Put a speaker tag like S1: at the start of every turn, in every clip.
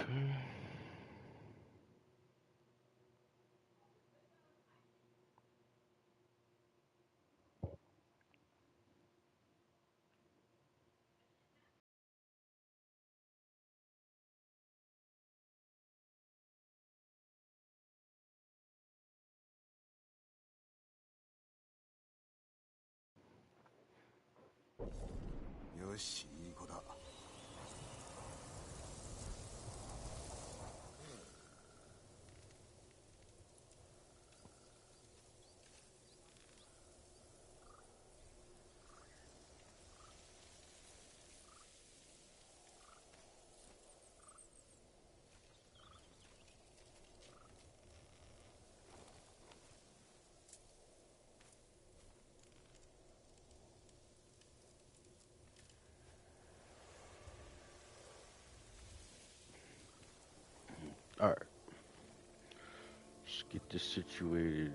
S1: よし、いい子だ。
S2: Alright. Let's get this situated.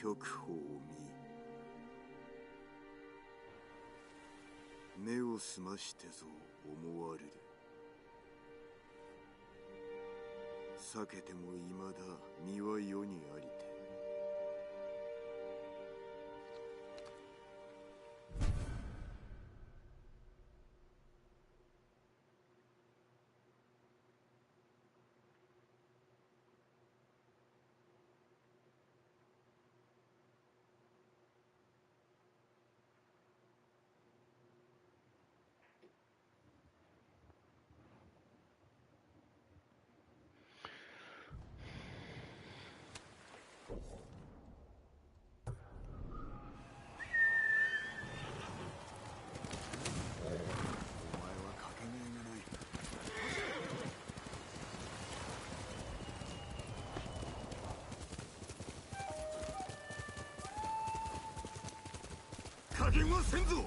S1: 極法を見、目を澄ましてぞ思われる。避けてもいまだ身は世にありて。加減はせんぞ。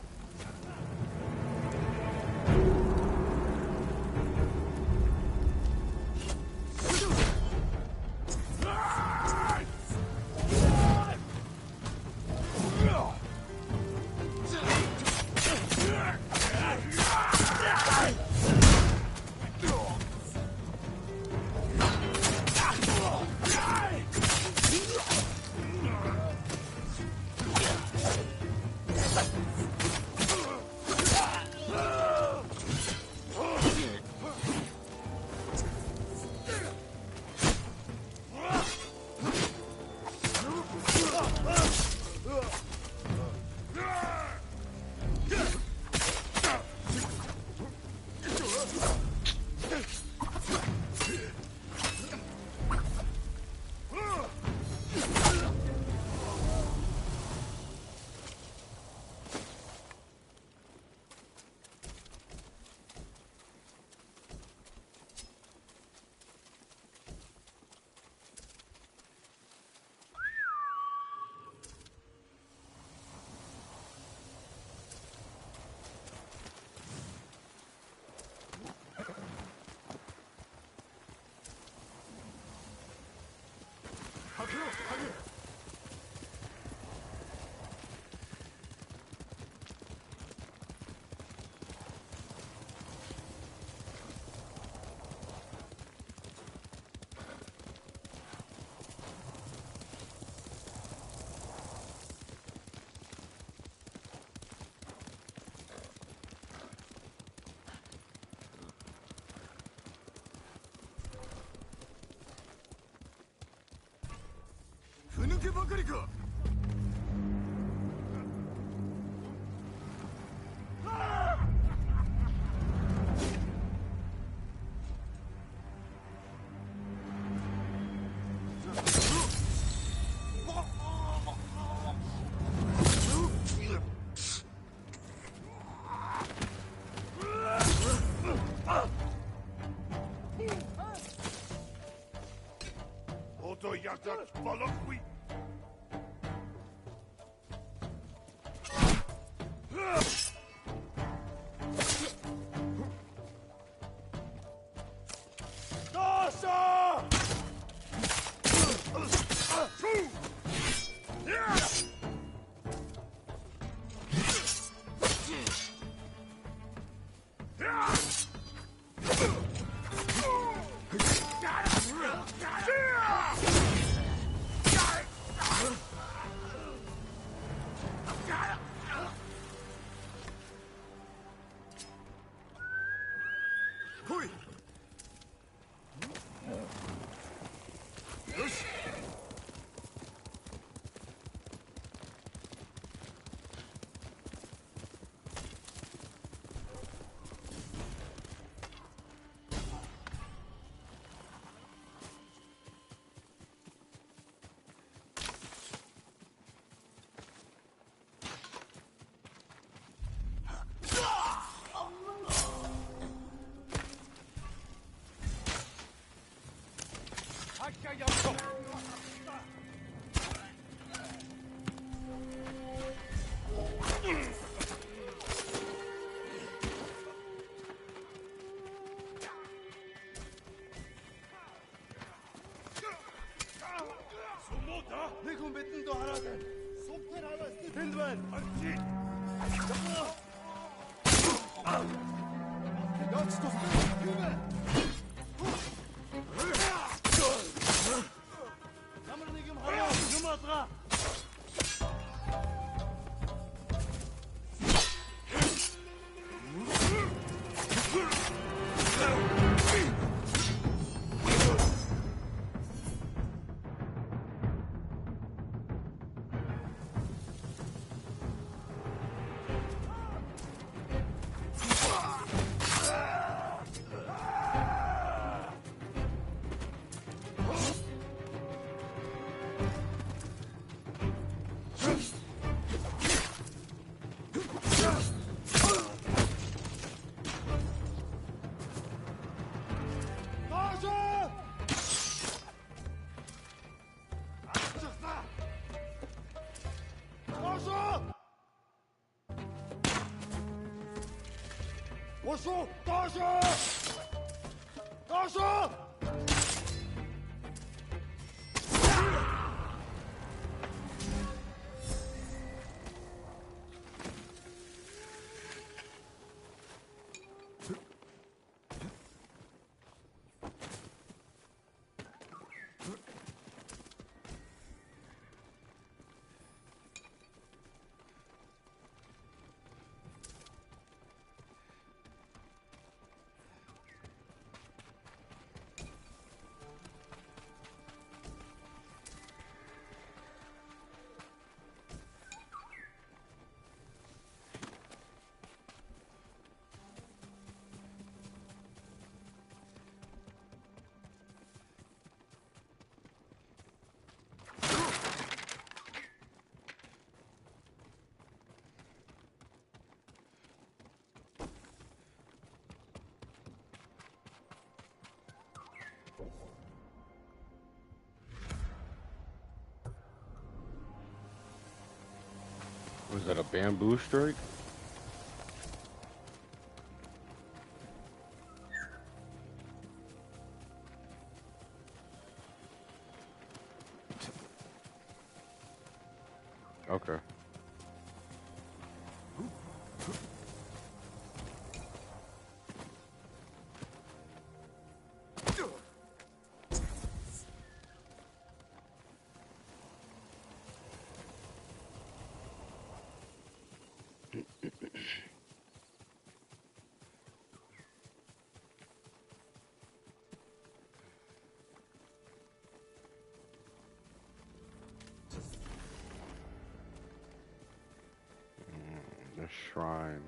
S1: けばかりか。
S2: 我说大声，大声！Was
S3: that a bamboo strike? Okay. A shrine.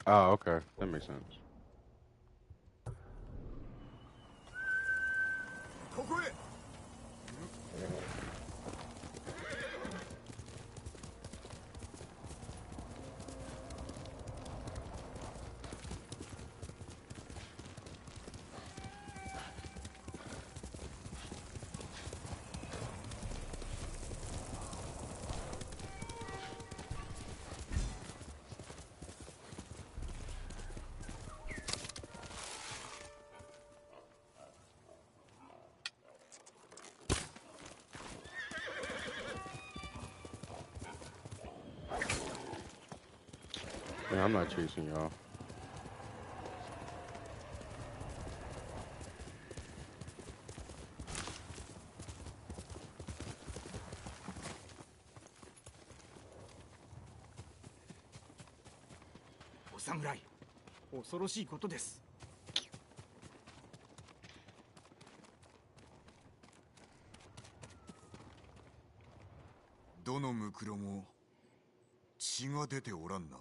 S3: Oh, okay. That makes sense.
S1: ここへ
S3: Yeah, I'm not chasing y'all.
S2: お侍、恐ろしいことです。
S1: どのムクロも血が出ておらんな。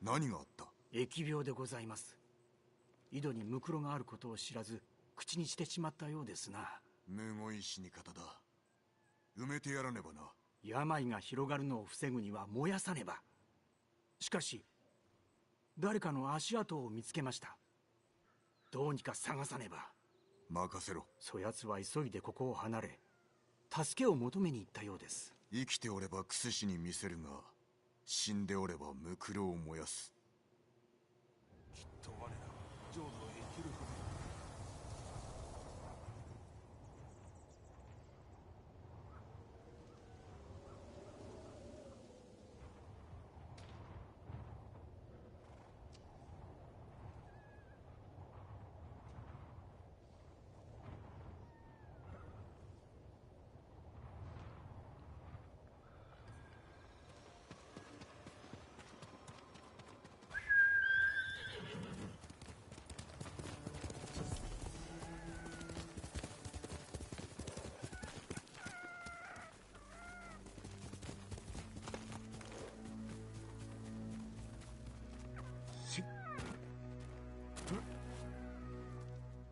S1: 何があった？
S2: 疫病でございます。井戸にムクロがあることを知らず口にしてしまったようですな。
S1: むごい死に方だ。埋めてやらねばな。
S2: 病が広がるのを防ぐには燃やさねば。しかし誰かの足跡を見つけました。どうにか探さねば。
S1: 任せろ。
S2: そやつは急いでここを離れ助けを求めに行ったようです。
S1: 生きておればクスシに見せるが、死んでおればムクロを燃やす。
S4: きっと我らは浄土へ生きることだ。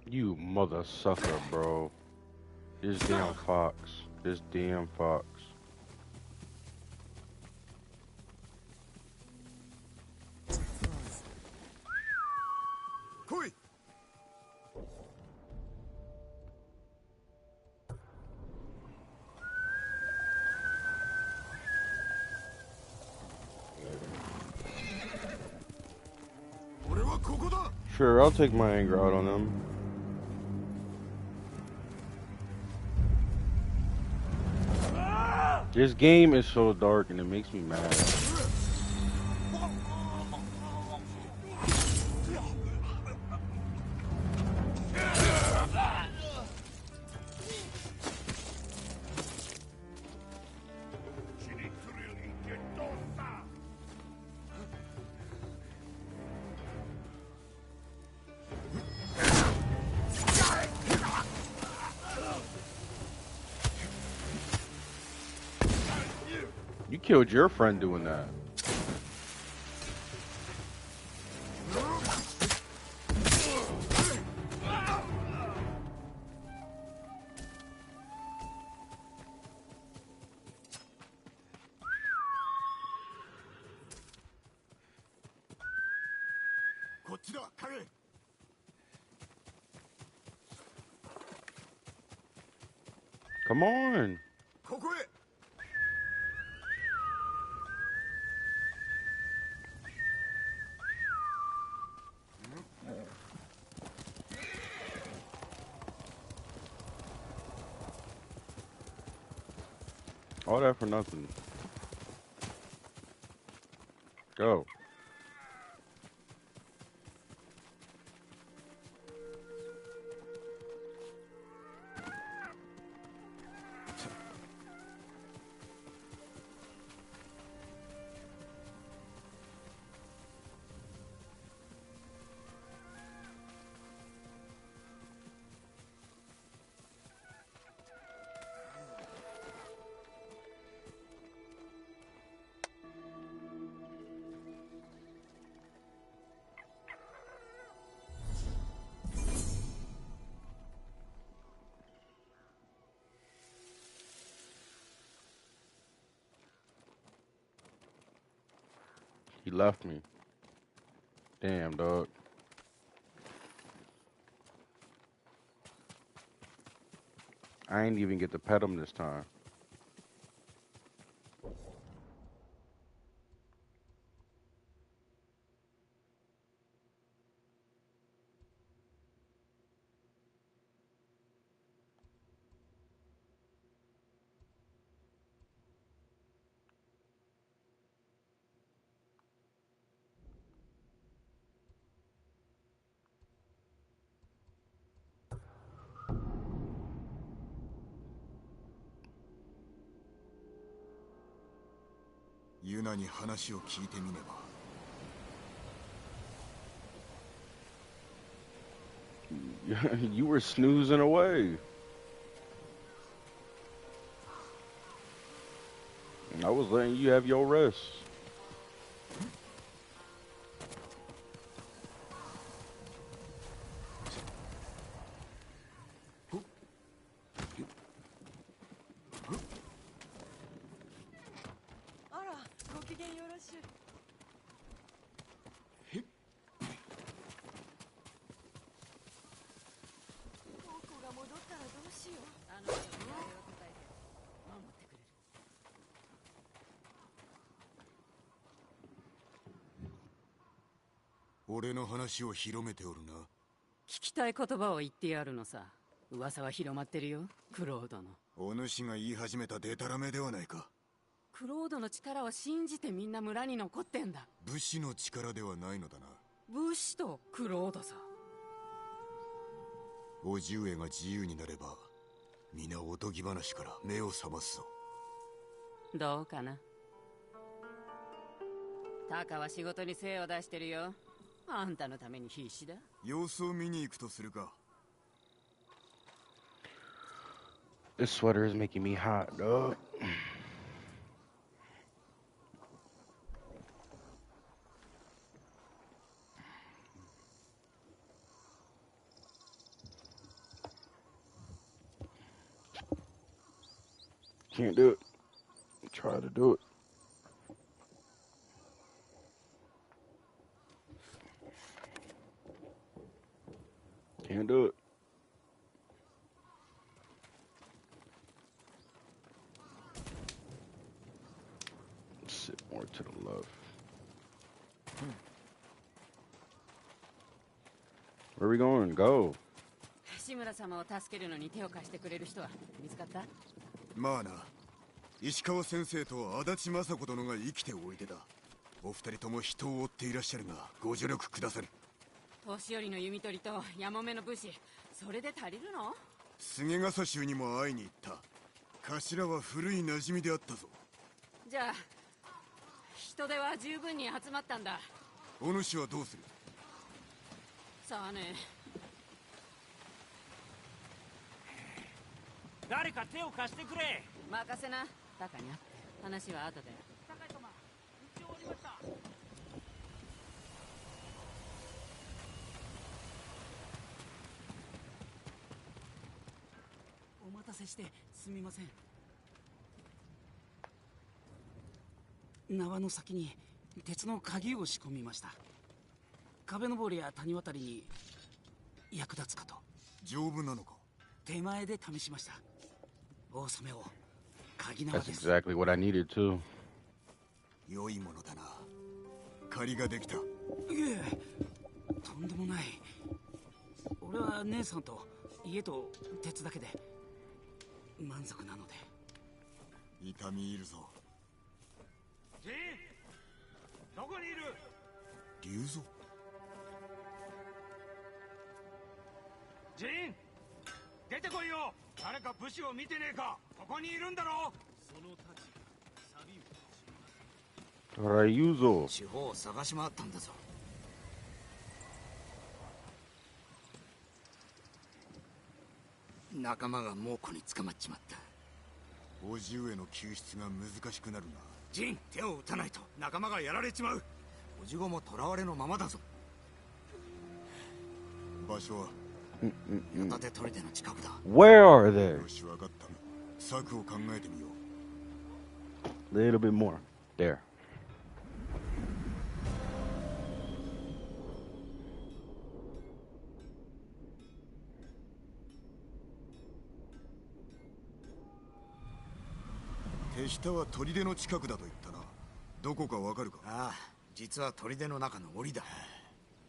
S3: You mother sucker, bro. This damn fox. This damn fox.
S1: Koi!
S3: Sure, I'll take my anger out on them. This game is so dark and it makes me mad. killed your friend doing that. Come on.
S1: ここへ
S3: All that for nothing. Go. He left me. Damn, dog. I ain't even get to pet him this time.
S1: ユナに話を聞いてみねば。
S3: You were snoozing away. I was letting you have your rest.
S1: 俺の話を広めておるな。
S5: 聞きたい言葉を言ってやるのさ。噂は広まってるよ、クロードの。
S1: お主が言い始めたデタラメではないか。
S5: クロードの力を信じてみんな村に残ってんだ。
S1: 武士の力ではないのだな。
S5: 武士とクロードさ。
S1: 叔父上が自由になれば皆おとぎ話から目を覚ますぞ。
S5: どうかな。タカは仕事に精を出してるよ。あんたのために必死だ。
S1: 様子を見に行くとするか。
S3: This sweater is making me hot, dog. Can't do it. Try to do it. Can't do it. Sit more to the left. Where are we going? Go.
S5: 志村様を助けるのに手を貸してくれる人は見つかった？
S1: まあな。石川先生と足立雅子殿が生きておいでだ。お二人とも人を追っていらっしゃるがご助力くださる。
S5: 年寄りの弓取りとやもめの武士、それで足りるの？
S1: 菅笠衆にも会いに行った。頭は古い馴染みであったぞ。
S5: じゃあ人手は十分に集まったんだ。
S1: お主はどうする？
S5: さあね。
S2: 誰か手を貸してくれ。
S5: 任せな。タカにゃ。話は後で。
S2: お待たせしてすみません。縄の先に鉄の鍵を仕込みました。壁登りや谷渡りに役立つかと。
S1: 丈夫なのか？
S2: 手前で試しました。大染めを鍵縄
S3: That's
S2: です。
S3: exactly what I needed too.
S1: 良いものだな。借りができた。
S2: いえ、とんでもない。俺は姉さんと家と鉄だけで満足なので。
S1: 痛み入るぞ。
S4: ジン、どこにいる？
S1: 竜蔵。
S4: ジン、出てこいよ。誰か武士を見てねえか。ここにいるんだろ。その太刀が錆を
S3: Rayuzo.
S2: 地方を探し回ったんだぞ。仲間が猛虎に捕まっちまった。
S1: 叔父上の救出が難しくなるな。
S2: ジン、手を打たないと仲間がやられちまう。おじごも囚われのままだぞ。
S1: 場所は？
S2: 矢立砦の近くだ。
S3: Where are they?
S1: よし、わかった。策を考えてみよう。
S3: Little bit more. There.
S1: 手下は砦の近くだと言ったな。どこかわかるか？
S2: ああ、実は砦の中の檻だ。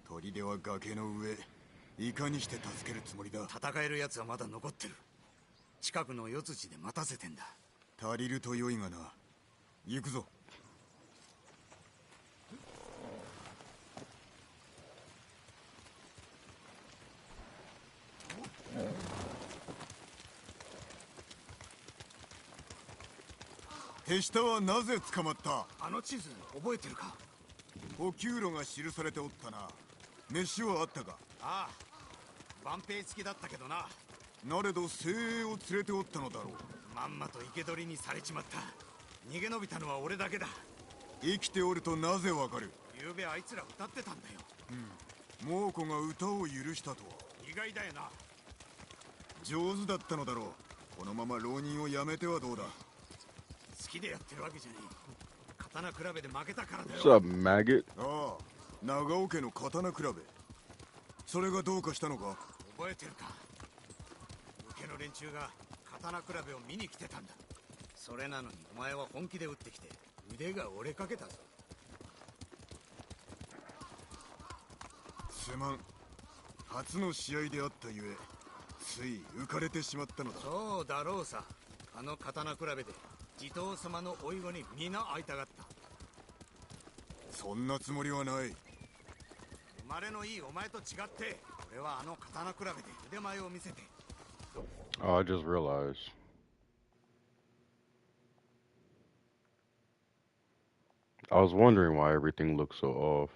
S1: 砦は崖の上。いかにして助けるつもりだ？
S2: 戦える奴はまだ残ってる。近くの四辻で待たせてんだ。
S1: 足りると良いがな。行くぞ。手下はなぜ捕まった？
S2: あの地図覚えてるか？
S1: 補給路が記されておったな。飯はあったか？
S2: ああ、万兵付きだったけどな。
S1: なれど精鋭を連れておったのだろう。
S2: まんまと生け捕りにされちまった。逃げ延びたのは俺だけだ。
S1: 生きておるとなぜわかる？
S2: 昨べあいつら歌ってたんだよ。
S1: 猛虎が歌を許したとは。
S2: 意外だよな。
S1: 上手だったのだろう。このまま浪人をやめてはどうだ？
S2: 好きでやってるわけじゃねえ。刀比べで負けたからだ
S3: What's
S2: よ。
S3: up, maggot?
S1: ああ、長尾家の刀比べ。それがどうかしたのか？
S2: 覚えてるか？受けの連中が刀比べを見に来てたんだ。それなのにお前は本気で打ってきて腕が折れかけたぞ。
S1: すまん。初の試合であったゆえつい浮かれてしまったのだ。
S2: そうだろうさ。あの刀比べで地頭様の甥子に皆会いたがった。
S1: そんなつもりはない。
S2: 生まれのいいお前と違って俺はあの刀比べで腕前を見せて。
S3: Oh, I just realized. I was wondering why everything looked so off.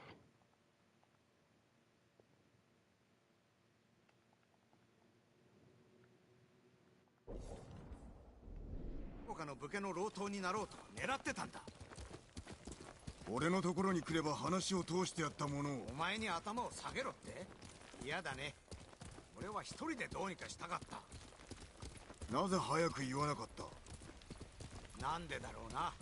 S2: 他の武家の老頭になろうと狙ってたんだ。
S1: 俺のところに来れば話を通してやったものを。
S2: お前に頭を下げろって？嫌だね。俺は一人でどうにかしたかった。
S1: なぜ早く言わなかった？
S2: なんでだろうな。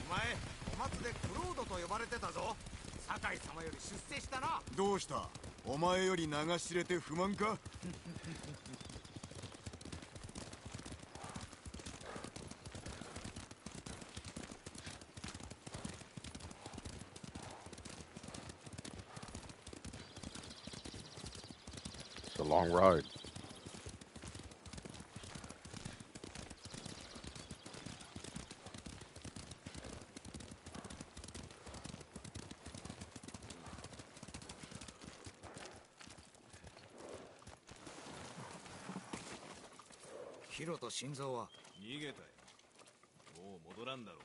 S2: お前、小松でクロードと呼ばれてたぞ。酒井様より出世したな。
S1: どうした？お前より名が知れて不満か？It's
S3: a long ride.
S2: ヒロと心臓は
S4: 逃げたよ。もう戻らんだろう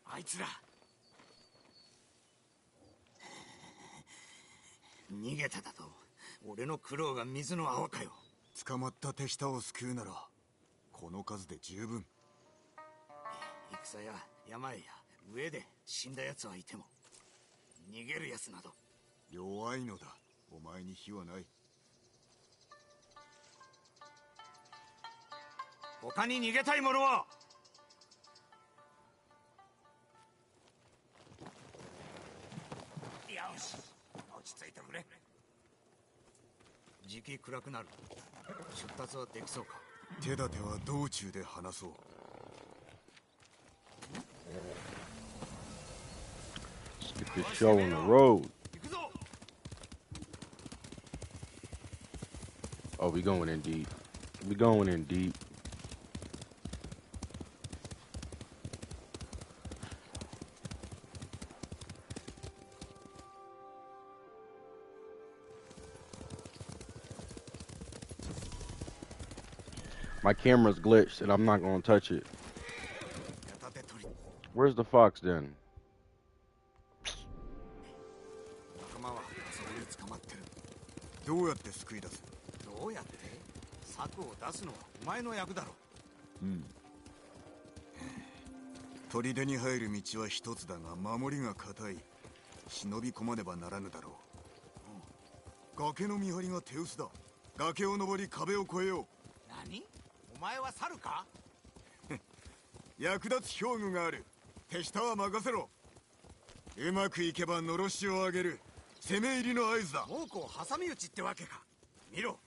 S4: な。
S2: あいつら逃げただと。俺の苦労が水の泡かよ。
S1: 捕まった手下を救うならこの数で十分。
S2: 戦や山や上で死んだ奴はいても逃げる奴など。
S1: 弱いのだ。お前に非はない。
S4: 他に逃げたい者は？よし、落ち着いてくれ。
S2: 時期暗くなる。出立はできそうか？
S1: 手立ては道中で話そう。
S3: Let's get this show on the road.
S4: 行くぞ。
S3: Oh, we going in deep. We going in deep. My camera's glitched and I'm not gonna touch it.
S2: 矢立て取り。
S3: Where's the fox then?
S2: 仲間はそこに捕まってる。
S1: どうやって救い出す？
S2: どうやって？策を出すのはお前の役だろ。
S1: 砦に入る道は一つだが守りが固い。忍び込まねばならぬだろう。崖の見張りが手薄だ。崖を登り壁を越えよう。
S2: 何？お前は猿か？
S1: 役立つ兵具がある。手下は任せろ。うまくいけばのろしを上げる。攻め入りの合図だ。
S2: 猛虎挟み撃ちってわけか。見ろ、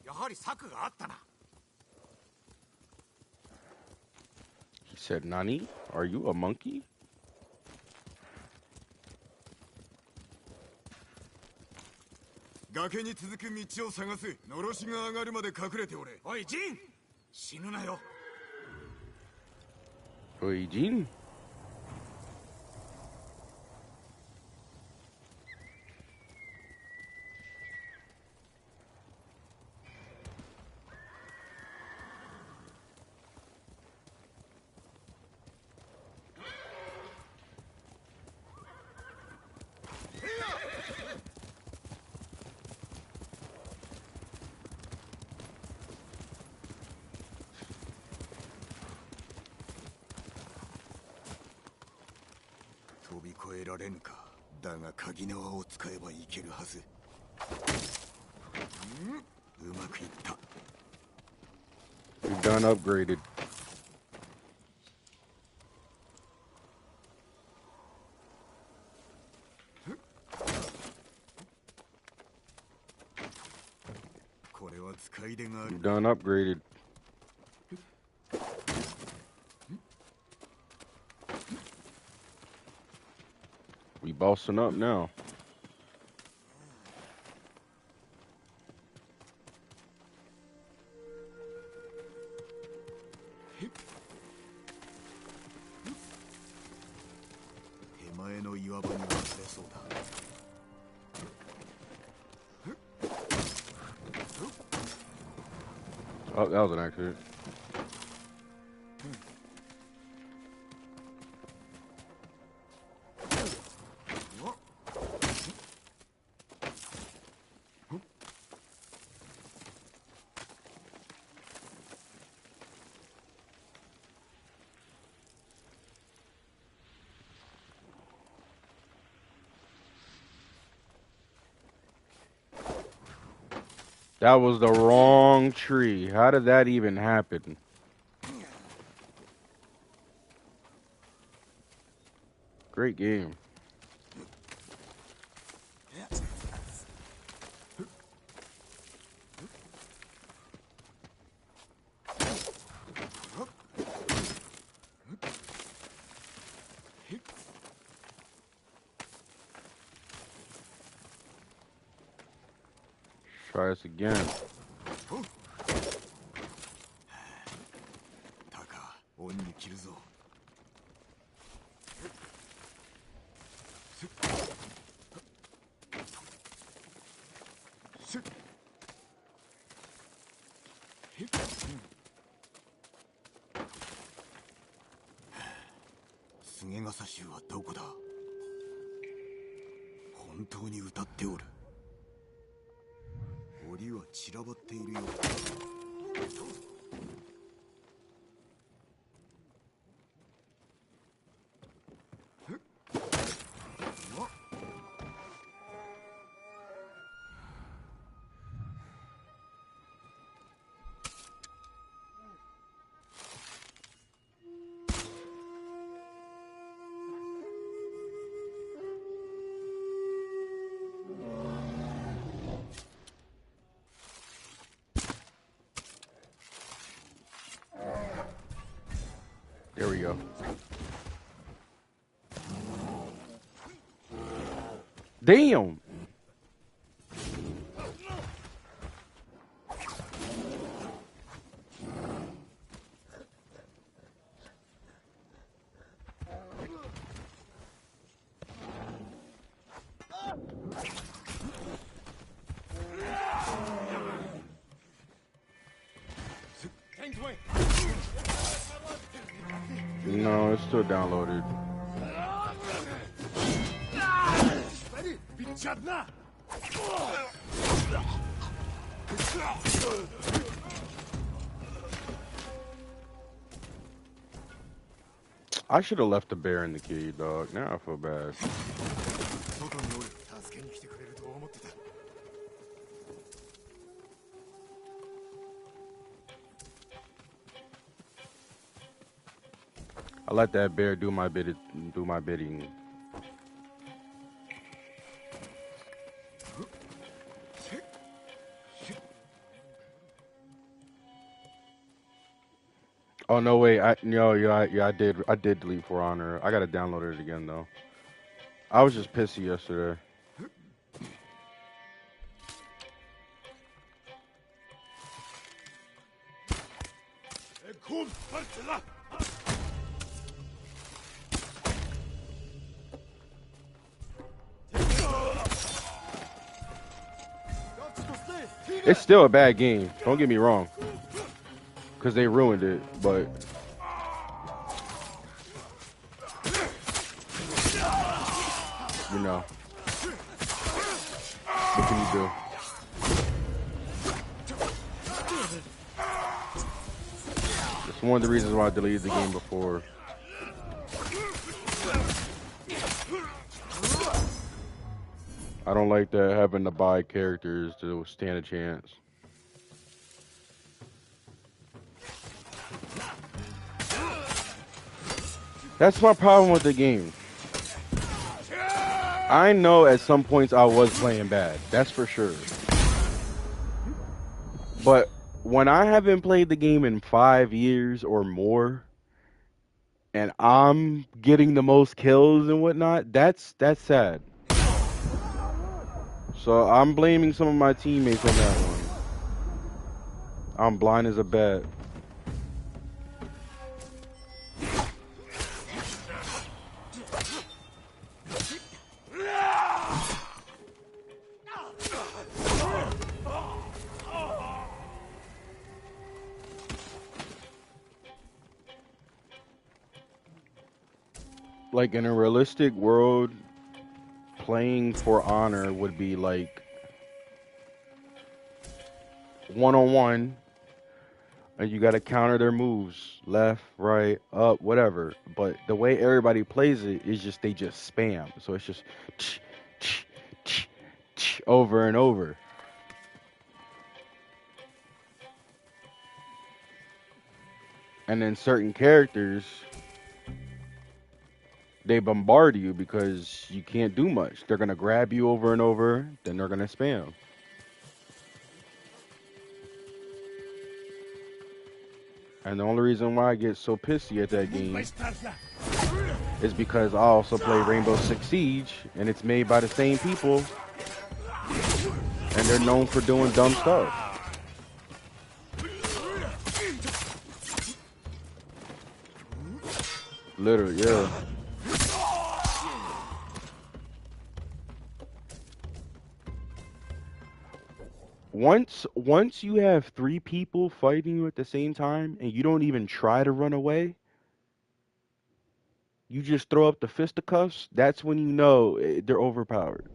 S2: やはり策があったな。
S3: He said, Nani? Are you a monkey?
S1: 崖に続く道を探す。のろしが上がるまで隠れておれ。
S2: おいジン、死ぬなよ。
S3: Oi, Jean.
S1: 飛び越えられぬか。だが鍵縄を使えばいけるはず。うまくいった。
S3: We've done upgraded.
S1: これは使い手がある。
S3: We've done upgraded. We bossing up now.
S1: 手前の岩場に忘れそうだ。
S3: Oh, that was an accident. That was the wrong tree. How did that even happen? Great game. Try this again.
S1: タカ、恩に着るぞ。菅笠衆はどこだ？本当に歌っておる。檻は散らばっているようだ。
S3: Damn. No, it's still downloaded. I should have left the bear in the key, dog. Now I feel bad.
S1: 外におる。助けに来てくれると思ってた。
S3: I let that bear do my bidding. Oh no, wait! I did delete For Honor. I gotta download it again though. I was just pissy yesterday. It's still a bad game. Don't get me wrong. Because they ruined it, but... You know. What can you do? It's one of the reasons why I deleted the game before. I don't like that having to buy characters to stand a chance. That's my problem with the game. I know at some points I was playing bad. That's for sure. But when I haven't played the game in 5 years or more, and I'm getting the most kills and whatnot, that's sad. So I'm blaming some of my teammates on that one. I'm blind as a bat. Like in a realistic world, playing For Honor would be like one-on-one, and you got to counter their moves, left, right, up, whatever. But the way everybody plays it is just they just spam. So it's just over and over. And then certain characters, they bombard you because you can't do much. They're going to grab you over and over, then they're going to spam. And the only reason why I get so pissy at that game is because I also play Rainbow Six Siege, and it's made by the same people, and they're known for doing dumb stuff. Literally, yeah. Once you have 3 people fighting you at the same time and you don't even try to run away, you just throw up the fisticuffs, that's when you know they're overpowered.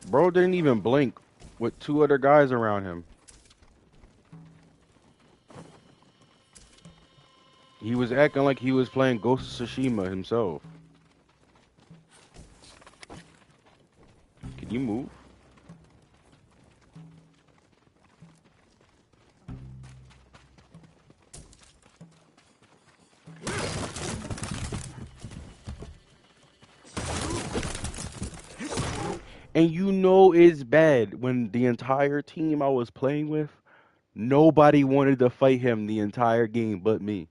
S3: Bro didn't even blink with 2 other guys around him. He was acting like he was playing Ghost of Tsushima himself. Can you move? And you know it's bad when the entire team I was playing with, nobody wanted to fight him the entire game but me.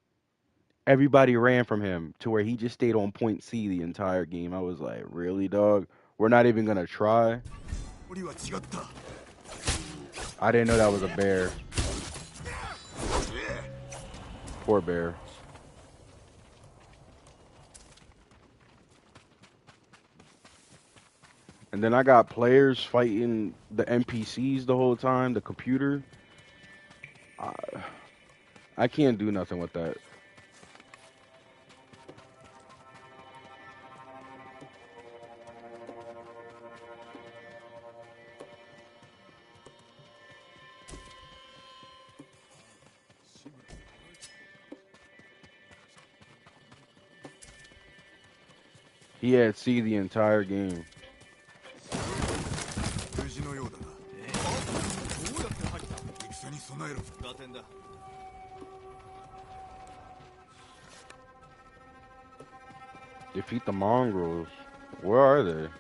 S3: Everybody ran from him to where he just stayed on point C the entire game. I was like, really, dog? We're not even gonna try?
S1: 俺は違った。
S3: I didn't know that was a bear. Poor bear. And then I got players fighting the NPCs the whole time, the computer. I can't do nothing with that. He had C the entire game.
S1: 無事のようだな。どうやって入った？戦に備えろ。打点だ。
S3: Defeat the mongrels. Where are they?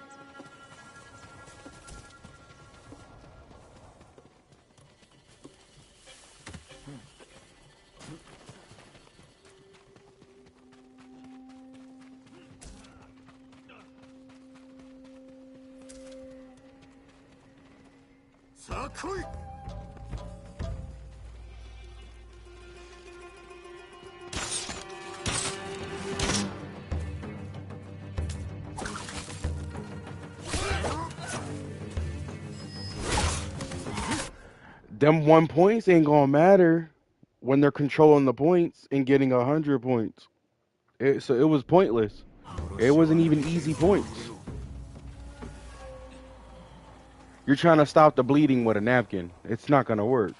S3: Them 1 points ain't gonna matter when they're controlling the points and getting 100 points. So it was pointless. It wasn't even easy points. You're trying to stop the bleeding with a napkin. It's not gonna work.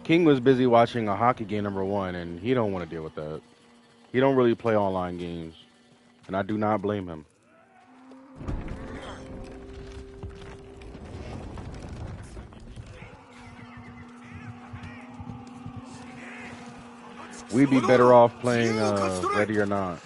S3: King was busy watching a hockey game #1, and he don't want to deal with that. He don't really play online games, and I do not blame him. We'd be better off playing Ready or Not.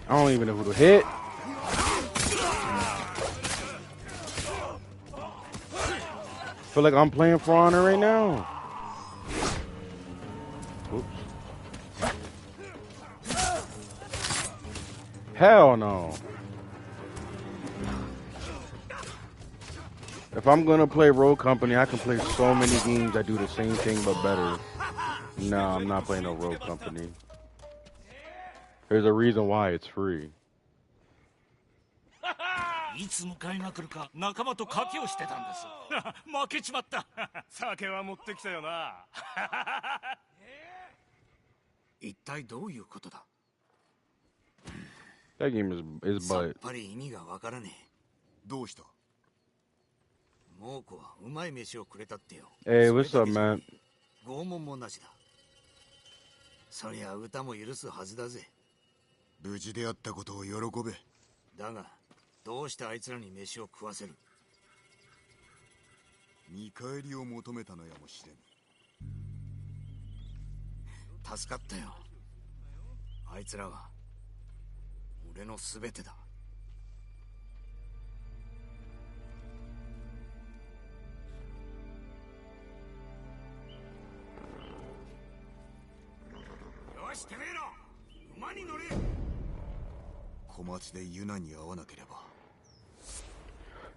S3: I don't even know who to hit. Feel like I'm playing For Honor right now. Oops. Hell no. If I'm gonna play Rogue Company, I can play so many games that do the same thing but better. No, I'm not playing no Rogue Company. There's a reason why it's free.
S4: いつ迎えが来るか仲間と賭けをしてたんです負けちまった酒は持ってきたよな
S2: 一体どういうことだ
S3: That game is
S2: さっ
S3: butt.
S2: ぱり意味がわからねえ
S1: どうした？
S2: 猛虎はうまい飯をくれたってよ
S3: Hey, what's up, man?
S2: 拷問もなしだそりゃ歌も許すはずだぜ
S1: 無事であったことを喜べ。
S2: だがどうしてあいつらに飯を食わせる
S1: 見返りを求めたのやもしれん。
S2: 助かったよあいつらは俺の全てだ
S4: してめえら馬に乗れ。
S1: 小松でユナに会わなければ。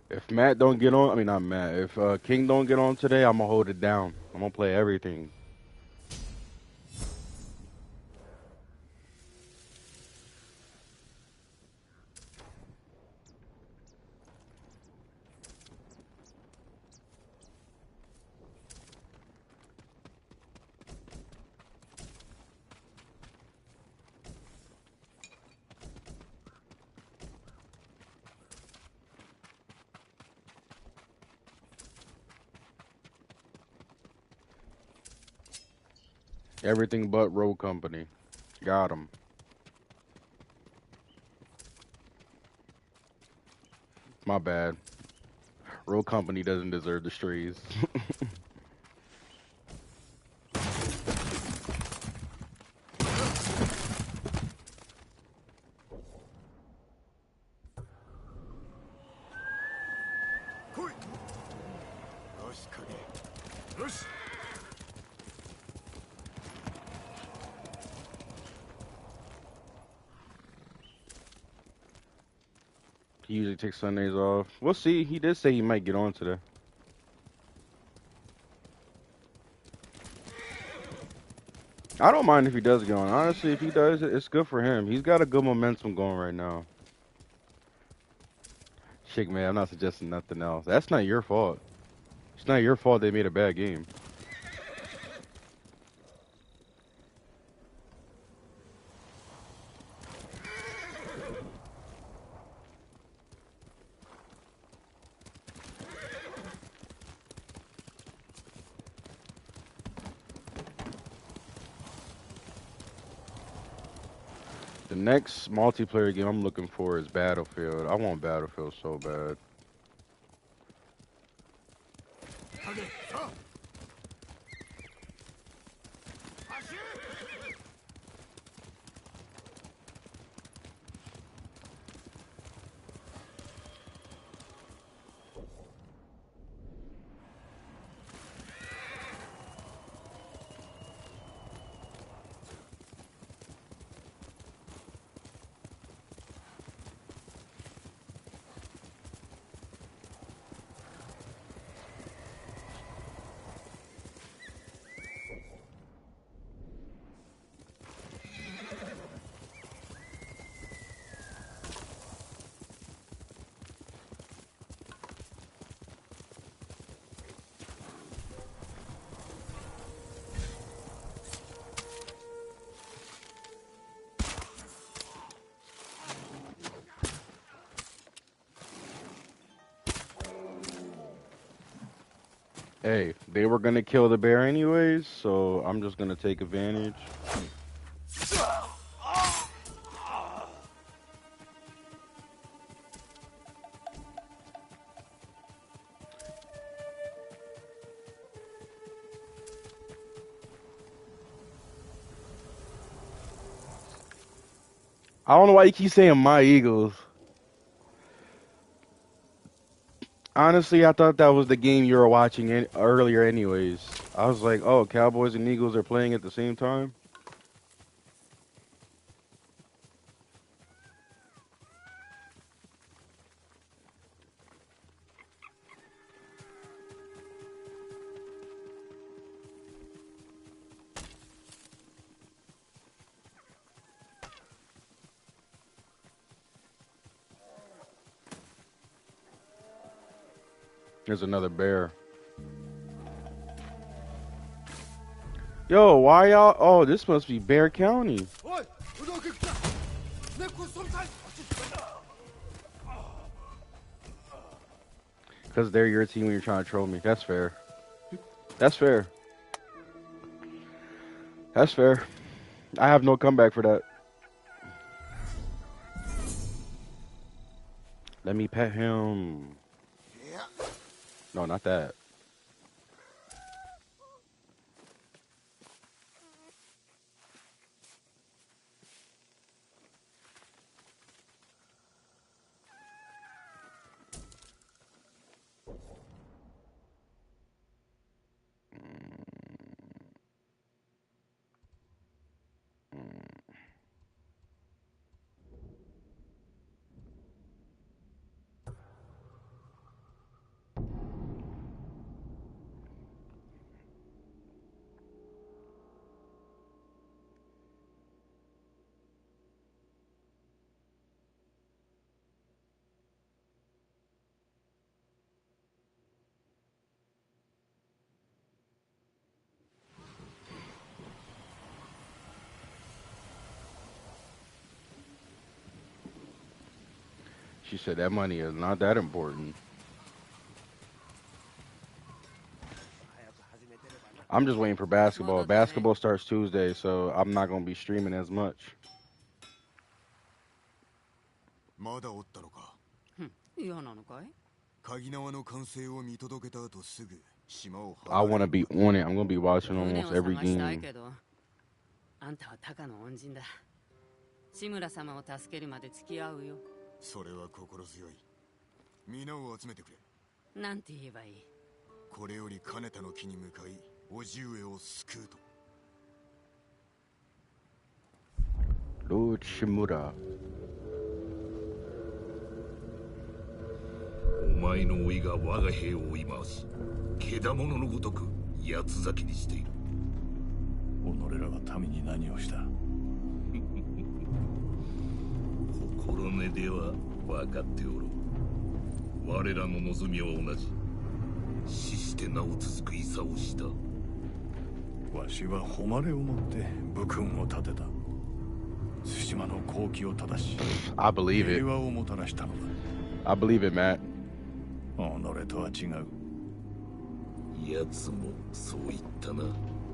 S3: If Matt don't get on, I mean not Matt. If King don't get on today, I'm gonna hold it down. I'm gonna play everything. Everything but Road Company. Got him. My bad. Road Company doesn't deserve the strays. He usually takes Sundays off. We'll see. He did say he might get on today. I don't mind if he does get on. Honestly, if he does, it's good for him. He's got a good momentum going right now. Shake, man, I'm not suggesting nothing else. That's not your fault. It's not your fault they made a bad game. The next multiplayer game I'm looking for is Battlefield. I want Battlefield so bad. Hey, they were gonna kill the bear anyways, so I'm just gonna take advantage. I don't know why you keep saying my Eagles. Honestly, I thought that was the game you were watching earlier anyways. I was like, oh, Cowboys and Eagles are playing at the same time? There's another bear. Yo, why y'all? Oh, this must be Bear County. Because they're your team when you're trying to troll me. That's fair. That's fair. That's fair. I have no comeback for that. Let me pet him. No, not that. She said that money is not that important. I'm just waiting for basketball. Basketball starts Tuesday, so I'm not gonna be streaming as much.
S1: まだおったのか。
S5: 嫌なのかい？
S1: 鍵縄の完成を見届けた後すぐ島を
S3: I
S1: 離れ
S3: want to
S1: る。
S3: be on it. I'm gonna be watching
S5: 船
S3: almost
S5: を
S3: every
S5: 探したい
S3: game.
S5: けど、あんたはタカの恩人だ。志村様を助けるまで付き合うよ。
S1: それは心強い。皆を集めてくれ。
S5: なんて言えばいい？
S1: これより金田の木に向かい、叔父上を救うと。
S3: Lord Shimura.
S6: お前の甥が我が兵を追い回し、獣のごとく八つ咲きにしている。
S7: 己らが民に何をした？
S6: 心根では分かっておろう。我らの望みは同じ。死してなお続く戦をした。
S7: わしは誉れをもって武君を立てた。対馬の好機を正し、
S3: I believe
S7: 平
S3: it.
S7: 和をもたらしたのだ。
S3: I believe it, Matt.
S7: 己とは違う。
S6: 奴もそう言ったな。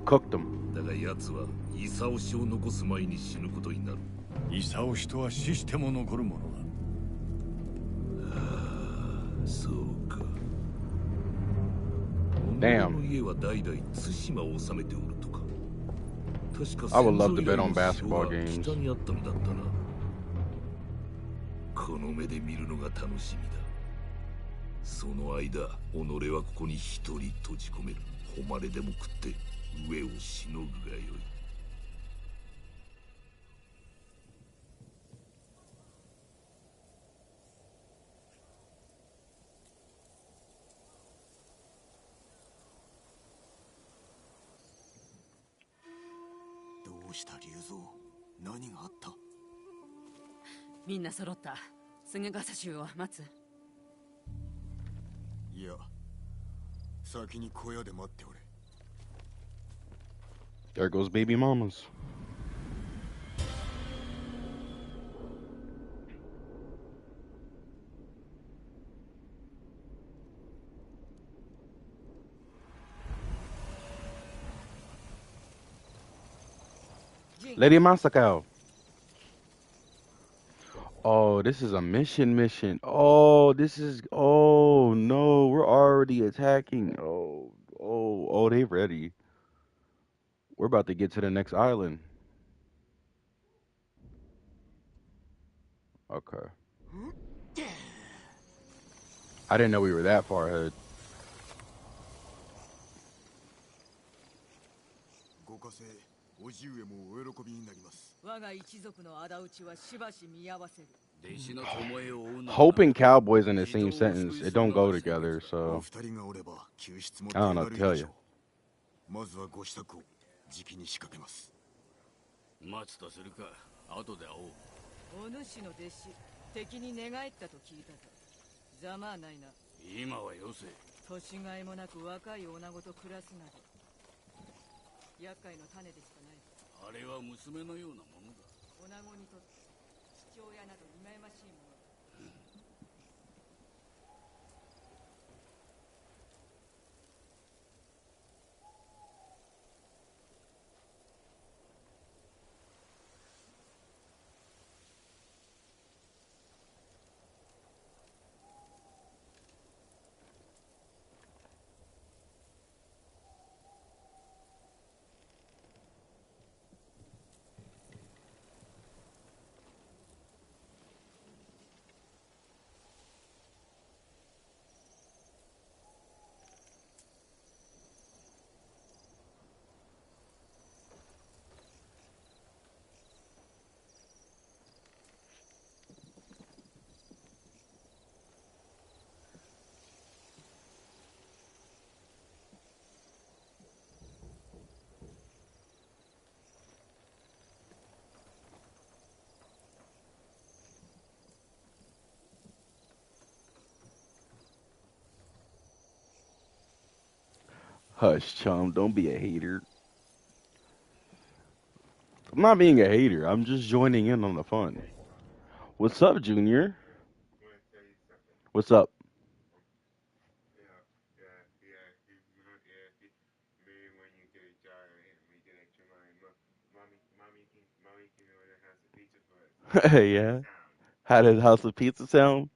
S3: Cooked them.
S6: だが奴は功氏を残す前に死ぬことになる。
S7: 功氏とは死しても残るものだ。
S6: そうか。
S3: Damn.
S6: お前の家は代々対馬を治めておるとか。確か
S3: I would love to
S6: 先祖
S3: bet
S6: 以来
S3: on
S6: の
S3: basketball
S6: 城は
S3: games.
S6: 北にあったのだったな。この目で見るのが楽しみだ。その間、己はここに一人閉じ込める。誉れでも食って上をしのぐがよい。
S1: どうした龍蔵、何があった？
S5: みんな揃った。すぐガサ州を待つ。
S1: いや、先に小屋で待っておれ。
S3: There goes baby mamas. Lady Masako. Oh, this is a mission. Oh, this is. Oh no, we're already attacking. Oh, they ready. We're about to get to the next island. Okay. I didn't know we were that far ahead.
S1: ご家政、叔父上もお喜びになります。
S8: 我が一族の仇討ちはしばし見合わせる。
S3: Hope and cowboys in the same sentence, it don't go together,
S1: お
S3: so
S1: 二人がおれば救出も
S3: I don't know what
S1: 手
S3: to
S1: 軽
S3: tell
S1: でし
S3: you.
S1: ょう。まずはご支度をじきに仕掛けます。
S9: 待つとするか。後で会おう。
S8: お主の弟子、敵に寝返ったと聞いたぞ。ざまあないな。
S9: 今はよせ。
S8: 年がいもなく若い女子と暮らすなど厄介の種でしかない。
S9: あれは娘のようなものだ。
S8: 女子にとって父親など忌ましいものだ。
S3: Hush, chum. Don't be a hater. I'm not being a hater. I'm just joining in on the fun. What's up, Junior? What's up? Yeah. How does House of Pizza sound?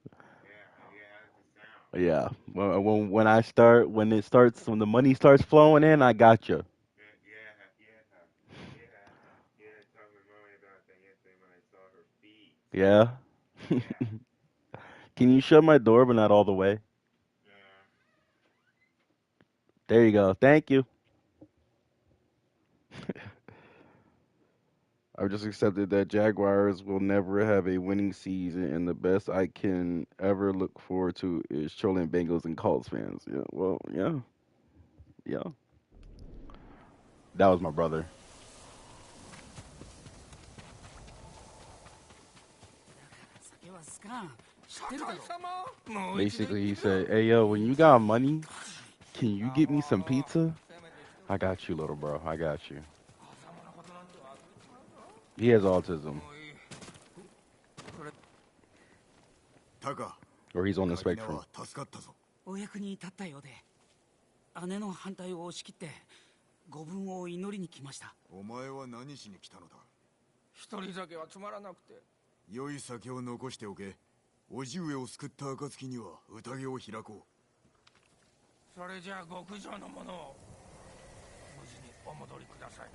S3: Yeah. When the money starts flowing in, I got you. Yeah. Can you shut my door, but not all the way? There you go. Thank you. I've just accepted that Jaguars will never have a winning season, and the best I can ever look forward to is trolling Bengals and Colts fans. Yeah, well, yeah, yeah. That was my brother. Basically, he said, "Hey, yo, when you got money, can you get me some pizza? I got you, little bro. I got you." He has autism,
S1: タカ、
S3: or he's on the
S1: ガキナ
S3: spectrum.
S1: は助かったぞ。
S10: お役に立ったようで、姉の反対を押し切ってご分を祈りに来ました。
S1: お前は何しに来たのだ。
S4: 一人酒はつまらなくて。
S1: 良い酒を残しておけ。叔父上を救った暁には宴を開こう。
S4: それじゃあ極上のものを無事にお戻りください。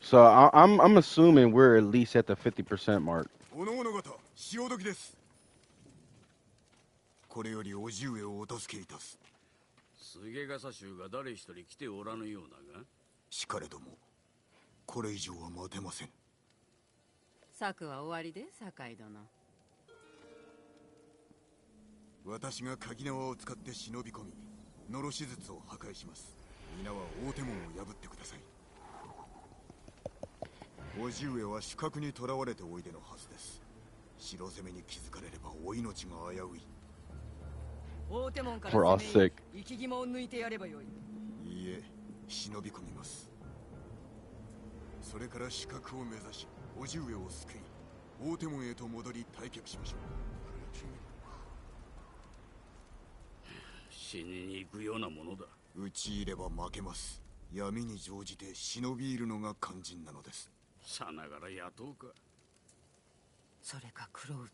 S3: So I'm assuming we're at least at the 50% mark.
S1: おのおの方、潮時です。これより叔父上をお助けいたす。
S9: 菅笠衆が誰一人来ておらぬようだが。
S1: しかれども、これ以上は待てません。
S5: 策は終わりで、酒井殿。
S1: 私が鍵縄を使って忍び込み、のろし術を破壊します。皆は大手門を破ってください。叔父上は死角に囚われておいでのはずです。城攻めに気づかれればお命が危うい。
S8: 大手門から
S3: We're all
S8: 攻め
S3: sick.
S8: 入生き肝を抜いてやればよい。
S1: いいえ、忍び込みます。それから死角を目指し、叔父上を救い、大手門へと戻り退却しましょう。
S9: 死にに行くようなものだ。
S1: 討ち入れば負けます。闇に乗じて忍び入るのが肝心なのです。
S9: さながら雇うか。
S10: それかクロウ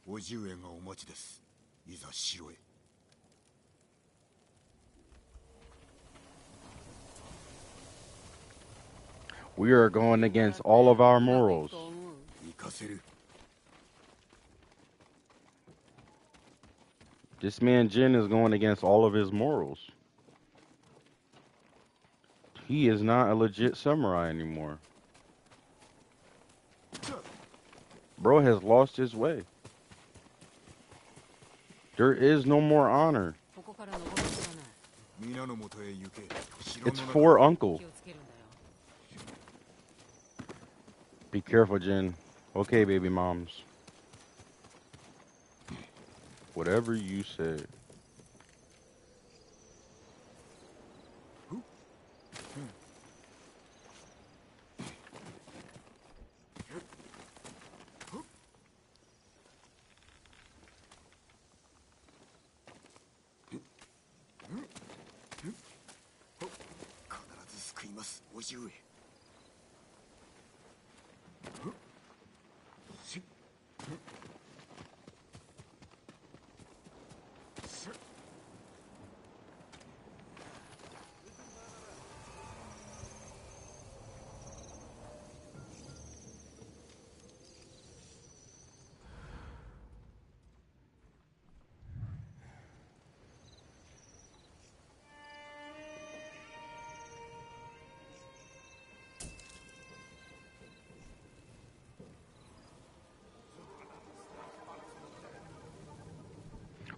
S10: ド。
S1: 叔父上がお待ちです。いざ城へ。
S3: We are going against all of our morals.
S1: 行かせる。
S3: This man Jin is going against all of his morals. He is not a legit samurai anymore. Bro has lost his way. There is no more honor. It's for uncle. Be careful, Jin. Okay, baby moms. Whatever you said.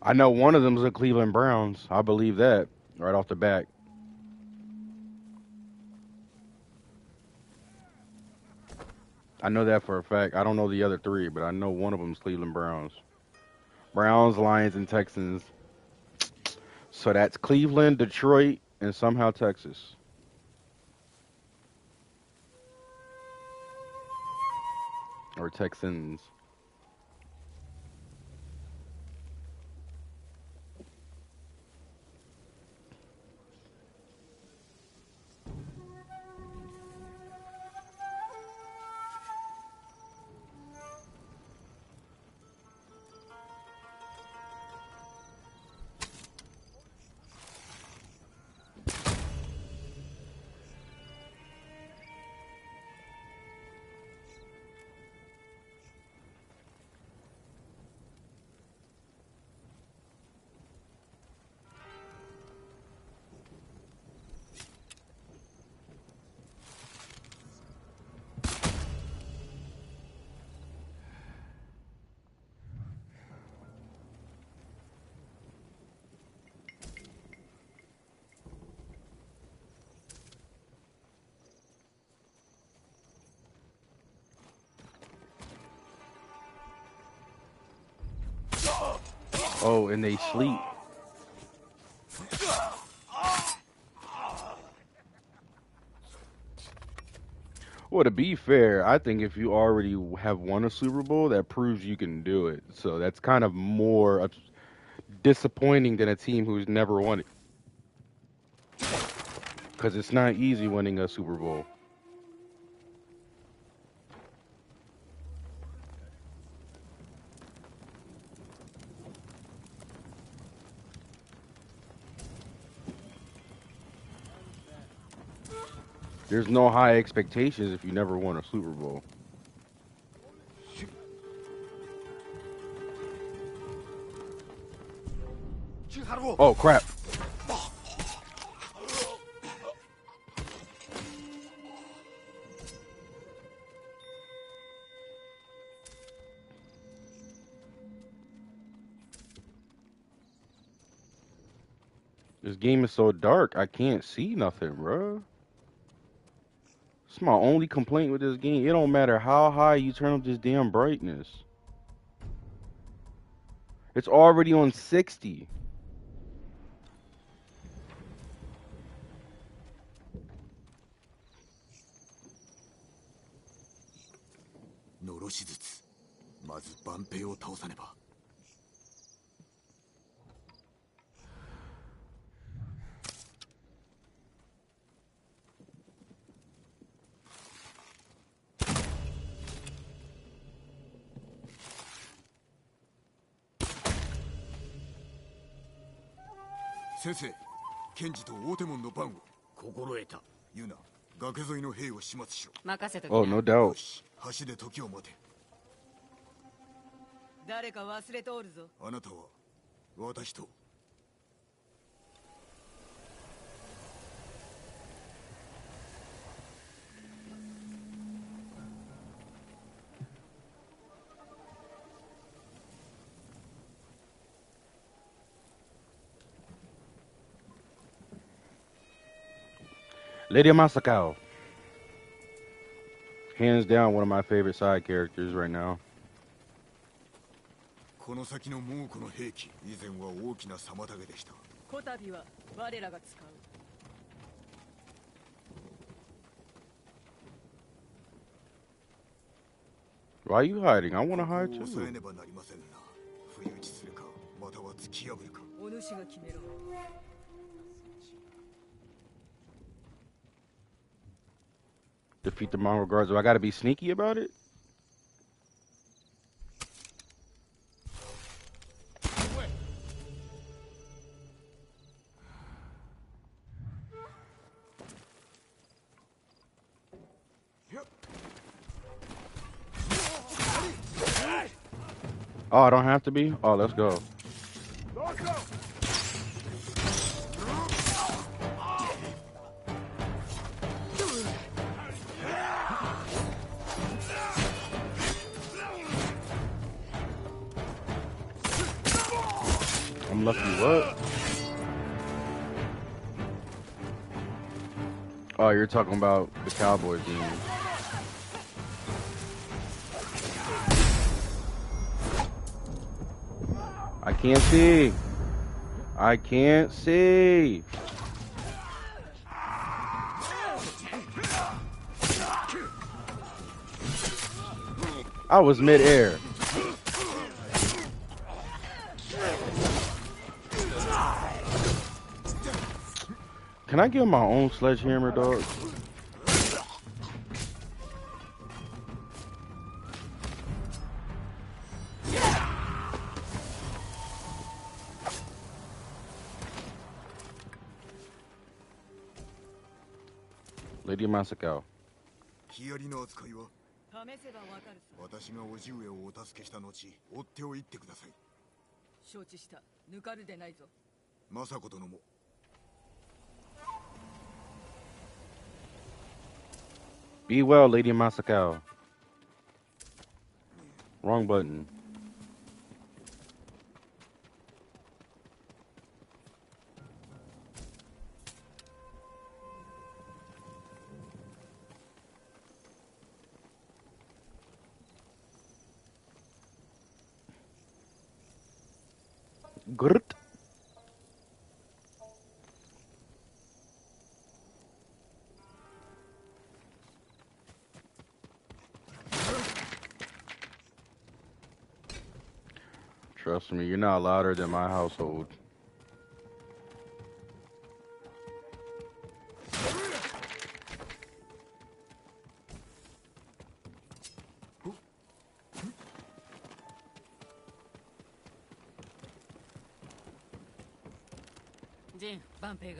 S3: I know one of them is the Cleveland Browns. I believe that right off the bat. I know that for a fact. I don't know the other three, but I know one of them is Cleveland Browns. Browns, Lions, and Texans. So that's Cleveland, Detroit, and somehow Texas. Or Texans. Oh, and they sleep. Well, to be fair, I think if you already have won a Super Bowl, that proves you can do it. So that's kind of more disappointing than a team who's never won it. Because it's not easy winning a Super Bowl. There's no high expectations if you never won a Super Bowl. Oh, crap. This game is so dark, I can't see nothing, bro. It's my only complaint with this game. It don't matter how high you turn up this damn brightness. It's already on 60.
S1: Sensei, Kenji と大手門の番を
S9: 心得た。
S1: ユナ、崖沿いの兵を始末しろ。
S5: 任せときな。
S3: Oh, no doubt.
S1: よし、橋で時を待て。
S8: 誰か忘れておるぞ。
S1: あなたは私と。
S3: Lady Masako. Hands down one of my favorite side characters right now.
S1: この先の猛虎の兵器、以前は大きな妨げでした。
S8: こたびは我らが使う。
S3: Why are you hiding? I want to hide
S1: 抑え
S3: too.
S1: ねばなりませんな。不意打ちするか、または突き破るか。
S8: お主が決めろ。
S3: Defeat the Mongol guards. Do I got to be sneaky about it? Oh, I don't have to be? Oh, let's go. I'm lucky what? Oh, you're talking about the Cowboys game. I can't see. I can't see. I was mid-air. Can I get my own sledgehammer, dog? Lady Masako.
S1: ヒヤリの扱いは
S8: 試せばわかるさ。
S1: 私が叔父上をお助けした後、追っておいてください。
S8: 承知した。抜かるでないぞ。
S1: 政子殿も。
S3: Be well, Lady Masako. Wrong button. Grrt. Trust me, you're not louder than my household.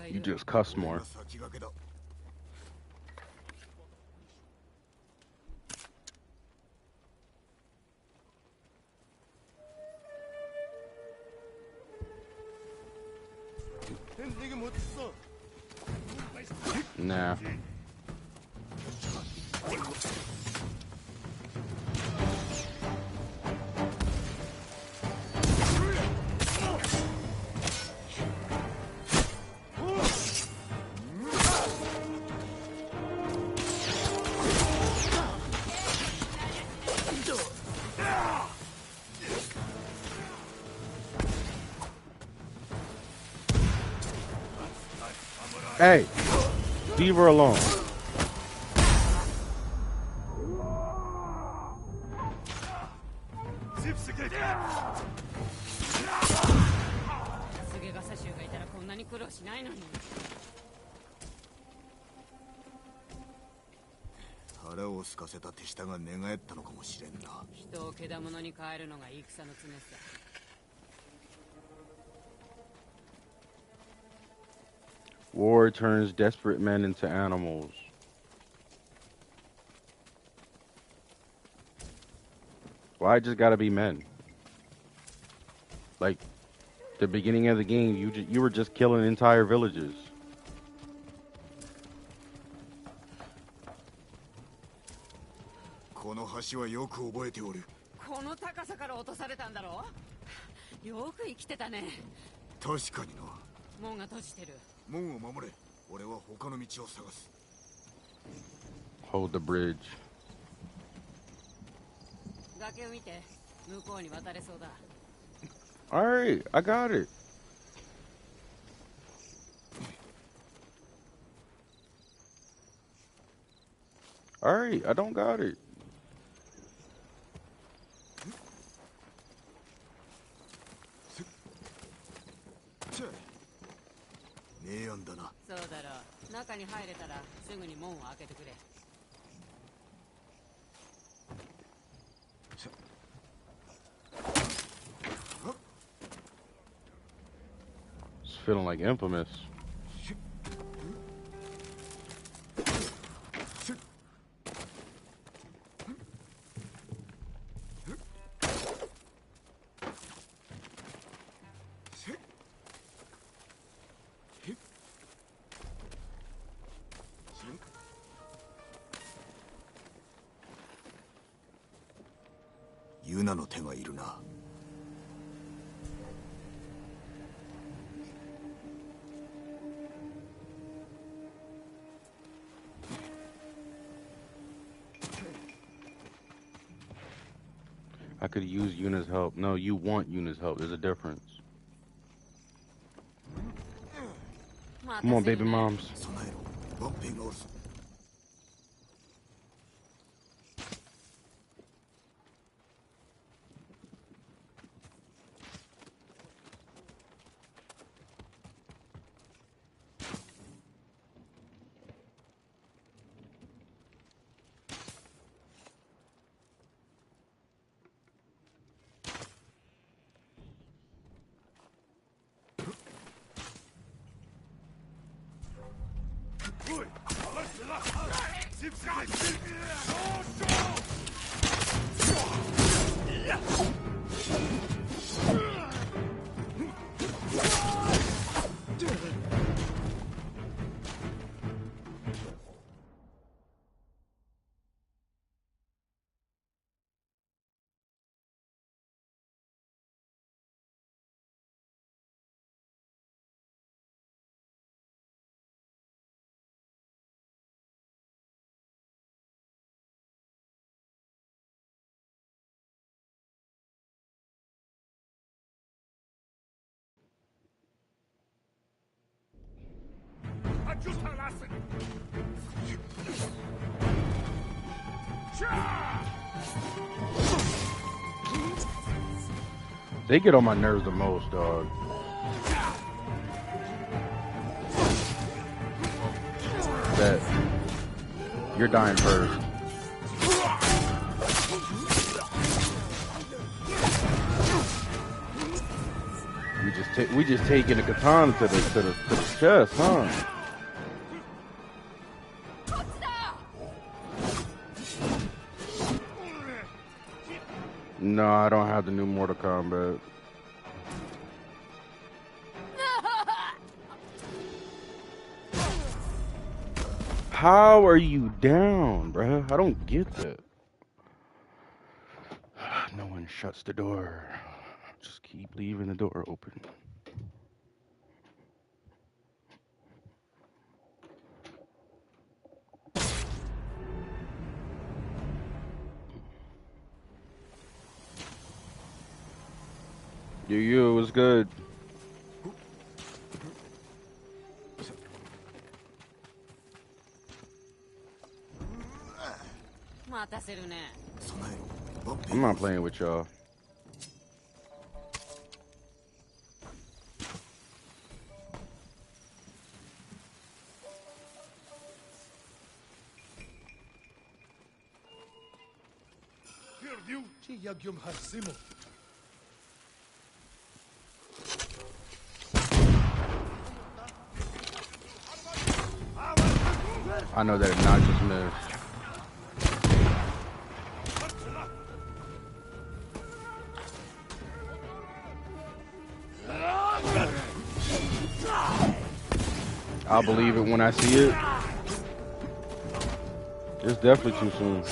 S3: You just cuss more. Nah. Hey, leave her alone. War turns desperate men into animals. Why just gotta be men? Like, the beginning of the game, you were just killing entire villages. Hold the bridge. Alright, I got it. Alright, I don't got it. It's feeling like Infamous.
S1: Yunaの手がいるな。
S3: I could use Yuna's help. No, you want Yuna's help. There's a difference. Come on, baby moms. They get on my nerves the most, dog. That you're dying first. We just taking the katana to the chest, huh? No, I don't have the new Mortal Kombat. How are you down, bruh? I don't get that. No one shuts the door. Just keep leaving the door open. You, it was good. I'm not playing with y'all. I know that it not just missed. I'll believe it when I see it. It's definitely too soon.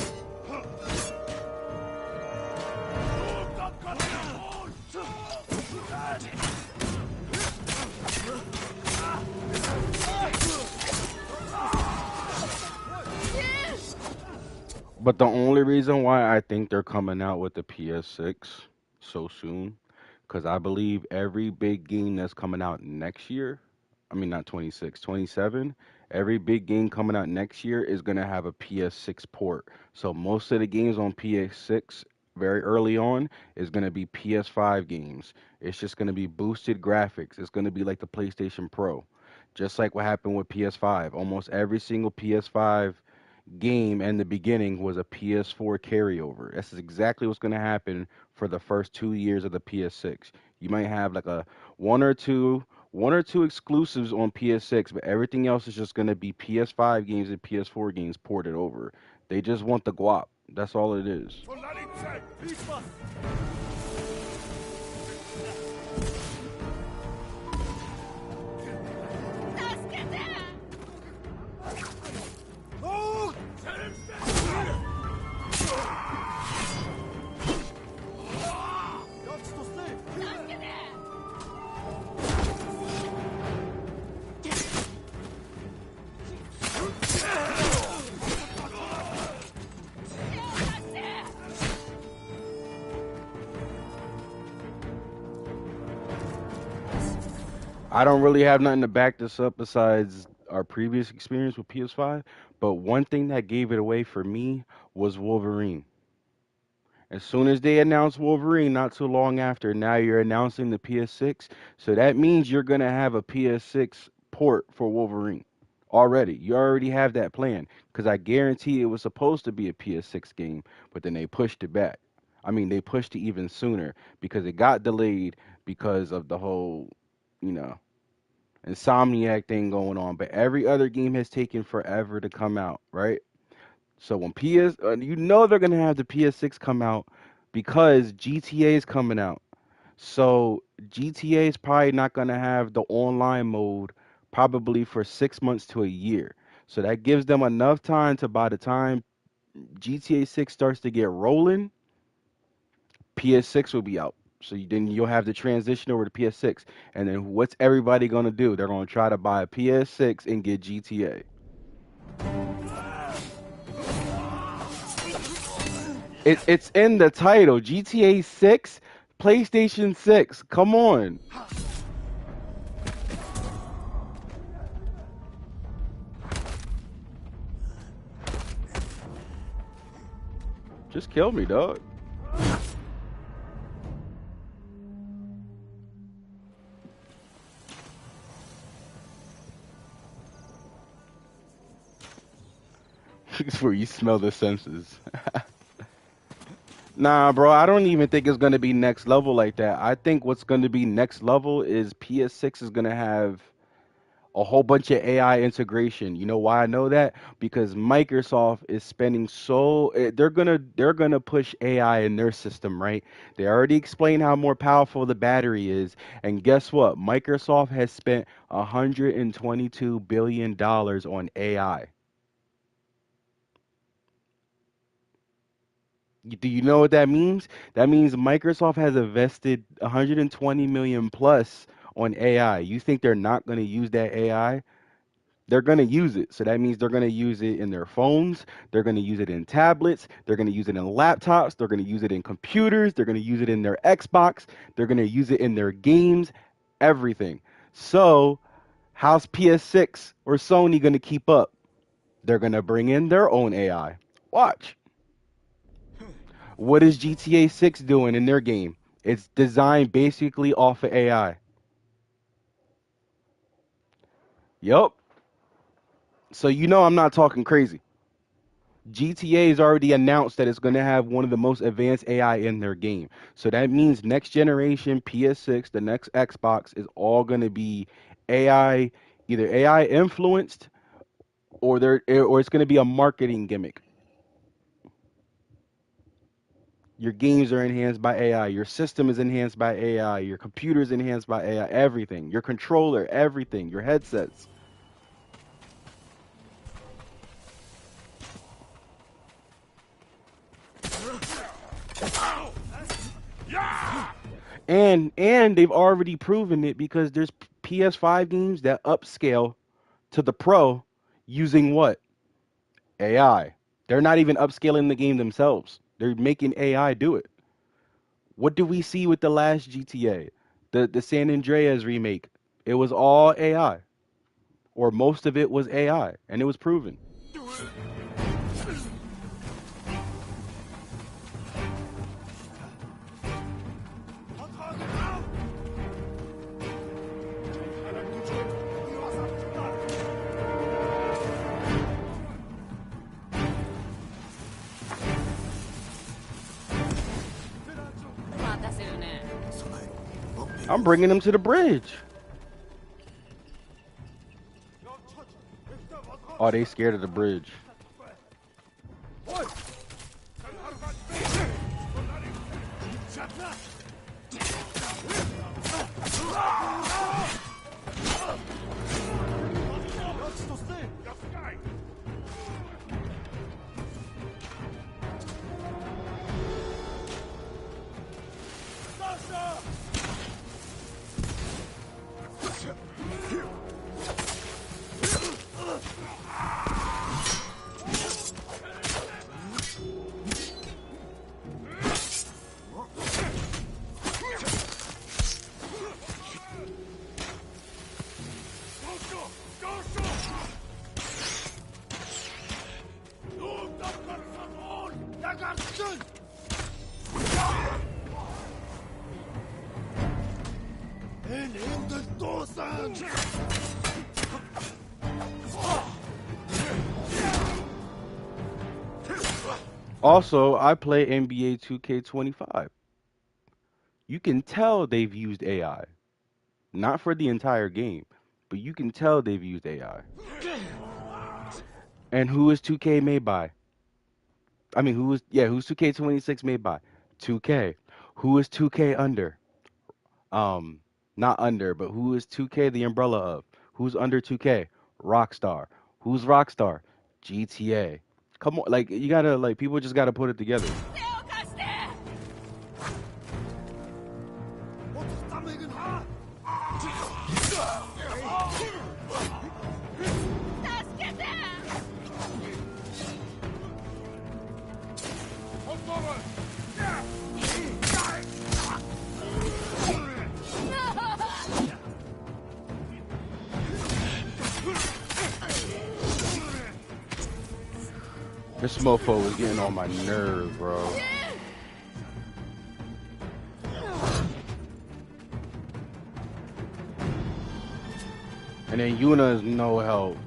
S3: But the only reason why I think they're coming out with the PS6 so soon, because I believe every big game that's coming out next year, I mean not 26, 27, every big game coming out next year is going to have a PS6 port. So most of the games on PS6 very early on is going to be PS5 games. It's just going to be boosted graphics. It's going to be like the PlayStation Pro. Just like what happened with PS5. Almost every single PS5 game in the beginning was a PS4 carryover. That's exactly what's going to happen for the first 2 years of the PS6. You might have like a one or two exclusives on PS6, but everything else is just going to be PS5 games and PS4 games ported over. They just want the guap. That's all it is. I don't really have nothing to back this up besides our previous experience with PS5, but one thing that gave it away for me was Wolverine. As soon as they announced Wolverine, not too long after, now you're announcing the PS6. So that means you're going to have a PS6 port for Wolverine already. You already have that plan because I guarantee it was supposed to be a PS6 game, but then they pushed it back. I mean, they pushed it even sooner because it got delayed because of the whole, you know, Insomniac thing going on. But every other game has taken forever to come out, right? So when you know they're gonna have the PS6 come out because GTA is coming out. So GTA is probably not gonna have the online mode probably for 6 months to a year. So that gives them enough time to by the time GTA 6 starts to get rolling, PS6 will be out. So then you'll have the transition over to PS6. And then what's everybody gonna do? They're gonna try to buy a PS6 and get GTA. It's in the title. GTA 6, PlayStation 6. Come on. Just kill me, dog. It's where you smell the senses. Nah, bro, I don't even think it's going to be next level like that. I think what's going to be next level is PS6 is going to have a whole bunch of AI integration. You know why I know that? Because Microsoft is spending they're gonna push AI in their system, right? They already explained how more powerful the battery is, and guess what? Microsoft has spent $122 billion on AI. Do you know what that means? That means Microsoft has invested 120 million plus on AI. You think they're not going to use that AI? They're going to use it. So that means they're going to use it in their phones. They're going to use it in tablets. They're going to use it in laptops. They're going to use it in computers. They're going to use it in their Xbox. They're going to use it in their games, everything. So, how's PS6 or Sony going to keep up? They're going to bring in their own AI. Watch. What is GTA 6 doing in their game? It's designed basically off of AI. Yup. So you know I'm not talking crazy. GTA has already announced that it's going to have one of the most advanced AI in their game. So that means next generation PS6, the next Xbox is all going to be AI, either AI influenced or it's going to be a marketing gimmick. Your games are enhanced by AI, your system is enhanced by AI, your computer is enhanced by AI, everything. Your controller, everything, your headsets. And they've already proven it because there's PS5 games that upscale to the pro using what? AI. They're not even upscaling the game themselves. They're making AI do it. What do we see with the last GTA? The San Andreas remake. It was all AI. Or most of it was AI, and it was proven. I'm bringing them to the bridge. Oh, they scared of the bridge. Also, I play NBA 2K25. You can tell they've used AI. Not for the entire game, but you can tell they've used AI. And who is 2K made by? I mean, who's 2K26 made by? 2K. Who is 2K under? Not under, but who is 2K the umbrella of? Who's under 2K? Rockstar. Who's Rockstar? GTA. Come on, like you gotta people just gotta put it together. This mofo is getting on my nerves, bro. And then Yuna is no help.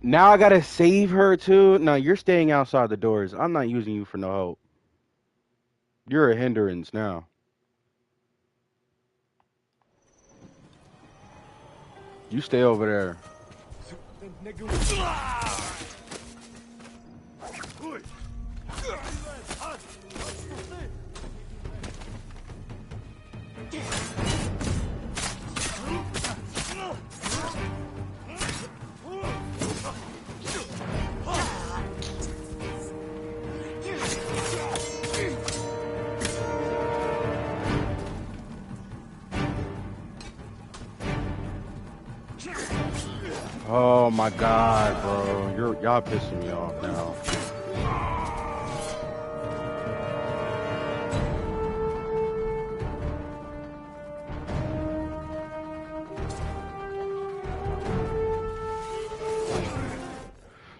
S3: Now I gotta save her too. No, you're staying outside the doors. I'm not using you for no help. You're a hindrance now. You stay over there. Oh my god, bro. Y'all pissing me off now.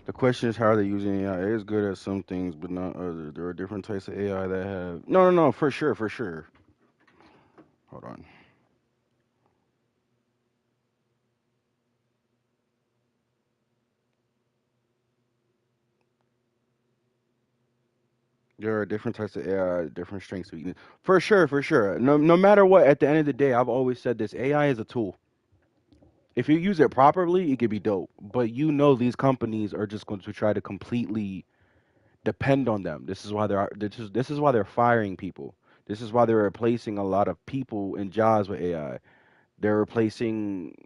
S3: The question is, how are they using AI? It is good at some things, but not others. There are different types of AI that have... No, for sure. Hold on. There are different types of AI, different strengths, weakness. For sure. No matter what, at the end of the day, I've always said this: AI is a tool. If you use it properly, it could be dope. But these companies are just going to try to completely depend on them. This is why they're firing people. This is why they're replacing a lot of people in jobs with AI. They're replacing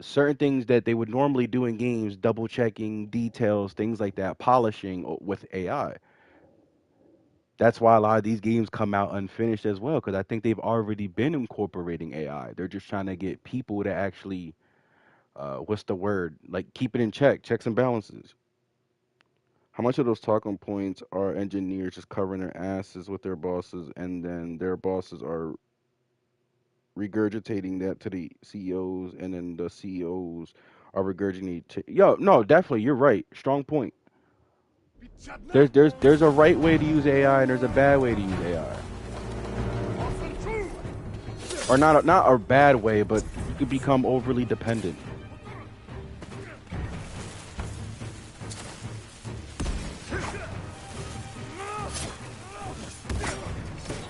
S3: certain things that they would normally do in games, double checking details, things like that, polishing with AI. That's why a lot of these games come out unfinished as well, because I think they've already been incorporating AI. They're just trying to get people to actually, what's the word? Like keep it in check, checks and balances. How much of those talking points are engineers just covering their asses with their bosses, and then their bosses are regurgitating that to the CEOs, and then the CEOs are regurgitating Yo, no, definitely, you're right. Strong point. There's a right way to use AI and there's a bad way to use AI. Or not a bad way, but you could become overly dependent.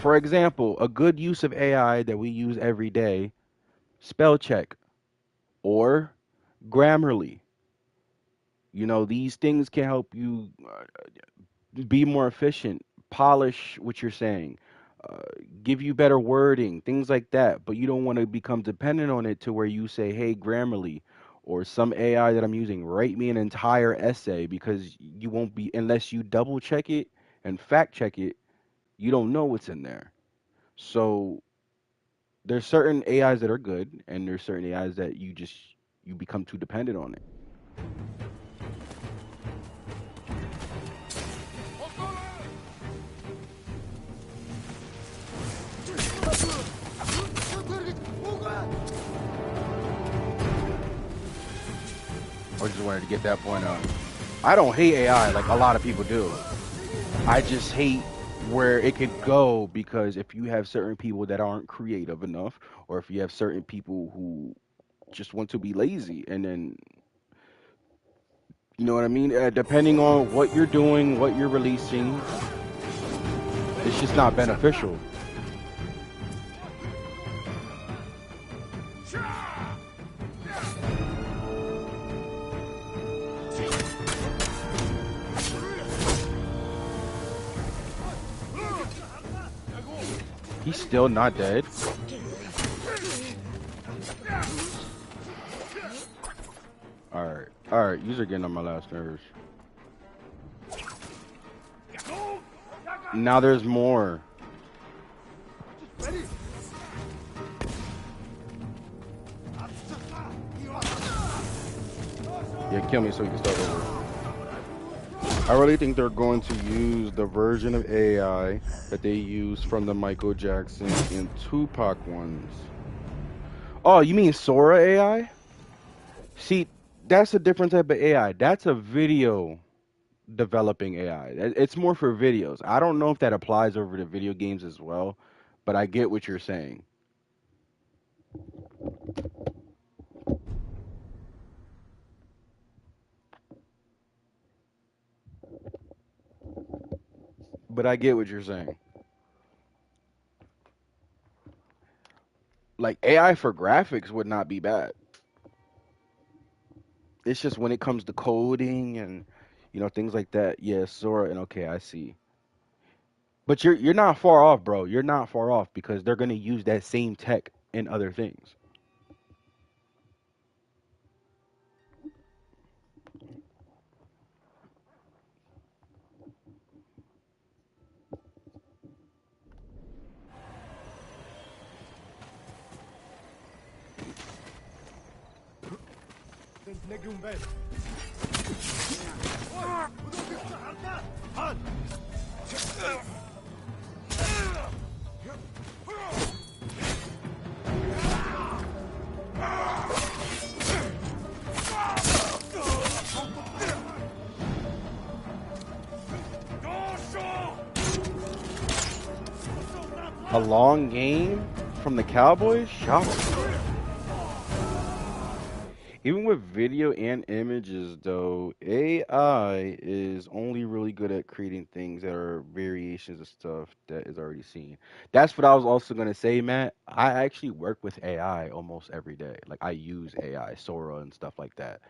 S3: For example, a good use of AI that we use every day, spell check or Grammarly. These things can help you be more efficient, polish what you're saying, give you better wording, things like that. But you don't want to become dependent on it to where you say, hey, Grammarly or some AI that I'm using, write me an entire essay, because you won't be, unless you double check it and fact check it, you don't know what's in there. So there's certain AIs that are good, and there's certain AIs that you become too dependent on it. I just wanted to get that point out. I don't hate AI like a lot of people do. I just hate where it could go, because if you have certain people that aren't creative enough, or if you have certain people who just want to be lazy, and then, you know what I mean? Depending on what you're doing, what you're releasing, it's just not beneficial. He's still not dead. Alright, you're getting on my last nerves. Now there's more. Yeah, kill me so we can start over. I really think they're going to use the version of AI that they used from the Michael Jackson and Tupac ones. Oh, you mean Sora AI? See, that's a different type of AI. That's a video developing AI. It's more for videos. I don't know if that applies over to video games as well, but I get what you're saying. But I get what you're saying. Like AI for graphics would not be bad. It's just when it comes to coding and things like that. Yeah, Sora and okay, I see. But you're not far off, bro. You're not far off because they're gonna use that same tech in other things. A long game from the Cowboys? Shocking. Even with video and images, though, AI is only really good at creating things that are variations of stuff that is already seen. That's what I was also going to say, Matt. I actually work with AI almost every day. Like, I use AI, Sora, and stuff like that.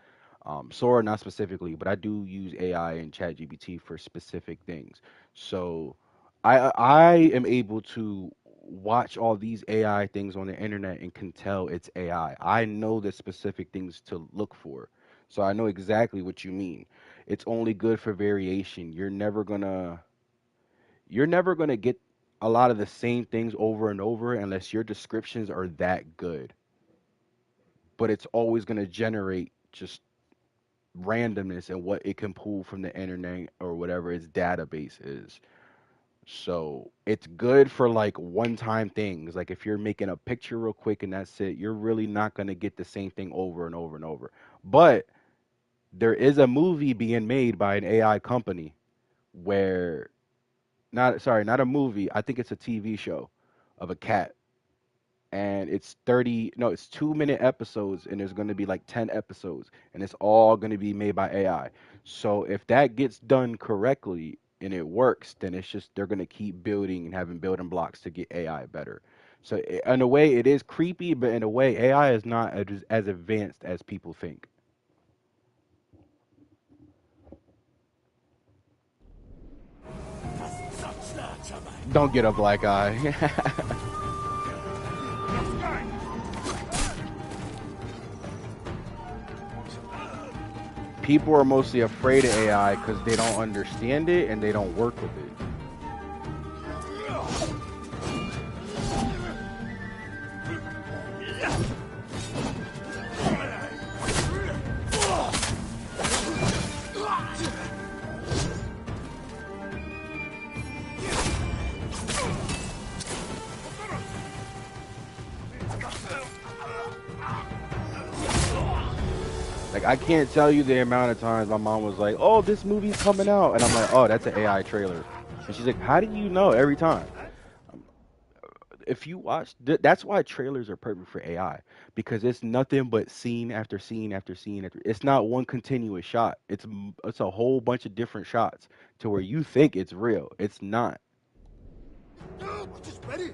S3: Sora, not specifically, but I do use AI and ChatGPT for specific things. So I am able to watch all these AI things on the internet and can tell it's AI. I know the specific things to look for. So I know exactly what you mean. It's only good for variation. You're never gonna get a lot of the same things over and over unless your descriptions are that good. But it's always gonna generate just randomness and what it can pull from the internet or whatever its database is. So it's good for like one time things. Like if you're making a picture real quick and that's it, you're really not going to get the same thing over and over and over. But there is a movie being made by an AI company where, not, sorry, not a movie, I think it's a TV show of a cat, and it's 30, no, it's 2 minute episodes, and there's going to be like 10 episodes, and it's all going to be made by AI. So if that gets done correctly and it works, then it's just they're going to keep building and having building blocks to get AI better. So in a way it is creepy, but in a way AI is not as advanced as people think. Don't get a black eye. People are mostly afraid of AI because they don't understand it and they don't work with it. Like I can't tell you the amount of times my mom was like, "Oh, this movie's coming out," and I'm like, "Oh, that's an AI trailer," and she's like, "How do you know?" Every time. Um, If you watch, that's why trailers are perfect for AI because it's nothing but scene after scene after scene after. It's not one continuous shot. It's a whole bunch of different shots to where you think it's real. It's not.
S1: Just ready.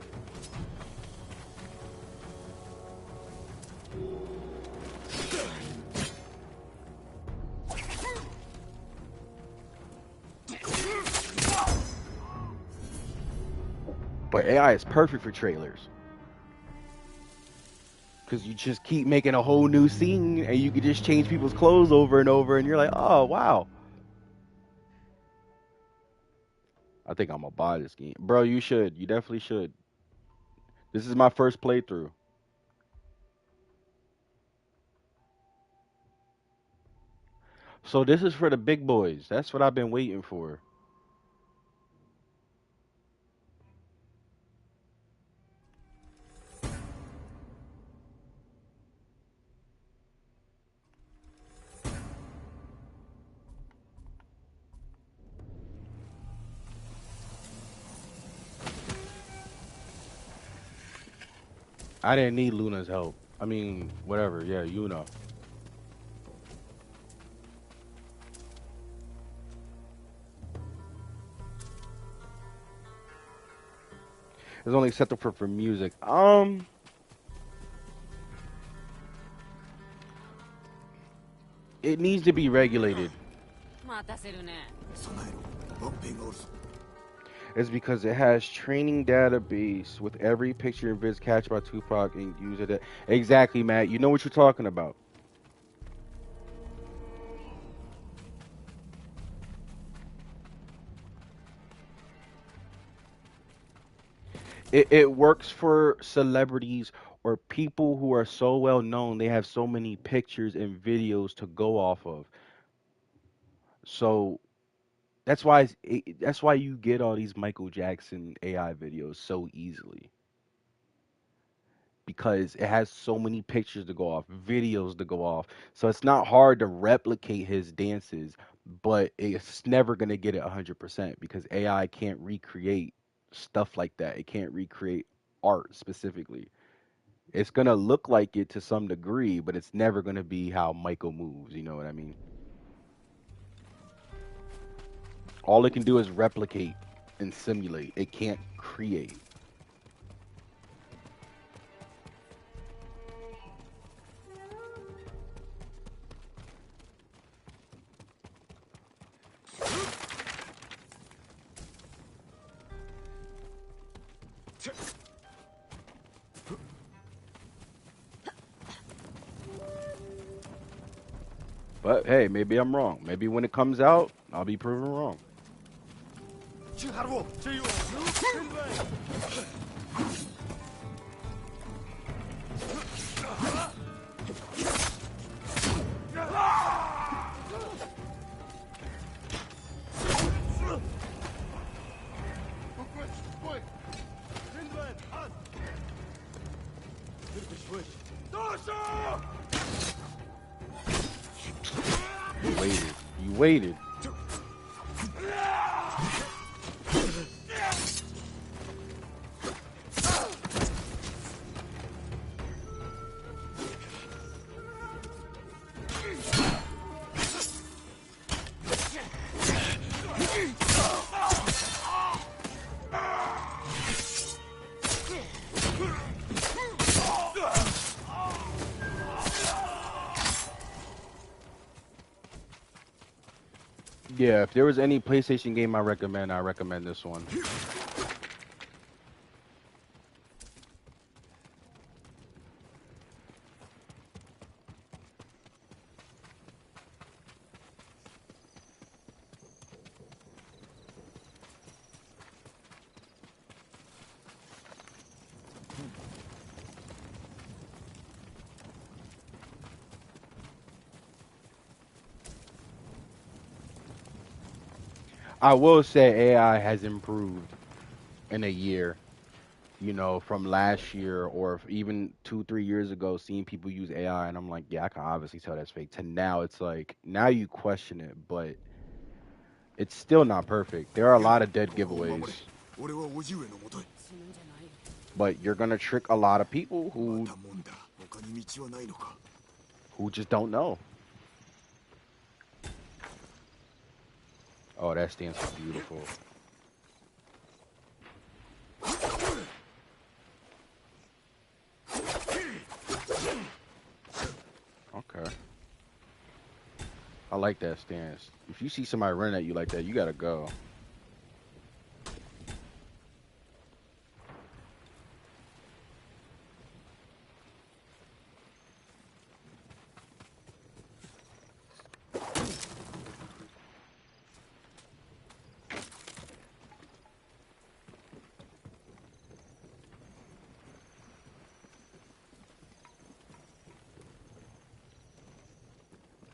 S3: But AI is perfect for trailers because you just keep making a whole new scene and you can just change people's clothes over and over, and you're like, "Oh, wow." I think I'm gonna buy this game, bro. You should. You definitely should. This is my first playthrough. So this is for the big boys. That's what I've been waiting for. I didn't need Luna's help. I mean, whatever. Yeah, you know. It's only acceptable for music. It needs to be regulated.
S5: 待たせるね。
S1: 備えろ。ワッペンがおるぞ。
S3: It's because it has training database with every picture and vids catched by Tupac and use it. Exactly, Matt. You know what you're talking about. It works for celebrities or people who are so well known. They have so many pictures and videos to go off of. So that's why you get all these Michael Jackson AI videos so easily because it has so many pictures to go off, videos to go off. So it's not hard to replicate his dances, but it's never going to get it 100% because AI can't recreate stuff like that. It can't recreate art specifically. It's going to look like it to some degree, but it's never going to be how Michael moves, you know what I mean? All it can do is replicate and simulate. It can't create. But hey, maybe I'm wrong. Maybe when it comes out, I'll be proven wrong. You waited. You waited. Yeah, if there was any PlayStation game I recommend this one. I will say AI has improved in a year, you know, from last year or even 2, 3 years ago, seeing people use AI, and I'm like, yeah, I can obviously tell that's fake. To now, it's like, now you question it, but it's still not perfect. There are a lot of dead
S1: ここを守れ。
S3: giveaways,
S1: 俺は叔父上のもとへ。
S5: 死ぬんじゃないよ。
S3: but you're gonna trick a lot of people
S1: またもんだ。他に道はないのか。
S3: who just don't know. Oh, that stance is beautiful. Okay. I like that stance. If you see somebody running at you like that, you gotta go.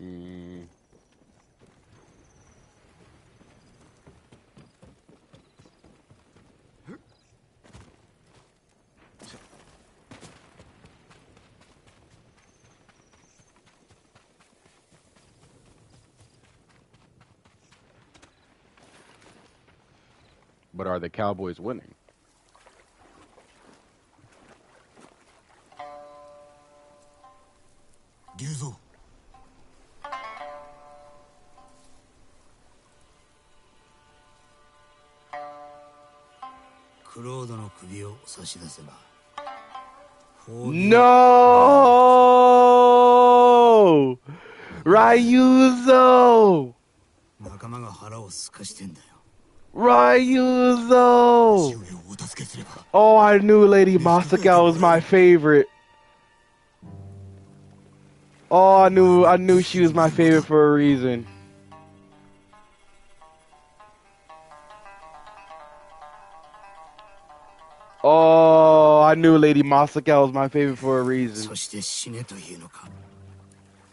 S3: Mm. But are the Cowboys winning?
S1: Ryuzo.
S9: クロードの首を差し出せば
S3: No! Ryuzo!
S9: 仲間が腹をすかしてんだよ
S3: Ryuzo! Oh, I knew Lady Masaka was my favorite. Oh, I knew she was my favorite for a reason. Oh, I knew Lady Masaka was my favorite for a reason.
S9: そして死ねというのか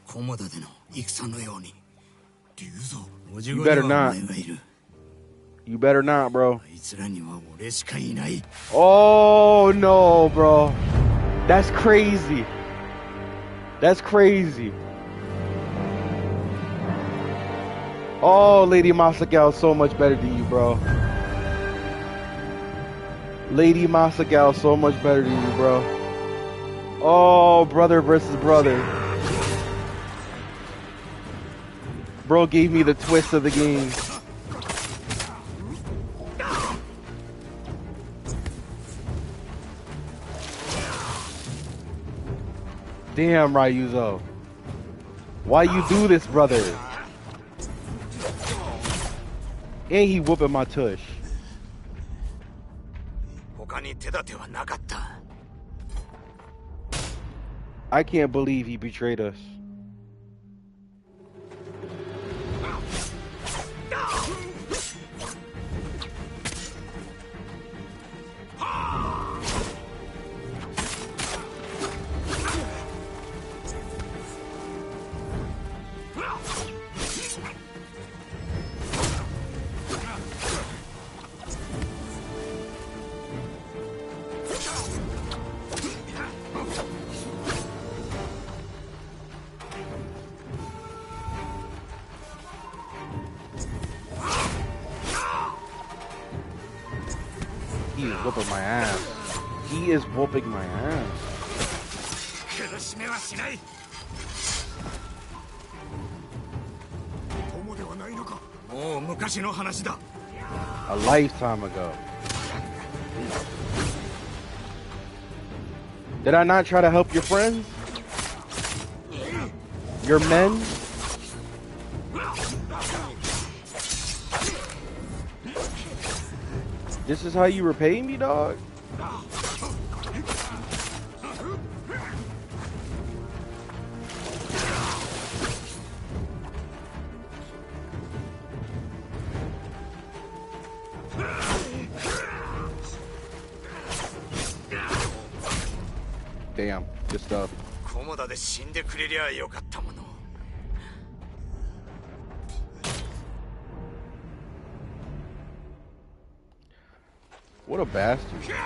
S9: 菰田での戦のように
S3: You better not. You better not, bro.
S9: あいつらには俺しかいない
S3: Oh, no, bro. That's crazy. That's crazy. Oh, Lady Masaka is so much better than you, bro. Lady Masaka is so much better than you, bro. Oh, brother versus brother. Bro gave me the twist of the game. Damn, Ryuzo. Why you do this, brother? And he whooping my tush.
S9: 他に手立てはなかった
S3: I can't believe he betrayed us. He is whooping my ass. He is whooping my ass.
S9: 苦しめはしない
S1: 友ではないのか
S9: もう昔の話だ
S3: A lifetime ago. Did I not try to help your friends? Your men? This is how you repay me, dog? Damn, good stuff.
S9: 菰田で死んでくれりゃよかったもの
S3: What a bastard.
S9: Shit.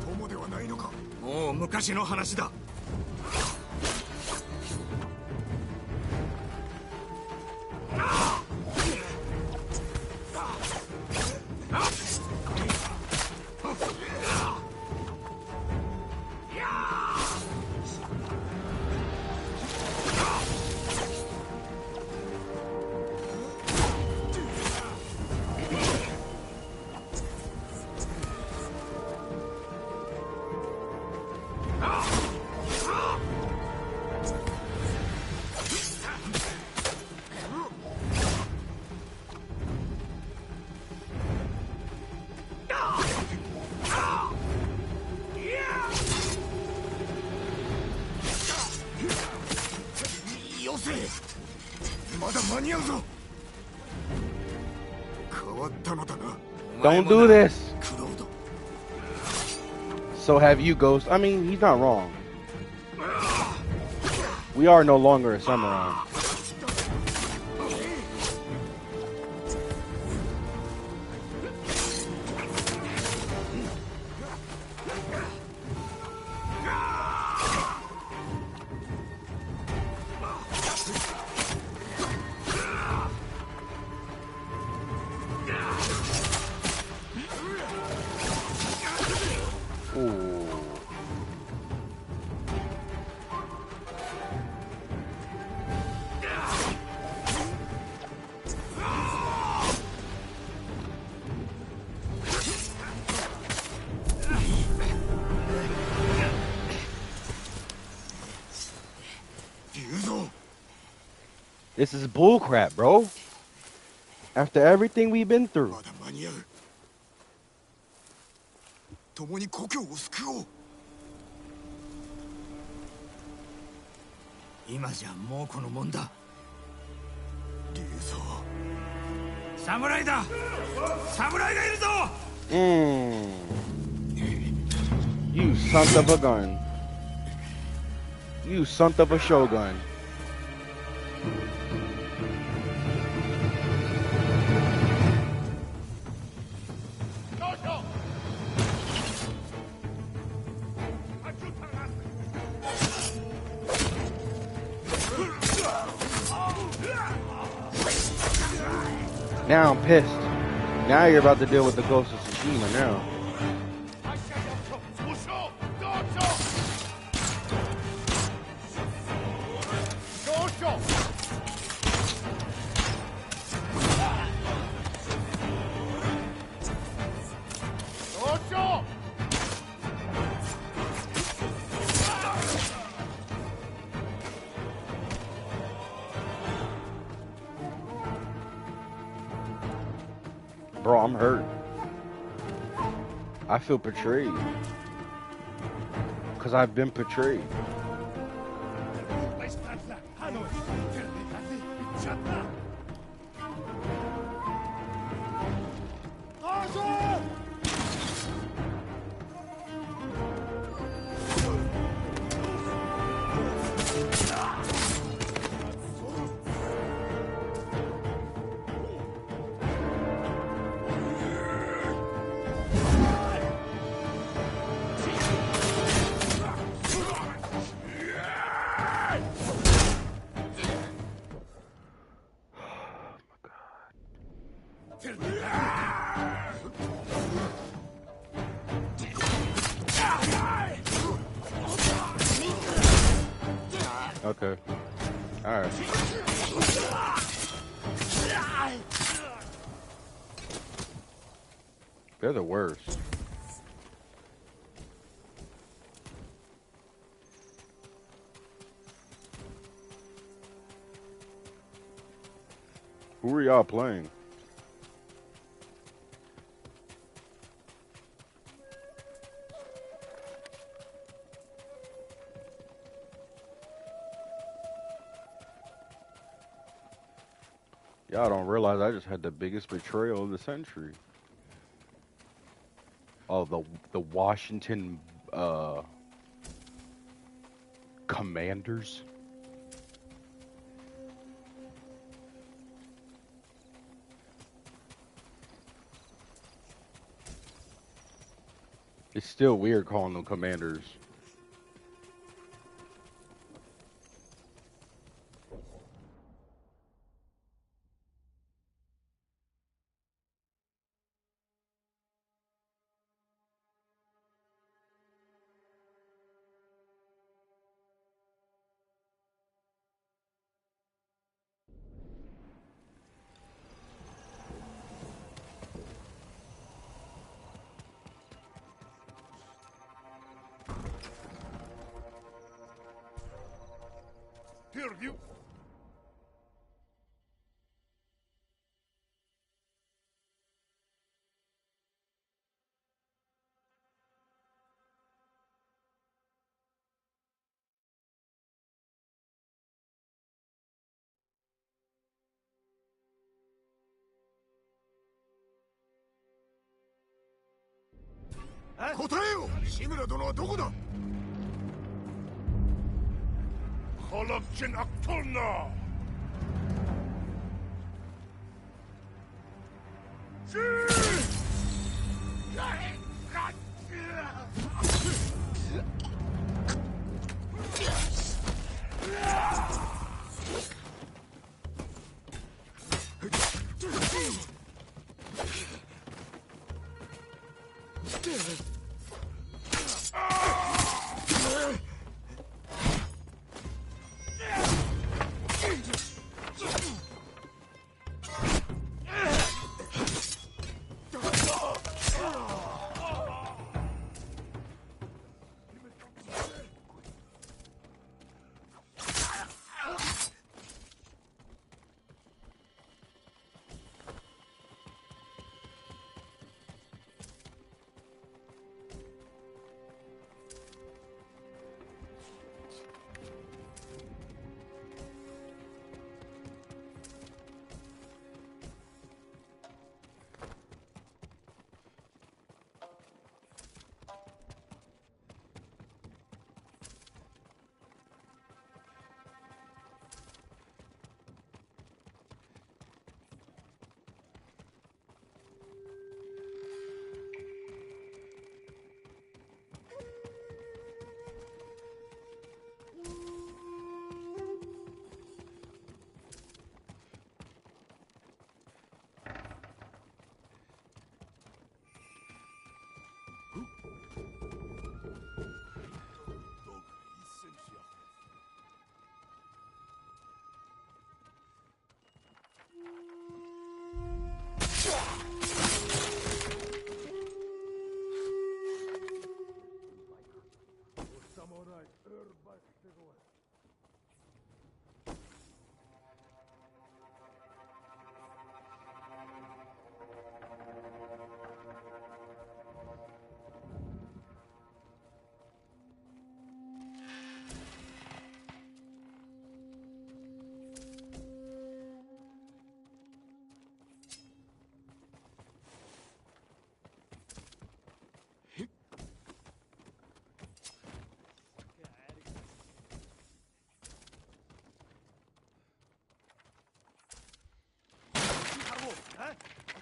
S1: 友ではないのか
S9: もう昔の話だ
S3: Don't do this. So have you, Ghost. I mean, he's not wrong. We are no longer a samurai. This is bullcrap, bro. After everything we've been through.
S1: まだ間に合う。共に故郷を救おう。
S9: 今じゃもうこのもんだ。
S1: 竜蔵。
S4: 侍だ。侍がいるぞ。
S3: You son of a gun. You son of a shogun. Now I'm pissed. Now you're about to deal with the Ghost of Tsushima now. Bro, I'm hurt. I feel betrayed. Because I've been betrayed. Okay. Alright. They're the worst. Who are y'all playing? Y'all don't realize I just had the biggest betrayal of the century. Oh, the Washington Commanders. It's still weird calling them Commanders.
S6: You.
S1: 答えよ。志村殿はどこだ。
S6: Holopchen Aktulna!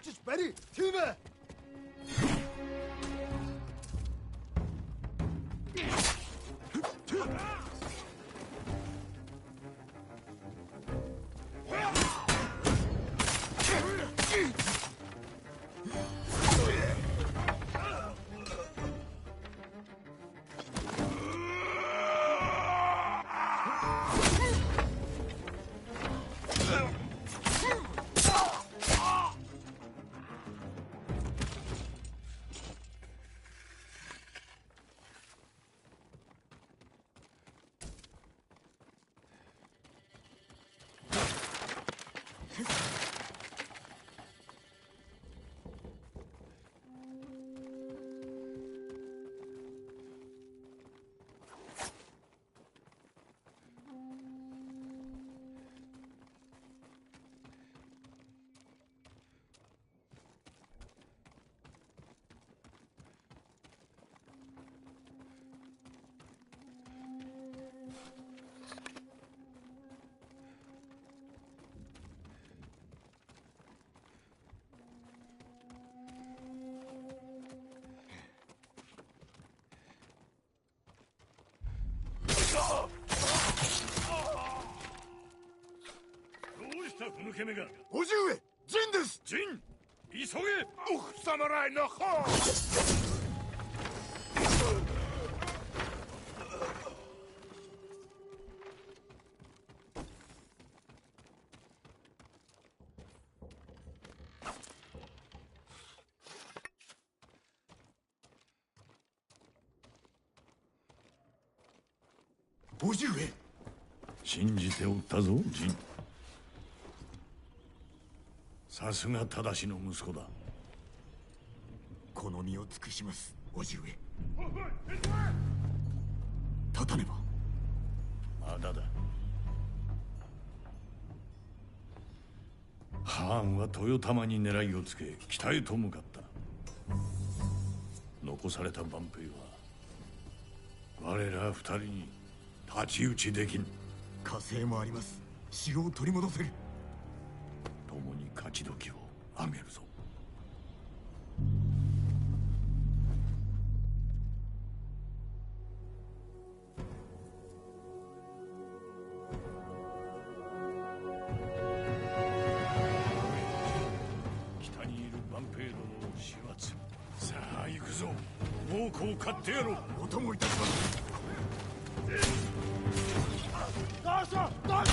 S1: Just ready, Tuba!
S7: このケメが
S1: 叔父上、ジンです。
S7: ジン、急げ。侍の方。
S1: 叔父上、
S7: 信じておったぞ、ジン。さすが正しの息子だ。
S1: この身を尽くします、叔父上。立たねば。
S7: まだだ。ハーンは豊玉に狙いをつけ北へと向かった。残された万兵は我ら二人に太刀打ちできん。
S1: 火星もあります。城を取り戻せる。
S7: 共に勝ち時をあげるぞ。北にいる万兵殿を始末。さあ行くぞ。猛虎を買ってやろう。
S1: お供いたします。
S4: どうぞどうぞ。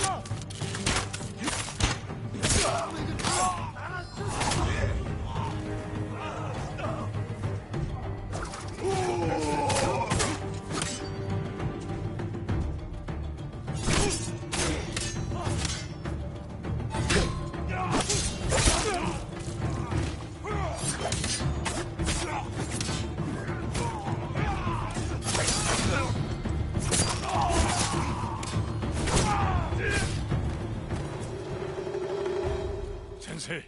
S7: 先生、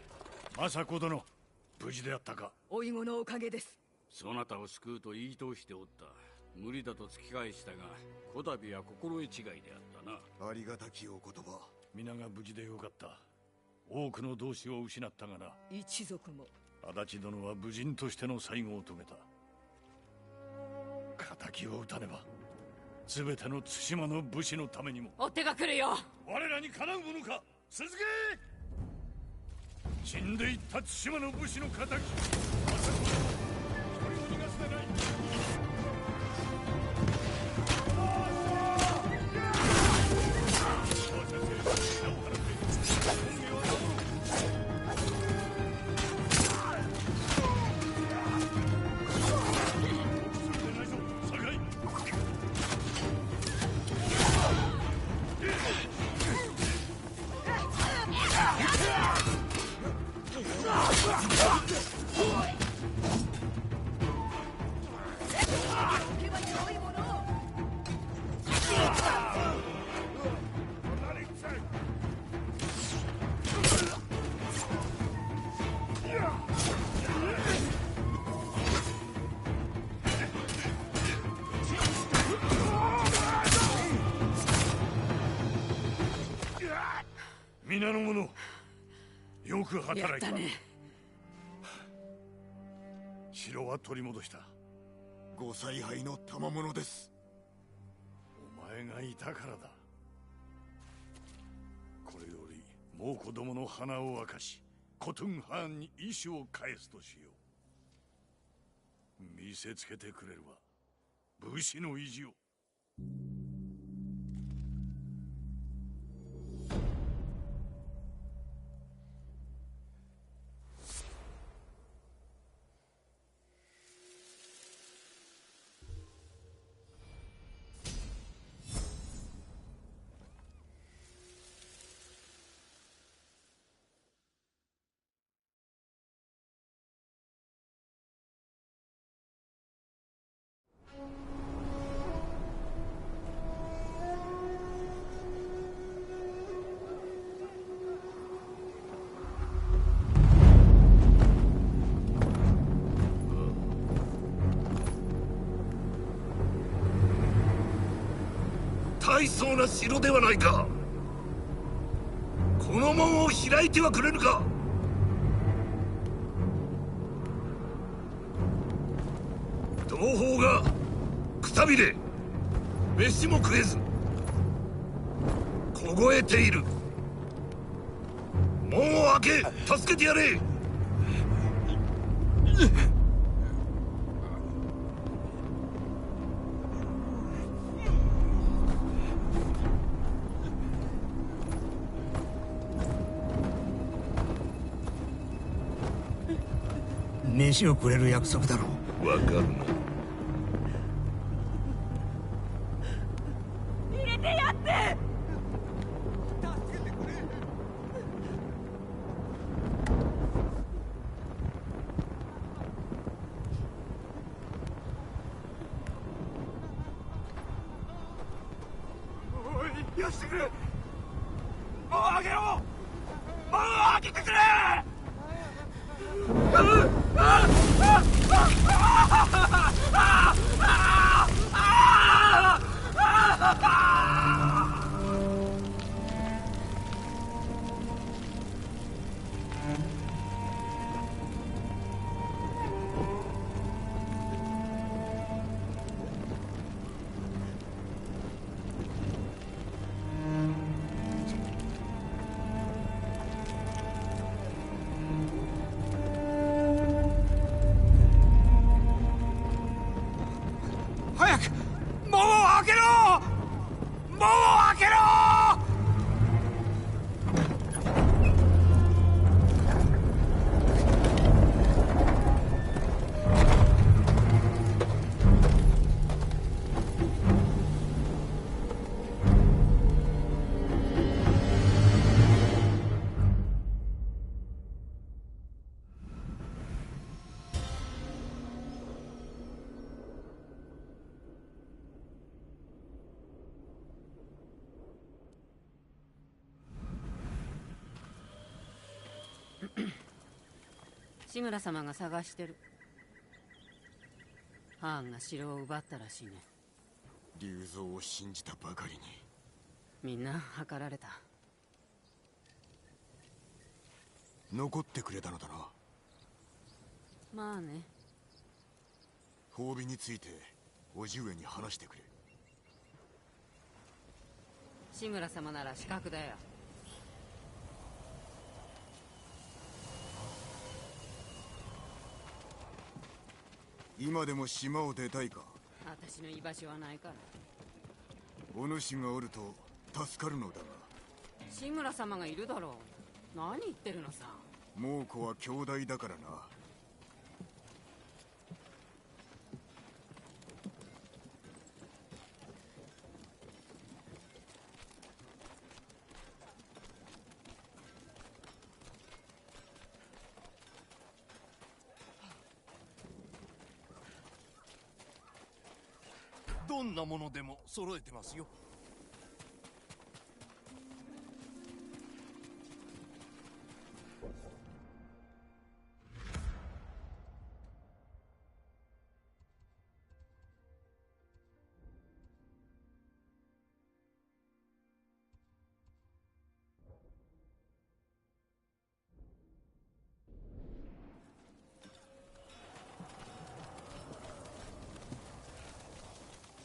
S7: 政子殿、無事であったか。
S8: おいごのおかげです。
S11: そなたを救うと言い通しておった。無理だと突き返したが、こたびは心得違いであったな。
S1: ありがたきお言葉。
S7: 皆が無事でよかった。多くの同志を失ったがな。
S8: 一族も。
S7: 足立殿は武人としての最後を遂げた。敵を討たねば全ての対馬の武士のためにも。
S5: 追っ手が来るよ。
S7: 我らにかなうものか。続け。死んでいった対馬の武士の敵、まさか一人を逃がすでない。皆の者、よく働いた。
S5: やったね。
S7: 城は取り戻した。
S1: ご采配の賜物です。
S7: お前がいたからだ。これよりもう子供の鼻を明かし、コトゥンハーンに意志を返すとしよう。見せつけてくれるわ、武士の意地を。
S6: 大層な城ではないか。この門を開いてはくれぬか。同胞がくたびれ飯も食えず凍えている。門を開け助けてやれ。
S9: 飯をくれる約束だろう。
S6: わかるな。
S8: 入れてやって。
S4: 助けてくれ。おい、よしてくれ。門を開けろ。門を開けてくれ。早く門を開けろ。門を開けろ。
S5: 志村様が探してる。ハーンが城を奪ったらしいね。
S1: 竜蔵を信じたばかりに。
S5: みんな計られた。
S1: 残ってくれたのだな。
S5: まあね。
S1: 褒美について叔父上に話してくれ。
S5: 志村様なら資格だよ。
S1: 今でも島を出たいか。
S5: 私の居場所はないから。
S1: お主がおると助かるのだが。
S5: 志村様がいるだろう。何言ってるのさ。
S1: 猛虎は兄弟だからな。
S12: どんなものでも揃えてますよ。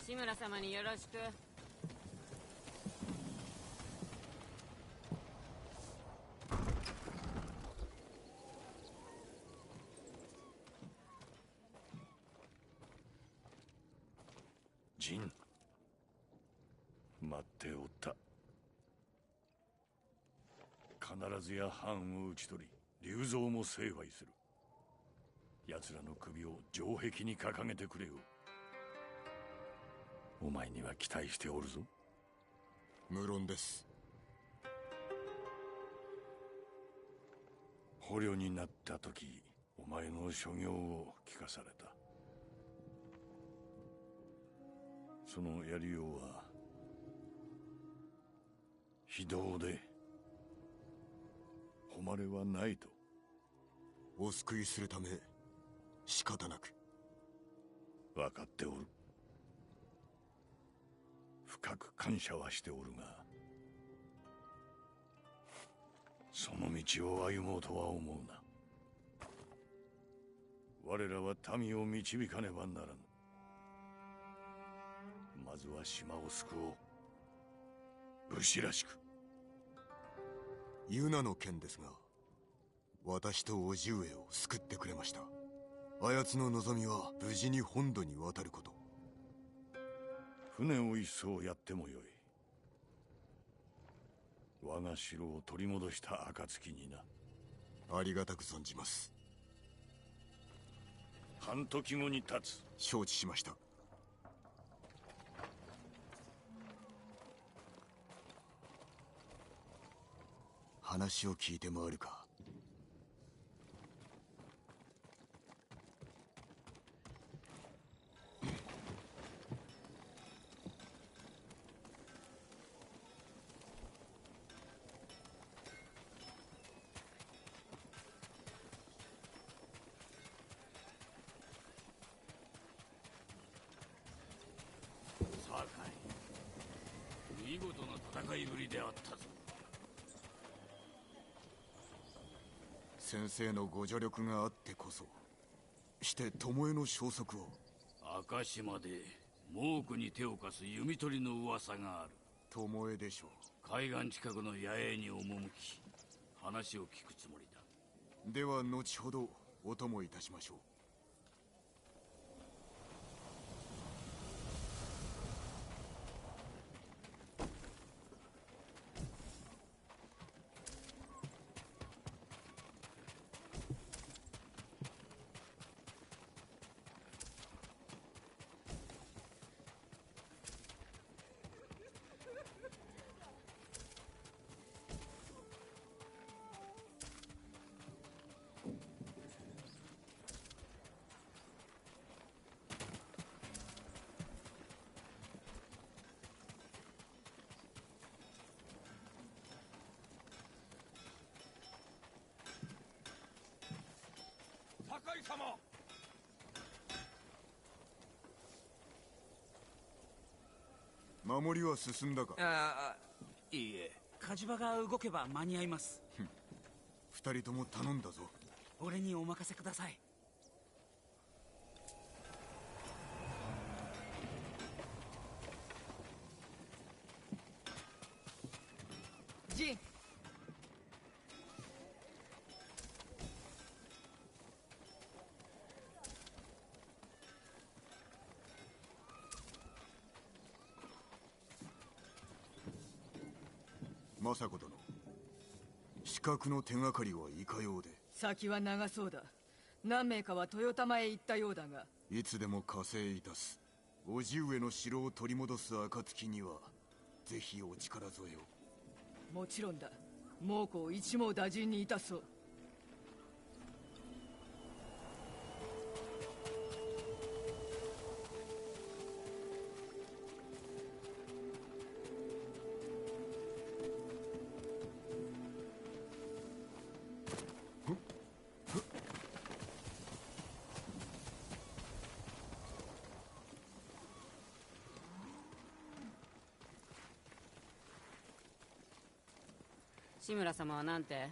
S5: 志村様によろしく。
S7: ジン、待っておった。必ずや藩を討ち取り、龍蔵も成敗する。奴らの首を城壁に掲げてくれよ。お前には期待しておるぞ。
S1: 無論です。
S7: 捕虜になった時、お前の所業を聞かされた。そのやりようは非道で誉れはないと。
S1: お救いするため仕方なく。
S7: 分かっておる。深く感謝はしておるが、その道を歩もうとは思うな。我らは民を導かねばならぬ。まずは島を救おう。武士らしく。
S1: ユナの件ですが、私と叔父上を救ってくれました。あやつの望みは無事に本土に渡ること。
S7: 船を一艘やってもよい。我が城を取り戻した暁にな。
S1: ありがたく存じます。
S7: 半時後に立つ。
S1: 承知しました。話を聞いて回るか。
S11: 見事な戦いぶりであったぞ。
S1: 先生のご助力があってこそ。して巴の消息を。
S11: 赤島で猛虎に手を貸す弓取りの噂がある。
S1: 巴でしょう。
S11: 海岸近くの野営に赴き話を聞くつもりだ。
S1: では後ほどお供いたしましょう。
S4: 酒井様。
S1: 守りは進んだか。
S10: いいえ。火事場が動けば間に合います。
S1: 二人とも頼んだぞ。
S10: 俺にお任せください。
S8: ジン。
S1: 政子殿、刺客の手がかりはいかようで。
S8: 先は長そうだ。何名かは豊玉へ行ったようだが。
S1: いつでも加勢いたす。叔父上の城を取り戻す暁にはぜひお力添えを。
S8: もちろんだ。猛虎を一網打尽にいたそう。
S5: 志村様はなんて？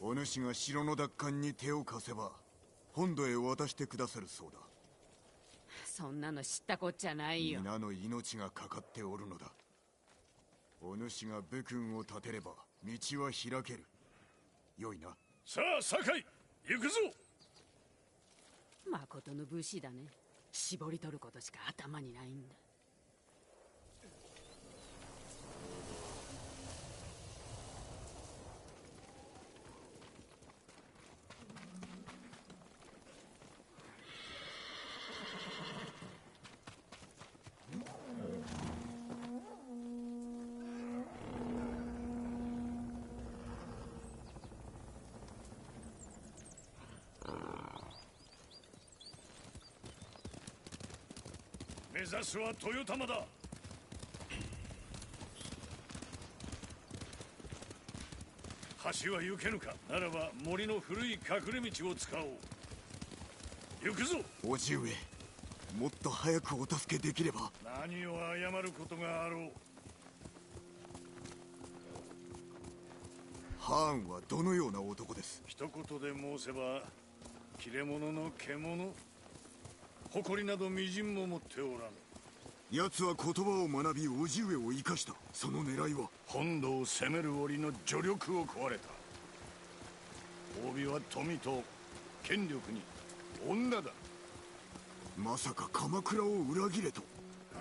S1: お主が城の奪還に手を貸せば本土へ渡してくださるそうだ。
S5: そんなの知ったこっちゃないよ。
S1: 皆の命がかかっておるのだ。お主が武君を立てれば道は開ける。よいな。
S7: さあ酒井、行くぞ。
S5: まことの武士だね。絞り取ることしか頭にないんだ。
S7: 目指すは豊玉だ。橋は行けぬか。ならば森の古い隠れ道を使おう。行くぞ。
S1: 叔父上、もっと早くお助けできれば。
S7: 何を謝ることがあろう。
S1: ハーンはどのような男です？
S7: 一言で申せば切れ者の獣。誇りなどみじんも持っておらぬ。
S1: 奴は言葉を学び叔父上を生かした。その狙いは
S7: 本土を攻める折の助力を壊れた。褒美は富と権力に女だ。
S1: まさか鎌倉を裏切れと？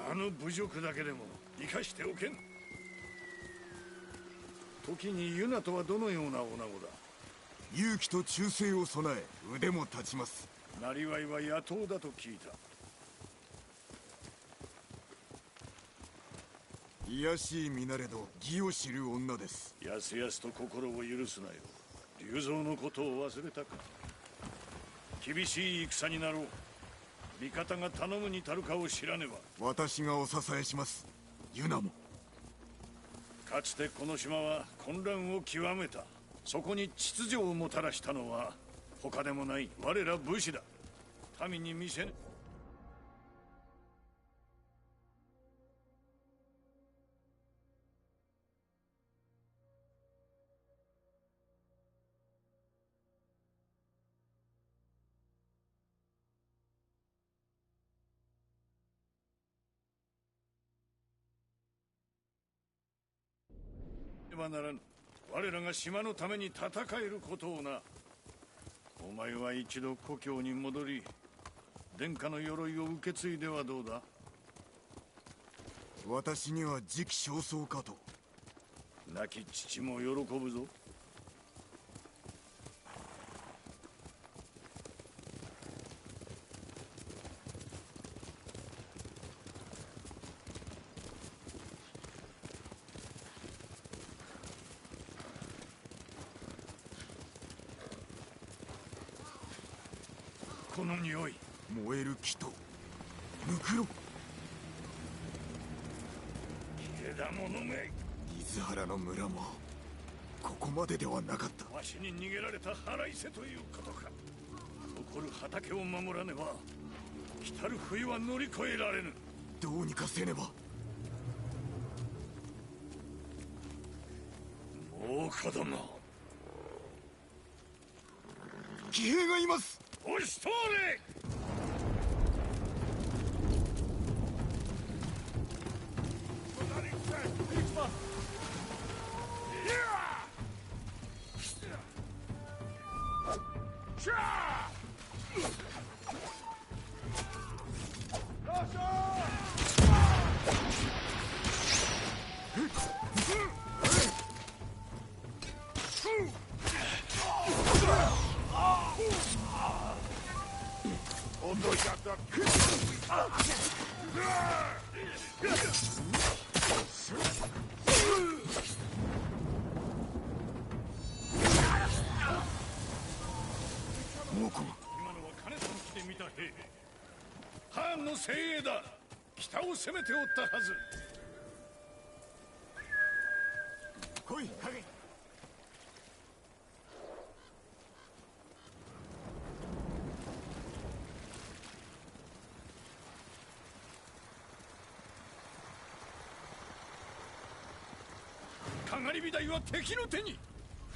S7: あの侮辱だけでも生かしておけん。時にユナとはどのような女子だ？
S1: 勇気と忠誠を備え腕も立ちます。
S7: なりわいは野党だと聞いた。
S1: 卑しい身なれど義を知る女です。
S7: やすやすと心を許すなよ。龍蔵のことを忘れたか。厳しい戦になろう。味方が頼むに足るかを知らねば。
S1: 私がお支えします。ユナも。
S7: かつてこの島は混乱を極めた。そこに秩序をもたらしたのは他でもない我ら武士だ。民に見せぬ。はならぬ。我らが島のために戦えることをな。お前は一度故郷に戻り殿下の鎧を受け継いではどうだ。
S1: 私には時期尚早かと。
S7: 亡き父も喜ぶぞ。この匂い。
S1: 燃える木とムクロ。
S7: 枝者め。
S1: 水原の村もここまでではなかった。
S7: わしに逃げられた腹いせということか。残る畑を守らねば来たる冬は乗り越えられぬ。
S1: どうにかせねば。
S7: もう子供。
S1: 騎兵がいます。
S7: 押し通れ。ハーンの精鋭だ。北を攻めておったはず。
S1: 来い影。
S7: かがり火台は敵の手に。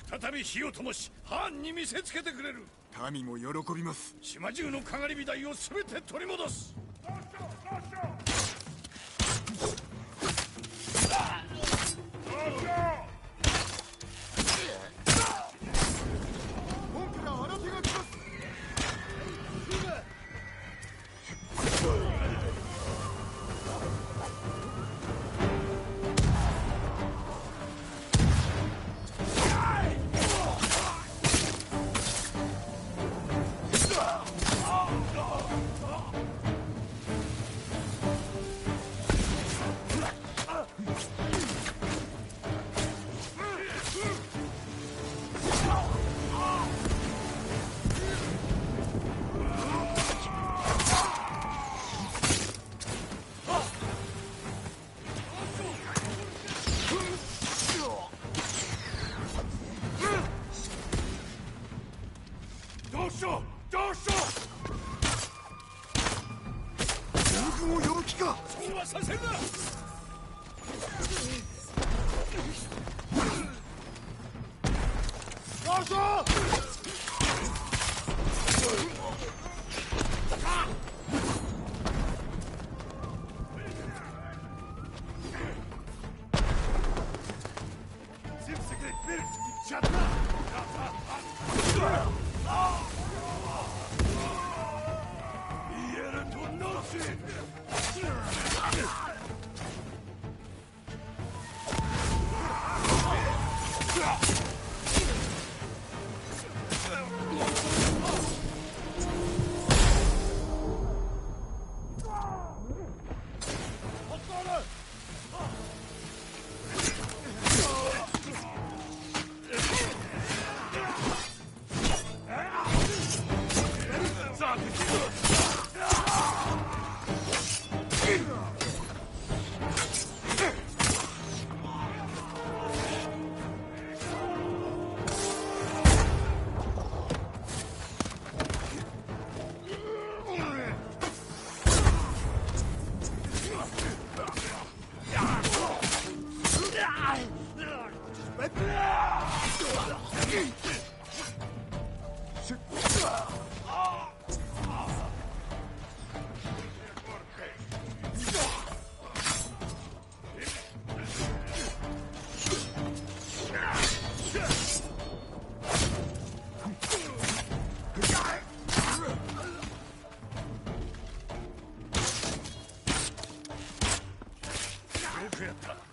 S7: 再び火を灯し藩に見せつけてくれる。
S1: 民も喜びます。
S7: 島中のかがり火台を全て取り戻す。
S1: 門から新手が来ます。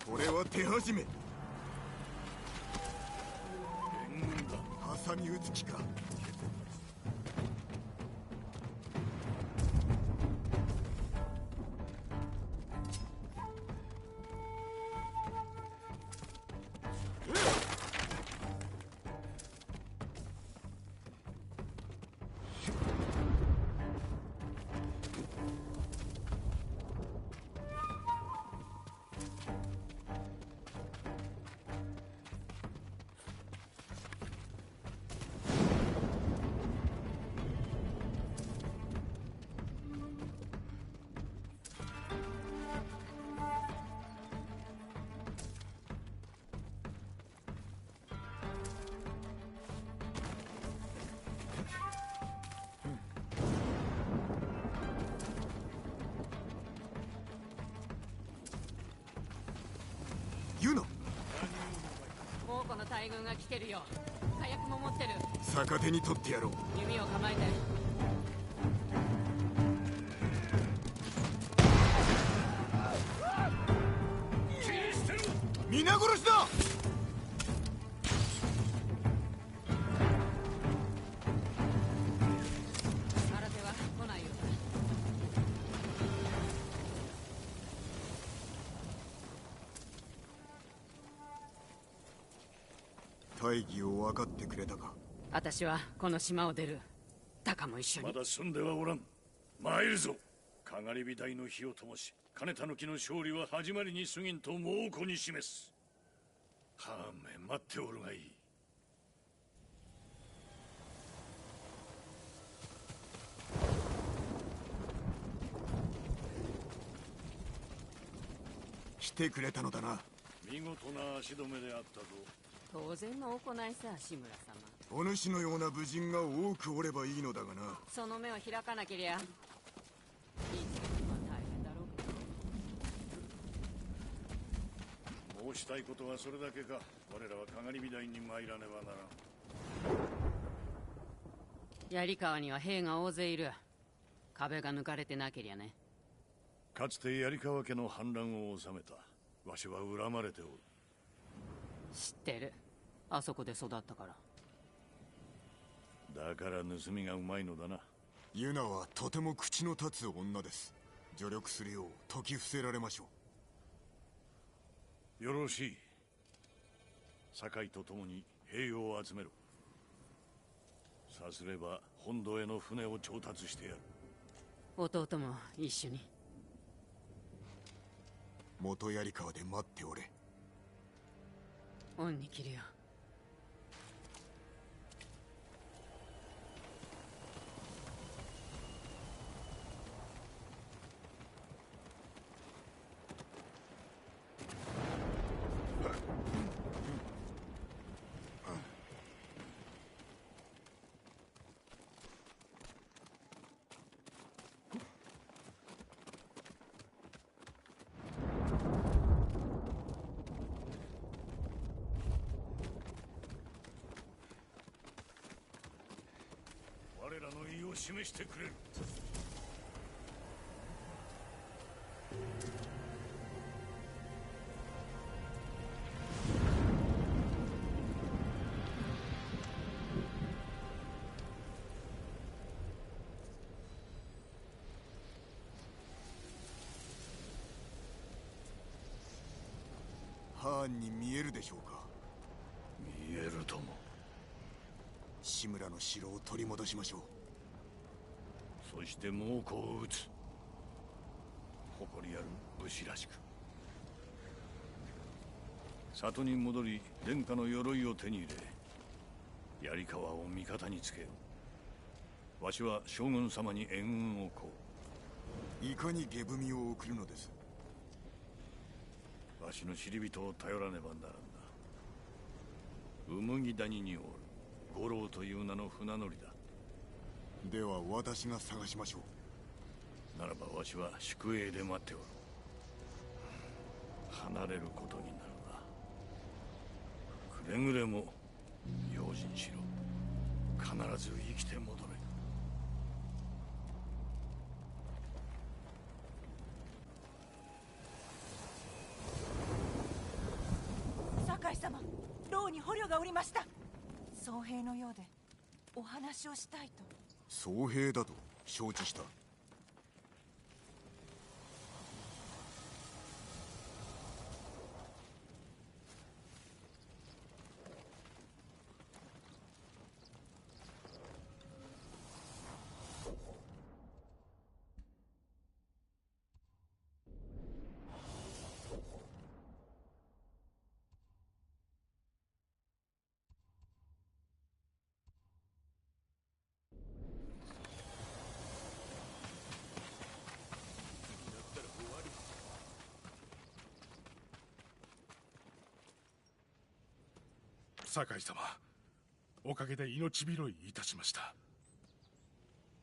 S1: これは手始め。挟み撃つ気か。ユノ、
S5: 猛虎の大軍が来てるよ。火薬も持ってる。
S1: 逆手に取ってやろう。
S5: 弓を構えて。
S1: 皆殺しだ。
S5: 新手は来ないよ。
S1: 大義を分かってくれたか。
S5: 私はこの島を出る。タカも一緒に。
S7: まだ済んではおらん。参るぞ。かがり火台の火を灯し、金たぬきの勝利は始まりに過ぎんと猛虎に示す。はめ待っておるがいい。
S1: 来てくれたのだな。
S7: 見事な足止めであったぞ。
S5: 当然の行いさ、志村様。
S1: お主のような武人が多くおればいいのだがな。
S5: その目を開かなけりゃ、いつもは大変だろう。
S7: 申したいことはそれだけか。我らはかがり火台に参らねばならん。
S5: 槍川には兵が大勢いる。壁が抜かれてなけりゃね。
S7: かつて槍川家の反乱を収めたわしは恨まれておる。
S5: 知ってる。あそこで育ったから。
S7: だから盗みがうまいのだな。
S1: ユナはとても口の立つ女です。助力するよう説き伏せられましょ
S7: う。よろしい。堺と共に兵を集めろ。さすれば本土への船を調達してやる。
S5: 弟も一緒に。
S1: 元槍川で待っておれ。
S5: 恩に着るよ。
S7: 我らの意を示してくれる。
S1: ハーンに見えるでしょうか。
S7: 見えるとも。
S1: 志村の城を取り戻しましょう。
S7: そして猛虎を撃つ。誇りある武士らしく。里に戻り殿下の鎧を手に入れ、槍川を味方につけよう。わしは将軍様に援軍をこ
S1: う。いかに下踏みを送るのです。
S7: わしの知り人を頼らねばならんな。麦谷におる五郎という名の船乗りだ。
S1: では私が探しましょ
S7: う。ならばわしは宿営で待っておる。離れることになるな。くれぐれも用心しろ。必ず生きて戻れ。
S8: 堺様、牢に捕虜がおりました。僧兵のようでお話をしたいと。
S1: 僧兵だと承知した。
S13: 堺様、おかげで命拾いいたしました。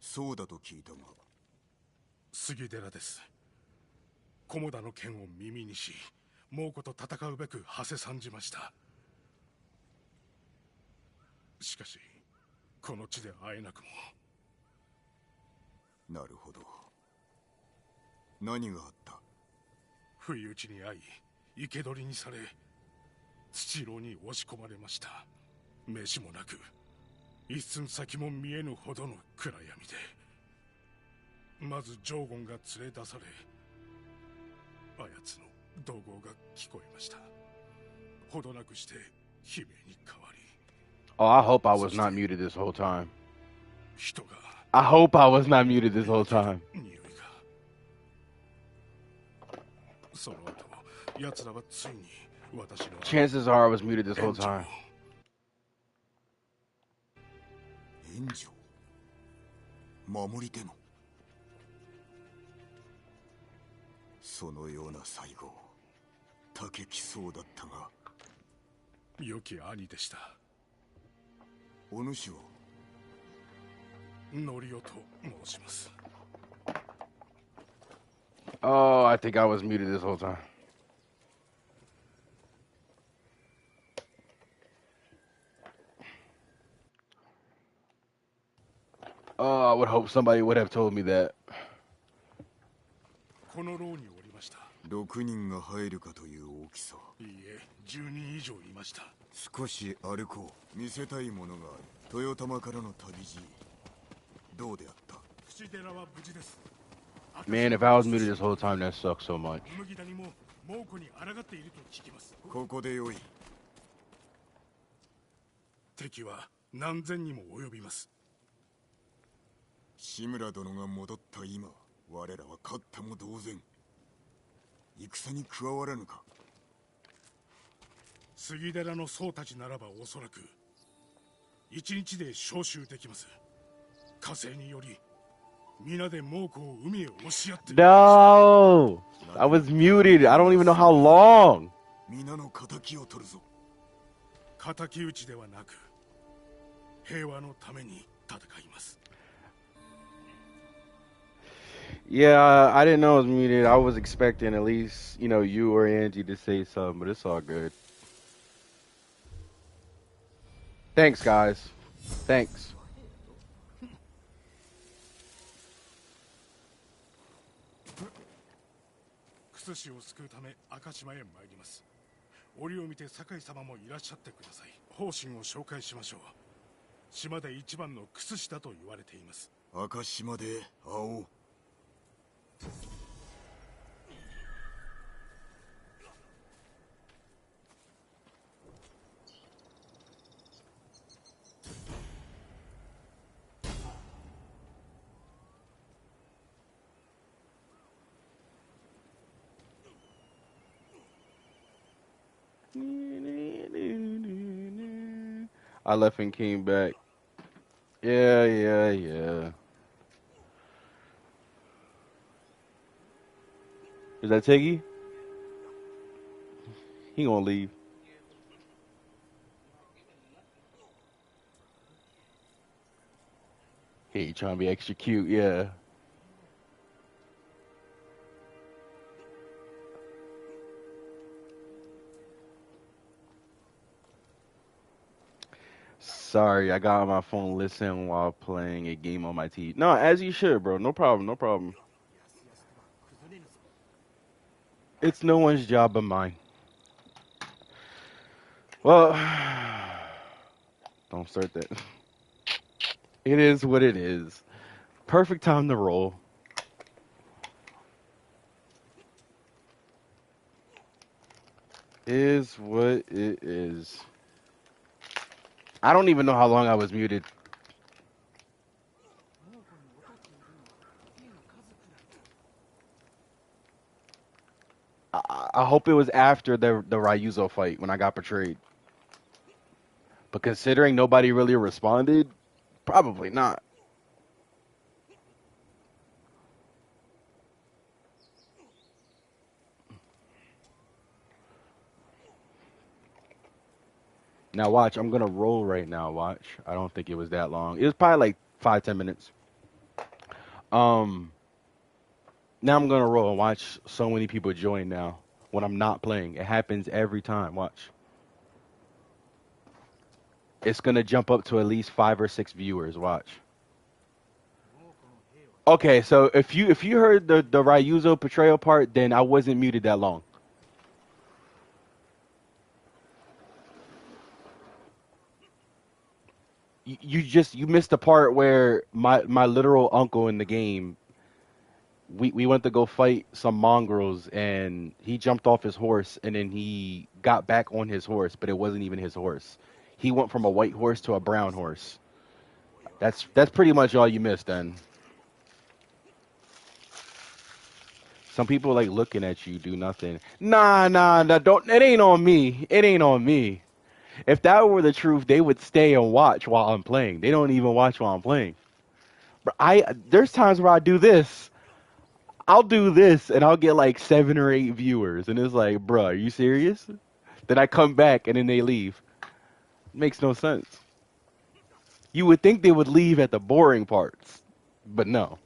S1: そうだと聞いたが。
S13: 杉寺です。菰田の剣を耳にし、猛虎と戦うべく馳せ参じました。しかしこの地で会えなくも。
S1: なるほど。何があった？
S13: 不意打ちに遭い生け捕りにされ、土牢に押し込まれました。飯もなく一寸先も見えぬほどの暗闇で、まず上言が連れ出され、あやつの怒号が聞こえました。ほどなくして悲鳴に変わり。
S3: Oh, I hope I was not muted this whole time.
S13: 人が
S3: I hope I was not muted this whole time.
S13: 匂いが。その後、奴らはついに私の
S3: Chances are I was muted this whole time.
S1: 援助、守り手の、そのような最後、たけきそうだったが。
S13: 良き兄でした。
S1: お主は
S13: ノリオと申します。
S3: Oh, I think I was muted this whole time. Oh, I would hope somebody would have told me that.
S13: この牢におりました。
S1: 6人が入るかという大きさ。
S13: いいえ、10人以上いました。
S1: 少し歩こう。見せたいものがある。豊玉からの旅路。どうであった？
S13: 口寺は無事です。
S3: Man, if I was muted this whole time, that sucks so much.
S13: 麦田にも猛虎に抗っていると聞きます。
S1: ここでよい。
S13: 敵は何千にも及びます。
S1: 志村殿が戻った今、我らは勝ったも同然。戦に加わらぬか。
S13: 杉寺の僧たちならばおそらく一日で召集できます。火星により皆で猛虎を海へ押し合って。
S3: No! I was muted. I don't even know how long.
S1: 皆の仇を取るぞ。
S13: 敵討ちではなく平和のために戦います。
S3: Yeah, I didn't know it was muted. I was expecting at least, you know, you or Angie to say something, but it's all good. Thanks, guys. Thanks.
S13: クス氏を救うため赤島へ参ります。折を見て酒井様もいらっしゃってください。方針を紹介しましょう。島で一番のクス氏だと言われています。
S1: 赤島で会おう。
S3: I left and came back. Yeah. Is that Tiggy? He gonna leave. Hey, trying to be extra cute, yeah. Sorry, I got on my phone listening while playing a game on my TV. No, as you should, bro. No problem. It's no one's job but mine. Well, don't start that. It is what it is. Perfect time to roll. Is what it is. I don't even know how long I was muted. I hope it was after the Ryuzo fight when I got betrayed. But considering nobody really responded, probably not. Now watch, I'm gonna roll right now, watch. I don't think it was that long. It was probably like 5-10 minutes. Now I'm gonna roll and watch so many people join now when I'm not playing. It happens every time, watch. It's gonna jump up to at least 5 or 6 viewers, watch. Okay, so if you heard the Ryuzo portrayal part, then I wasn't muted that long. You missed the part where my literal uncle in the game, we went to go fight some mongrels and he jumped off his horse and then he got back on his horse, but it wasn't even his horse. He went from a white horse to a brown horse. That's pretty much all you missed then. Some people like looking at you do nothing. Nah, don't. It ain't on me. It ain't on me. If that were the truth, they would stay and watch while I'm playing. They don't even watch while I'm playing. But there's times where I do this. I'll do this and I'll get like 7 or 8 viewers, and it's like, bruh, are you serious? Then I come back and then they leave. Makes no sense. You would think they would leave at the boring parts, but no.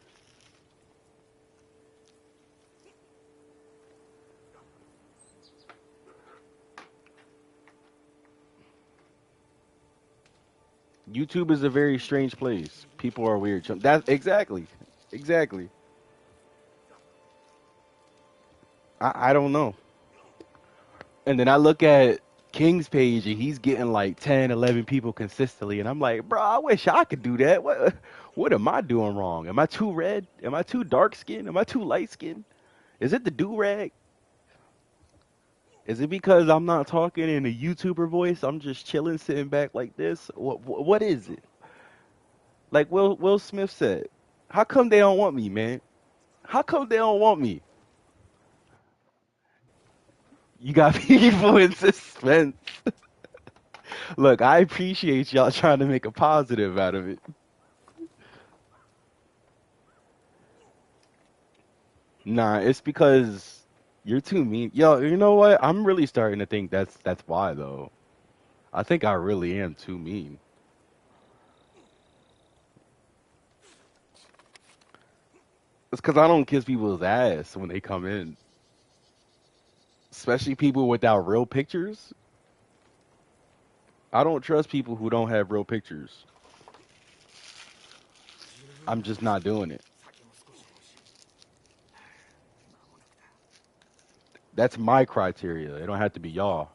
S3: YouTube is a very strange place. People are weird. That's exactly. I don't know. And then I look at King's page and he's getting like 10, 11 people consistently, and I'm like, bro, I wish I could do that. What am I doing wrong? Am I too red? Am I too dark skinned? Am I too light skinned? Is it the do rag? Is it because I'm not talking in a YouTuber voice? I'm just chilling, sitting back like this. What is it? Like Will Smith said, how come they don't want me, man? How come they don't want me? You got people in suspense. Look, I appreciate y'all trying to make a positive out of it. Nah, it's because you're too mean. Yo, you know what? I'm really starting to think that's why though. I think I really am too mean. It's because I don't kiss people's ass when they come in, especially people without real pictures. I don't trust people who don't have real pictures. I'm just not doing it. That's my criteria. It don't have to be y'all.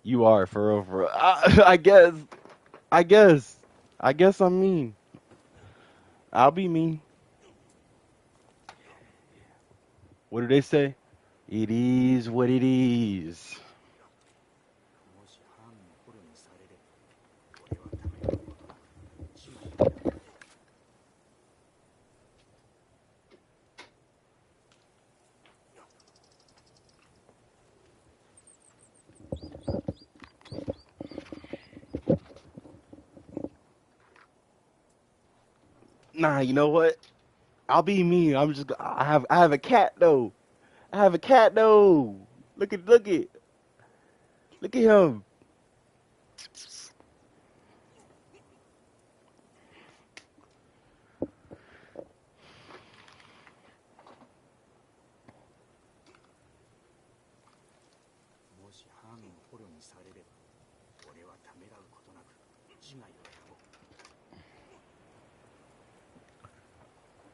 S3: You are for real, for real. I guess. I guess. I guess I'm mean. I'll be mean. What do they say? It is what it is. Nah, you know what? I'll be mean. I have a cat though. I have a cat though. Look at him.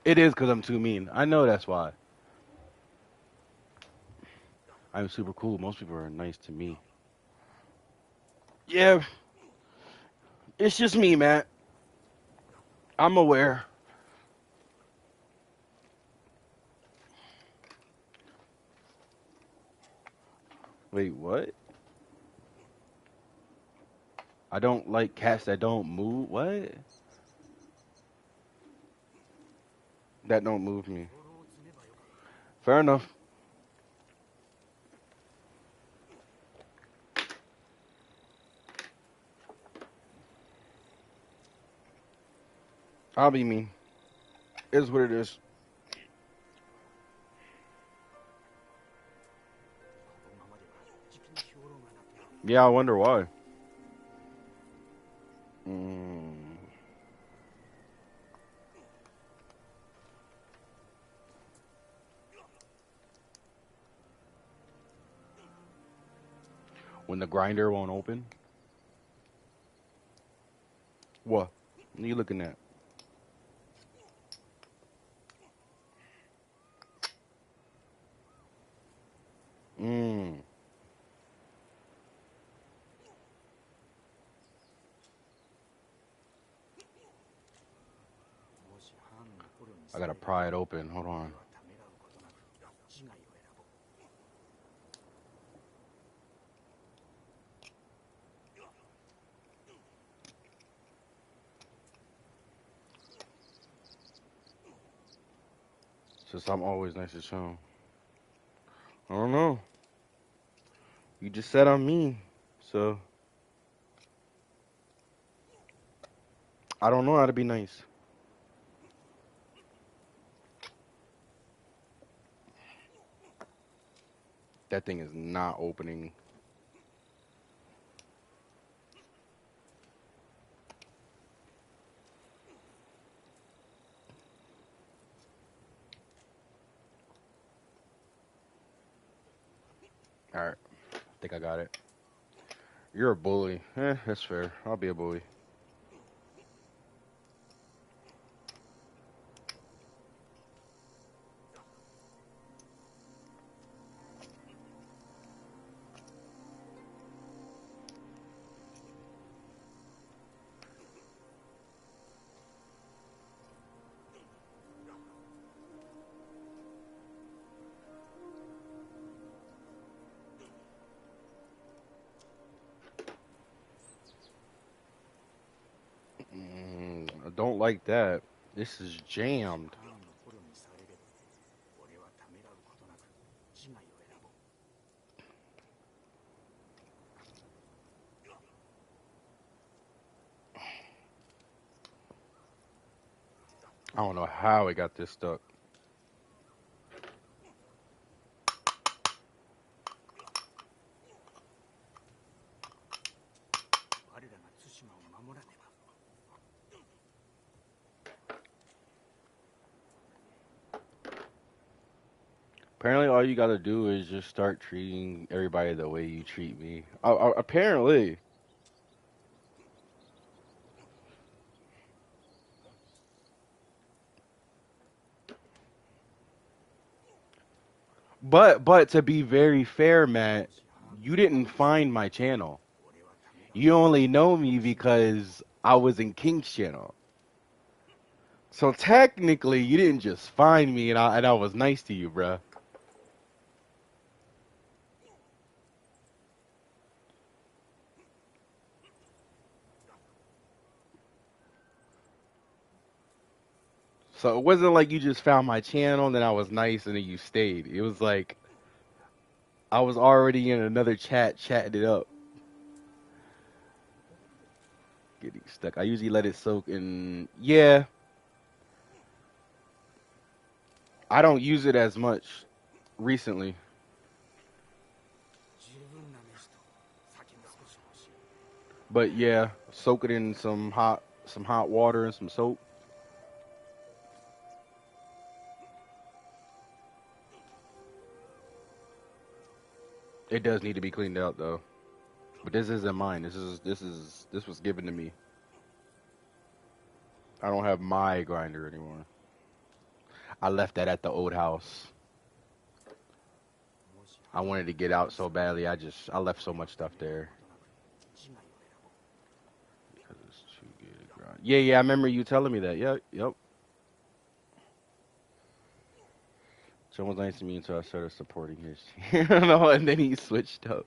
S3: It is because I'm too mean. I know that's why. I'm super cool. Most people are nice to me. Yeah, it's just me, man. I'm aware. Wait, what? I don't like cats that don't move. What? That don't move me. Fair enough. I'll be mean. Is what it is. Yeah, I wonder why. Mm. When the grinder won't open? What? What are you looking at? Mm. I gotta pry it open. Hold on. Since I'm always nice to Chum. I don't know. You just said I'm mean. So I don't know how to be nice. That thing is not opening. Alright. I think I got it. You're a bully. That's fair. I'll be a bully. I don't like that. This is jammed. I don't know how it got this stuck. Apparently, all you gotta do is just start treating everybody the way you treat me. Apparently. But to be very fair, Matt, you didn't find my channel. You only know me because I was in King's channel. So technically, you didn't just find me and I was nice to you, bruh. So it wasn't like you just found my channel and then I was nice and then you stayed. It was like I was already in another chat chatting it up. Getting stuck. I usually let it soak in. Yeah. I don't use it as much recently. But yeah, soak it in some hot water and some soap. It does need to be cleaned out though. But this isn't mine. This was given to me. I don't have my grinder anymore. I left that at the old house. I wanted to get out so badly. I left so much stuff there. Because it's too good to grind. Yeah, I remember you telling me that. Yep. John was nice to me until I started supporting his channel, and then he switched up.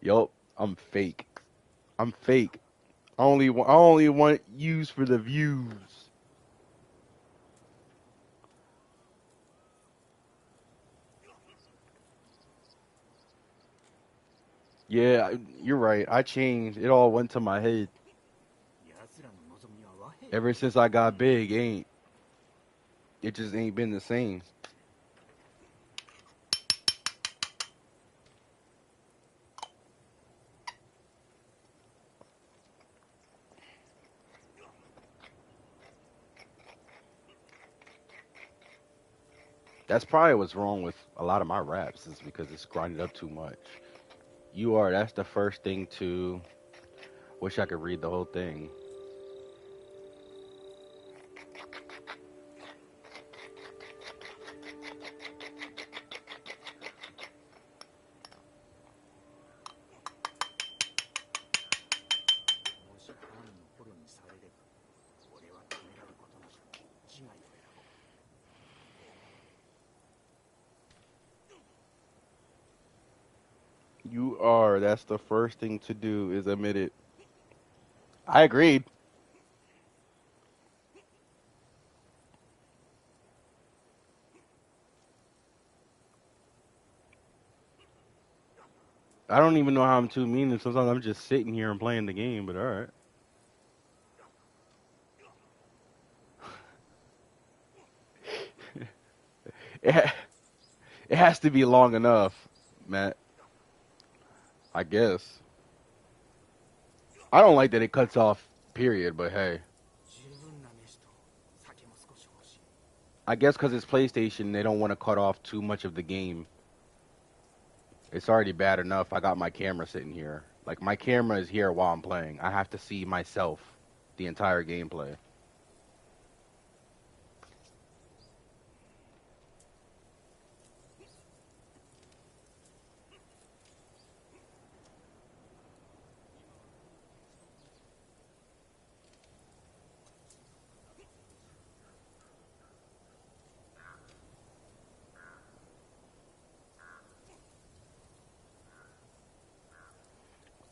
S3: Yup, I'm fake. I only want views for the views. Yeah, you're right. I changed. It all went to my head. Ever since I got big, it just ain't been the same. That's probably what's wrong with a lot of my raps is because it's grinded up too much. That's the first thing to. Wish I could read the whole thing. That's the first thing to do is admit it. I agreed. I don't even know how I'm too mean, and sometimes I'm just sitting here and playing the game, but alright. it, it has to be long enough, Matt. I guess. I don't like that it cuts off, period, but hey. I guess because it's PlayStation, they don't want to cut off too much of the game. It's already bad enough. I got my camera sitting here. Like, my camera is here while I'm playing. I have to see myself the entire gameplay.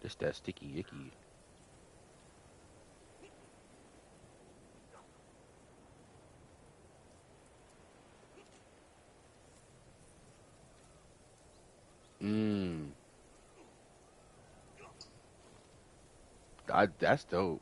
S3: Just that sticky icky. Mmm. That's dope.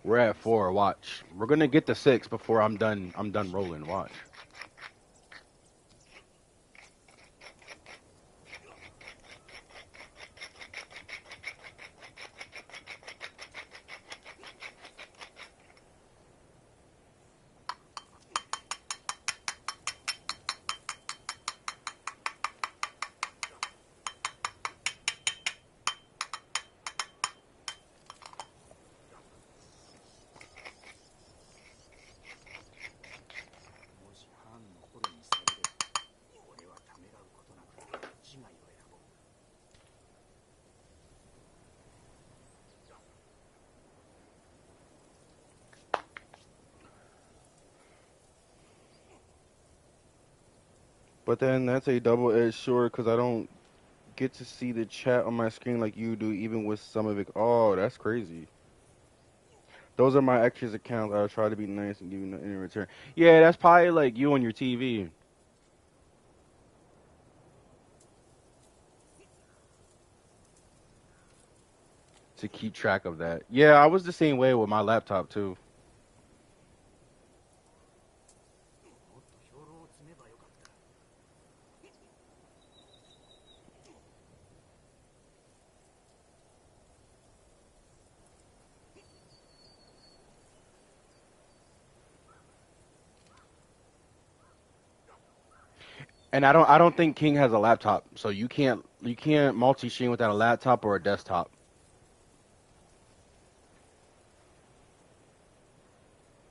S3: We're at 4. Watch. We're gonna get to 6 before I'm done. I'm done rolling. Watch. But then that's a double-edged sword because I don't get to see the chat on my screen like you do, even with some of it. Oh, that's crazy. Those are my extras accounts. I'll try to be nice and give you nothing in return. Yeah, that's probably like you on your TV. To keep track of that. Yeah, I was the same way with my laptop too. And I don't think King has a laptop, so you can't multi-stream without a laptop or a desktop.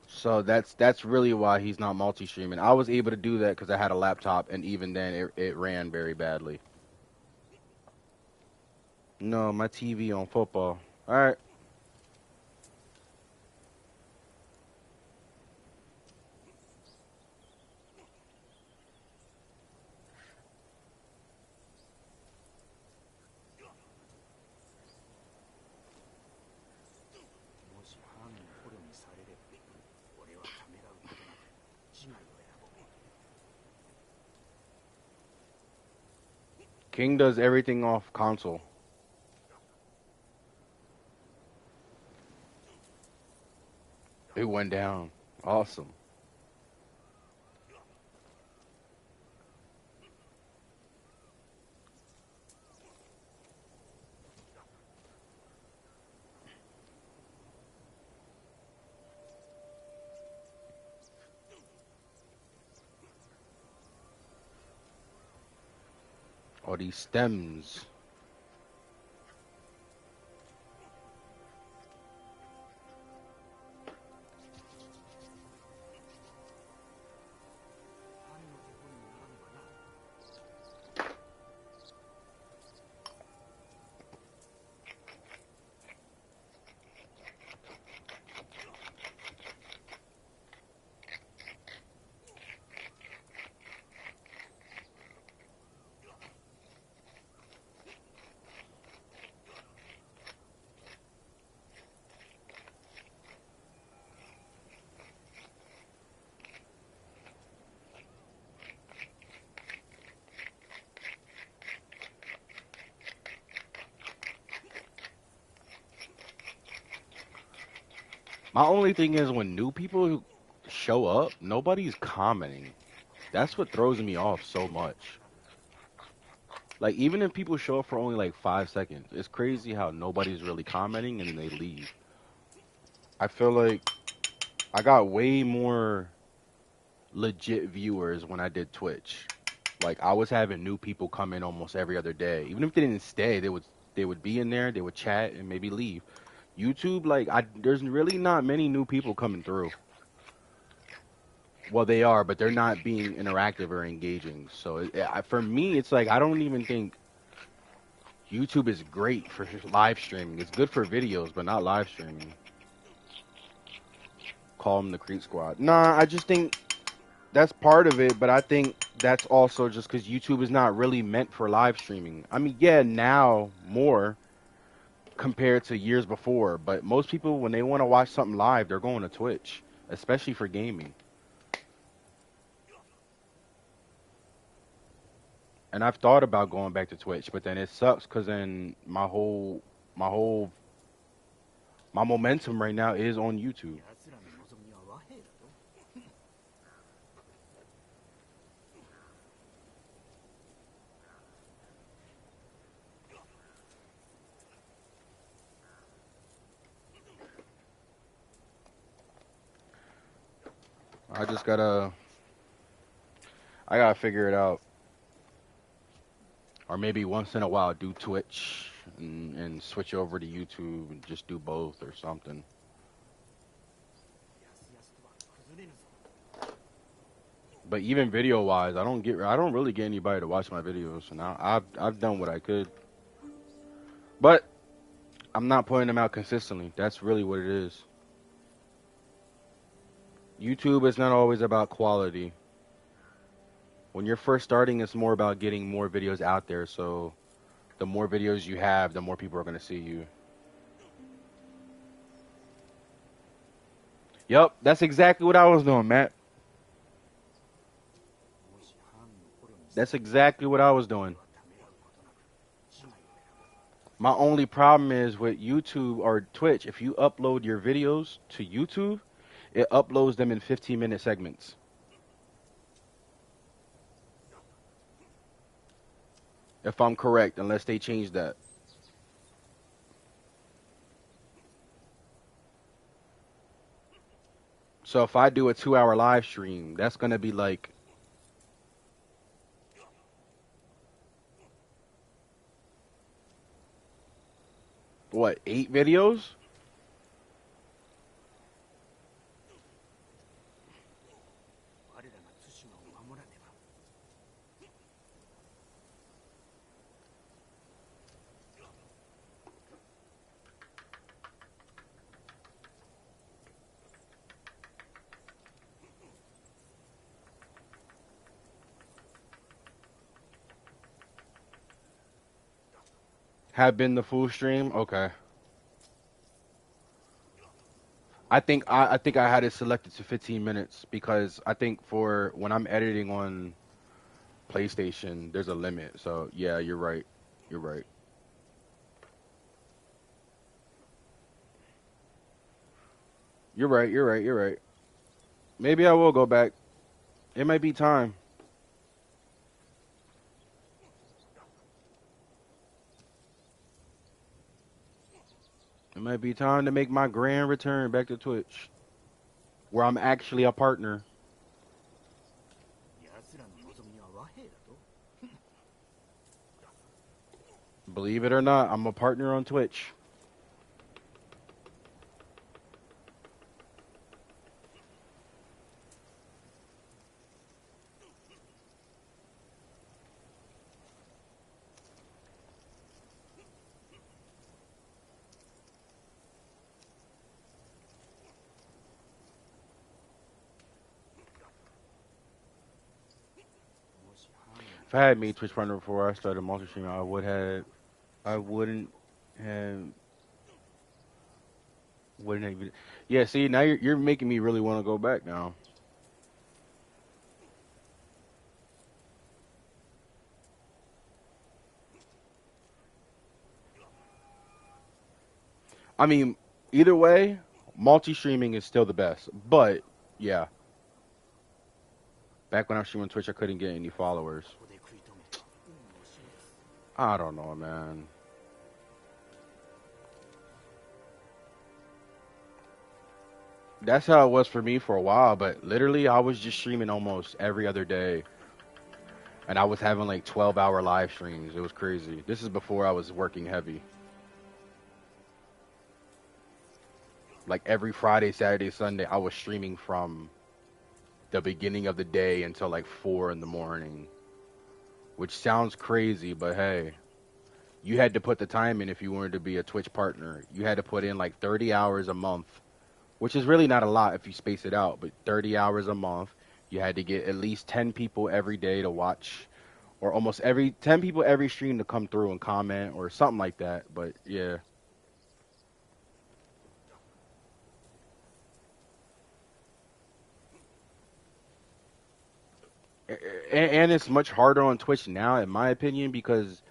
S3: So that's really why he's not multi-streaming. I was able to do that because I had a laptop, and even then it ran very badly. No, my TV on football. All right. King does everything off console. It went down. Awesome. All these stems. My only thing is when new people show up, nobody's commenting. That's what throws me off so much. Like, even if people show up for only like 5 seconds, it's crazy how nobody's really commenting and then they leave. I feel like I got way more legit viewers when I did Twitch. Like, I was having new people come in almost every other day. Even if they didn't stay, they would be in there, they would chat and maybe leave. YouTube, like, there's really not many new people coming through. Well, they are, but they're not being interactive or engaging. So for me, it's like I don't even think YouTube is great for live streaming. It's good for videos, but not live streaming. Call them the Creep Squad. Nah, I just think that's part of it, but I think that's also just because YouTube is not really meant for live streaming. I mean, yeah, now more compared to years before, but most people, when they want to watch something live, they're going to Twitch, especially for gaming. And I've thought about going back to Twitch, but then it sucks because then my momentum right now is on YouTube. I gotta figure it out. Or maybe once in a while do Twitch and switch over to YouTube and just do both or something. But even video wise, I don't really get anybody to watch my videos. So now I've done what I could. But I'm not putting them out consistently. That's really what it is. YouTube is not always about quality. When you're first starting, it's more about getting more videos out there. So the more videos you have, the more people are going to see you. Yep, that's exactly what I was doing, Matt. That's exactly what I was doing. My only problem is with YouTube or Twitch, if you upload your videos to YouTube, it uploads them in 15-minute segments. If I'm correct, unless they change that. So if I do a 2-hour live stream, that's going to be like what, 8 videos? Have been the full stream? Okay. I think I had it selected to 15 minutes because I think for when I'm editing on PlayStation, there's a limit. So yeah, you're right. You're right. You're right. You're right. You're right. Maybe I will go back. It might be time. It might be time to make my grand return back to Twitch, where I'm actually a partner. Believe it or not, I'm a partner on Twitch. If I had made Twitch partner before I started multi-streaming, I wouldn't have, wouldn't even. Yeah, see, now you're making me really want to go back now. I mean, either way, multi-streaming is still the best. But yeah, Back when I was streaming Twitch, I couldn't get any followers. I don't know, man. That's how it was for me for a while, but literally I was just streaming almost every other day. And I was having like 12-hour live streams. It was crazy. This is before I was working heavy. Like every Friday, Saturday, Sunday, I was streaming from the beginning of the day until like 4 in the morning. Which sounds crazy, but hey, you had to put the time in if you wanted to be a Twitch partner. You had to put in like 30 hours a month, which is really not a lot if you space it out, but 30 hours a month. You had to get at least 10 people every day to watch, or almost 10 people every stream to come through and comment or something like that. But yeah. And it's much harder on Twitch now, in my opinion, because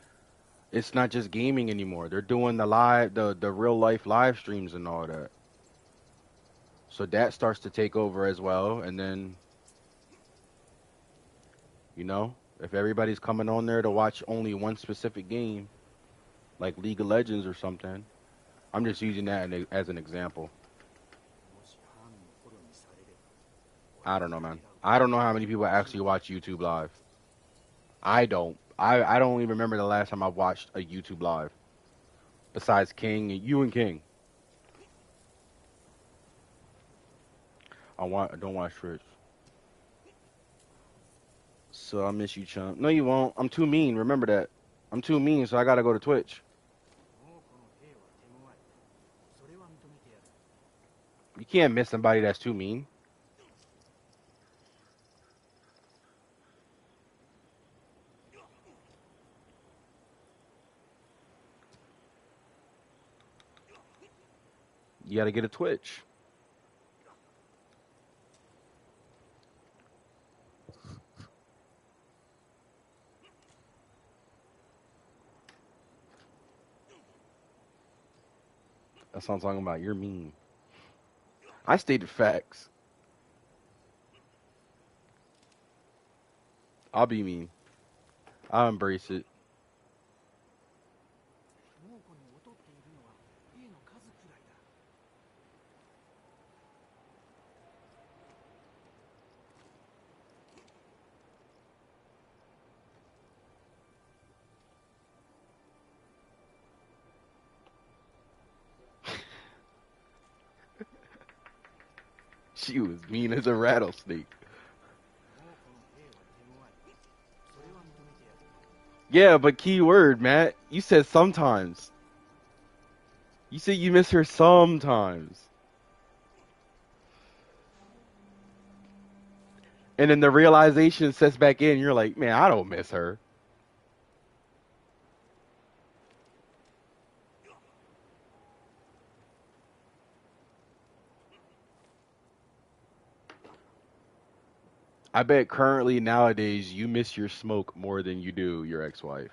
S3: it's not just gaming anymore. They're doing the real life live streams and all that. So that starts to take over as well. And then, you know, if everybody's coming on there to watch only one specific game, like League of Legends or something, I'm just using that as an example. I don't know, man. I don't know how many people actually watch YouTube Live. I don't. I don't even remember the last time I watched a YouTube Live. Besides King and you and King. I don't watch Twitch. So I miss you, chump. No, you won't. I'm too mean. Remember that. I'm too mean, so I gotta go to Twitch. You can't miss somebody that's too mean. You gotta get a Twitch. That's what I'm talking about. You're mean. I stated facts. I'll be mean. I'll embrace it. She was mean as a rattlesnake. Yeah, but key word, Matt. You said sometimes. You said you miss her sometimes. And then the realization sets back in. You're like, man, I don't miss her. I bet currently nowadays you miss your smoke more than you do your ex-wife.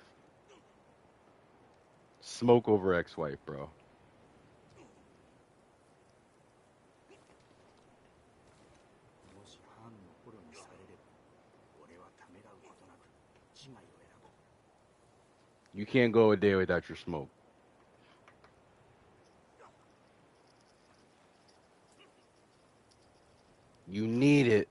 S3: Smoke over ex-wife, bro. You can't go a day without your smoke. You need it.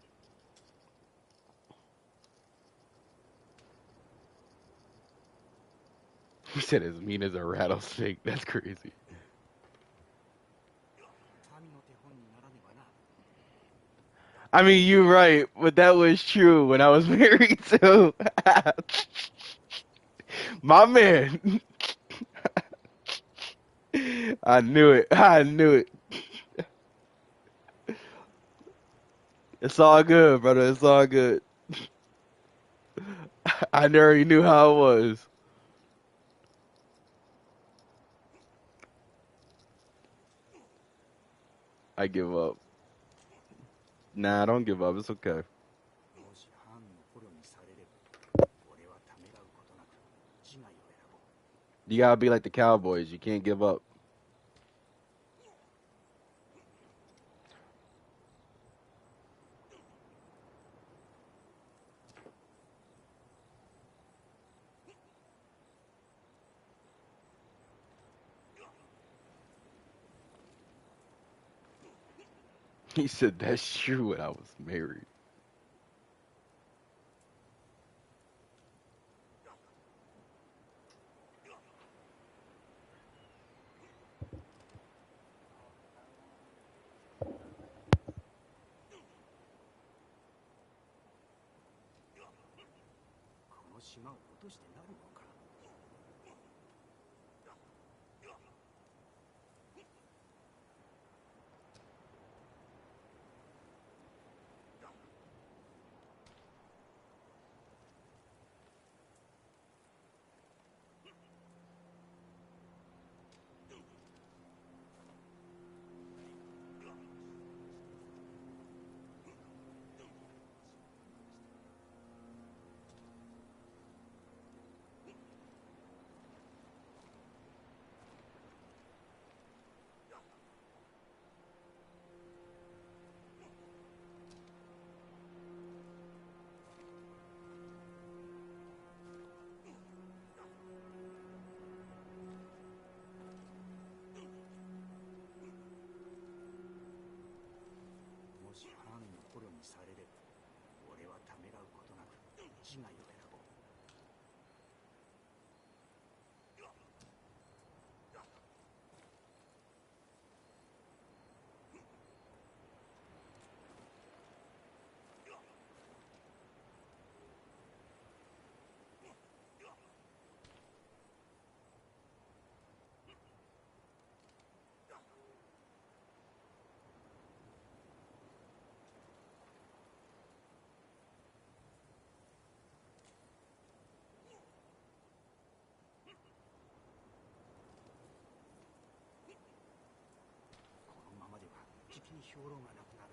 S3: He said as mean as a rattlesnake. That's crazy. I mean, you're right, but that was true when I was married too. My man. I knew it. I knew it. It's all good, brother. It's all good. I already knew how it was. I give up. Nah, don't give up. It's okay. You gotta be like the Cowboys. You can't give up. He said that's true when I was married.
S2: この島を落としてなるのか。もしハーンの捕虜にされれば、俺はためらうことなく自害を選ぼう。じきに兵糧がなくなる。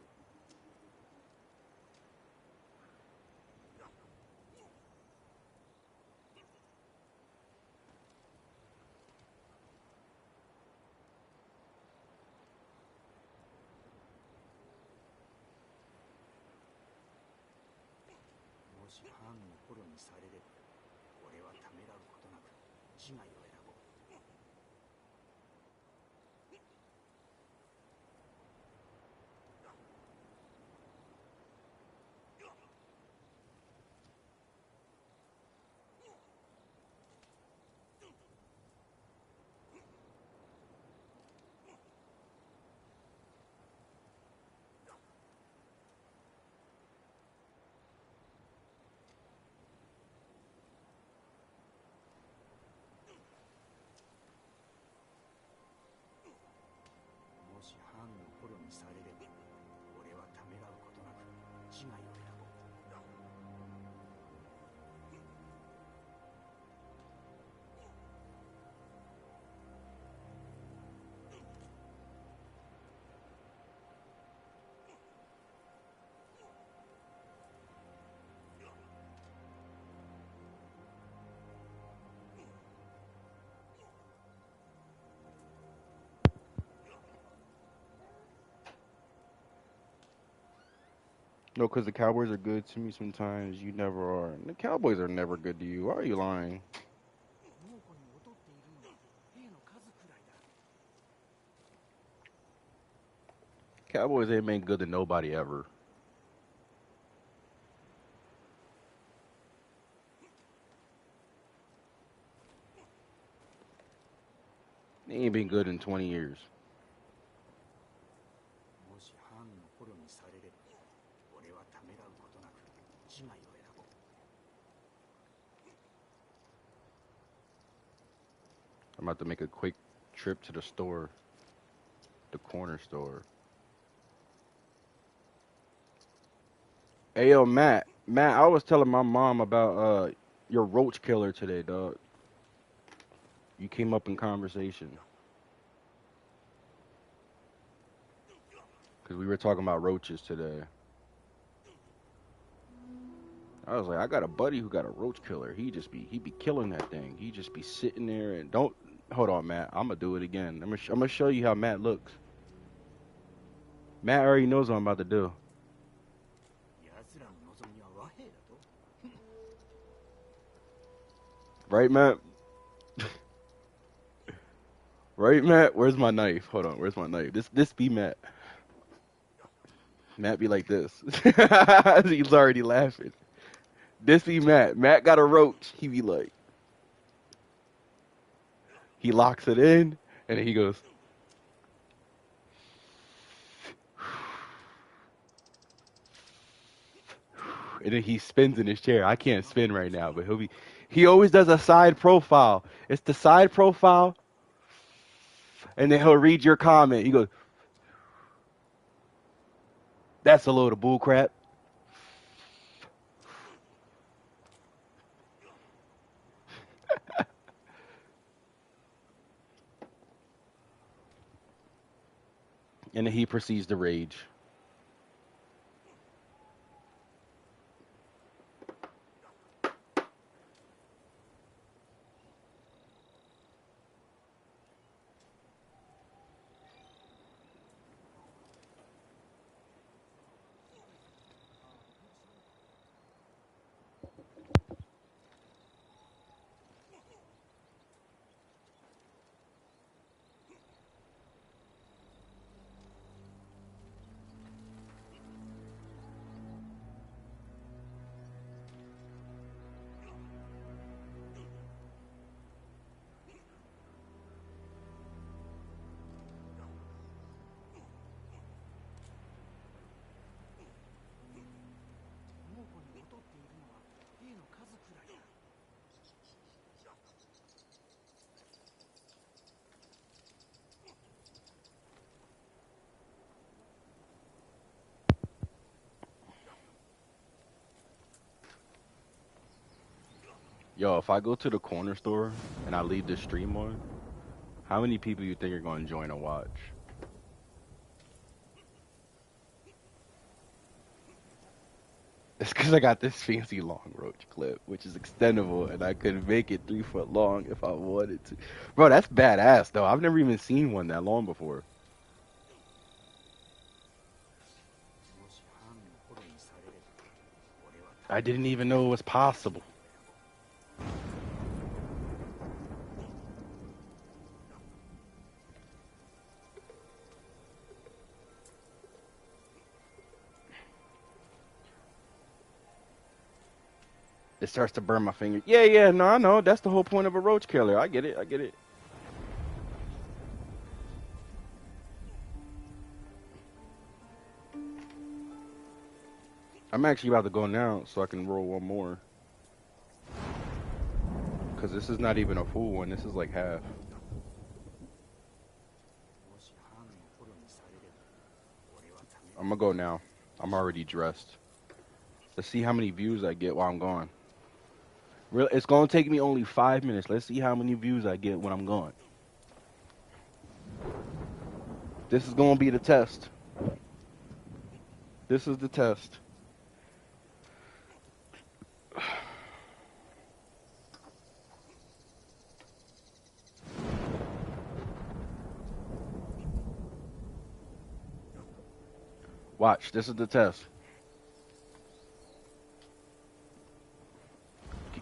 S2: もしハーンの捕虜にされれば、俺はためらうことなく自害を選ぼう。もしハーンの捕虜にされれば、俺はためらうことなく自害を選ぼう。
S3: No, because the Cowboys are good to me sometimes. You never are. And the Cowboys are never good to you. Why are you lying? Cowboys ain't been good to nobody ever. They ain't been good in 20 years. I'm about to make a quick trip to the store, the corner store. Hey, yo, Matt, I was telling my mom about your roach killer today, dog. You came up in conversation. Because we were talking about roaches today. I was like, I got a buddy who got a roach killer. He be killing that thing. He just be sitting there and don't. Hold on, Matt. I'm gonna do it again. I'm gonna show you how Matt looks. Matt already knows what I'm about to do. Right, Matt? Right, Matt? Where's my knife? Hold on. Where's my knife? This be Matt. Matt be like this. He's already laughing. This be Matt. Matt got a roach. He be like, he locks it in, and then he goes, and then he spins in his chair. I can't spin right now, but he always does a side profile. It's the side profile, and then he'll read your comment. He goes, that's a load of bull crap. And then he proceeds to rage. Yo, if I go to the corner store and I leave the stream on, how many people you think are going to join and watch? It's because I got this fancy long roach clip, which is extendable, and I could make it 3 foot long if I wanted to. Bro, that's badass, though. I've never even seen one that long before. I didn't even know it was possible. It starts to burn my finger. Yeah, no, I know. That's the whole point of a roach killer. I get it. I'm actually about to go now so I can roll one more. Because this is not even a full one. This is like half. I'm going to go now. I'm already dressed. Let's see how many views I get while I'm gone. It's going to take me only 5 minutes. Let's see how many views I get when I'm gone. This is going to be the test. This is the test. Watch, this is the test.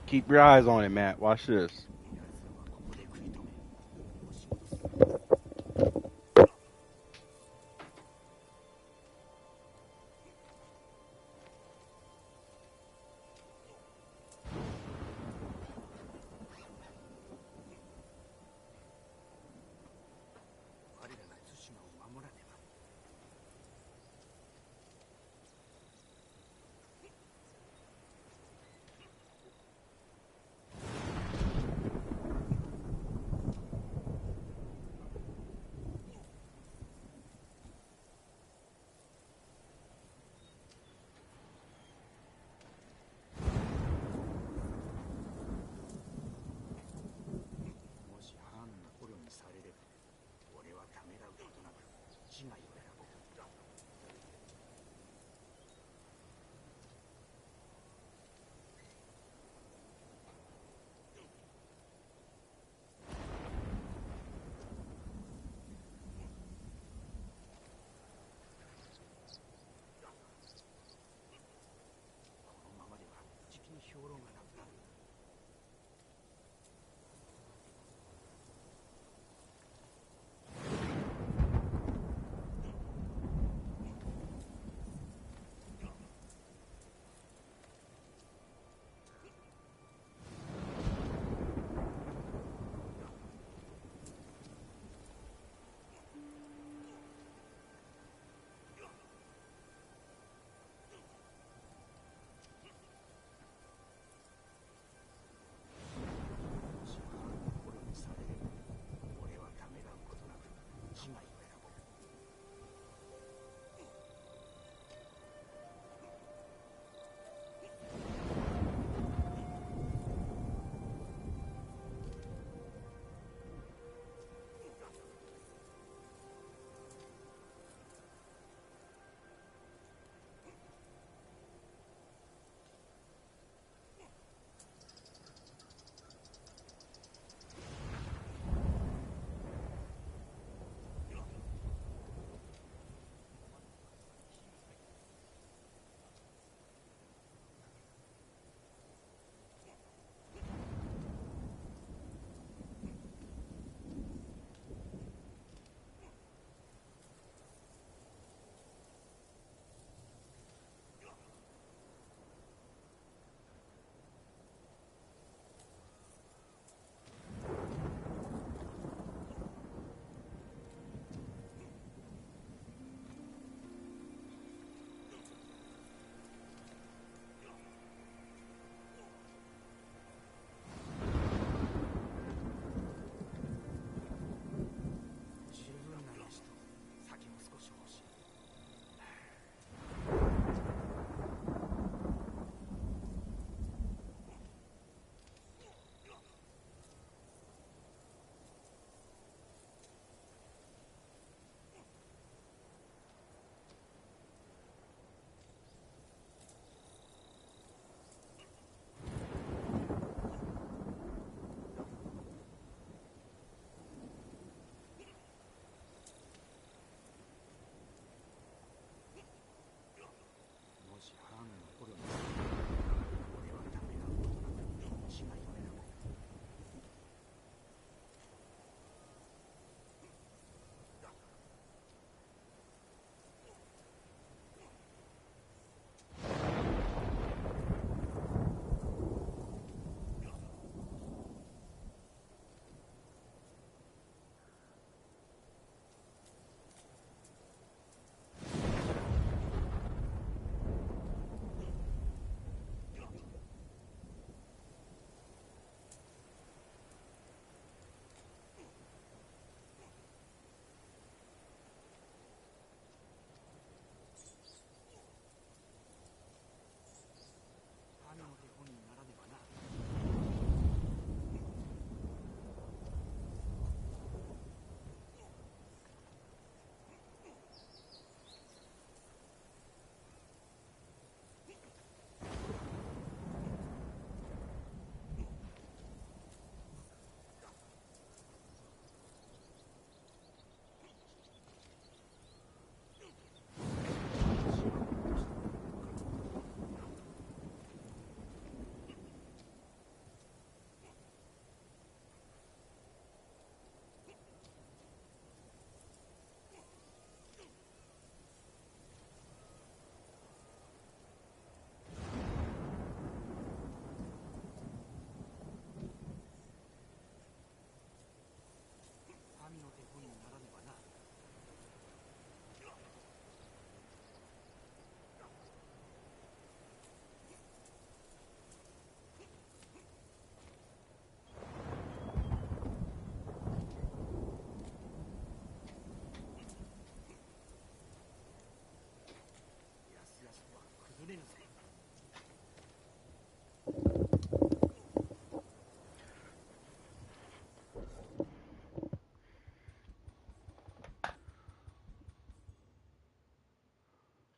S3: Keep your eyes on it, Matt. Watch this.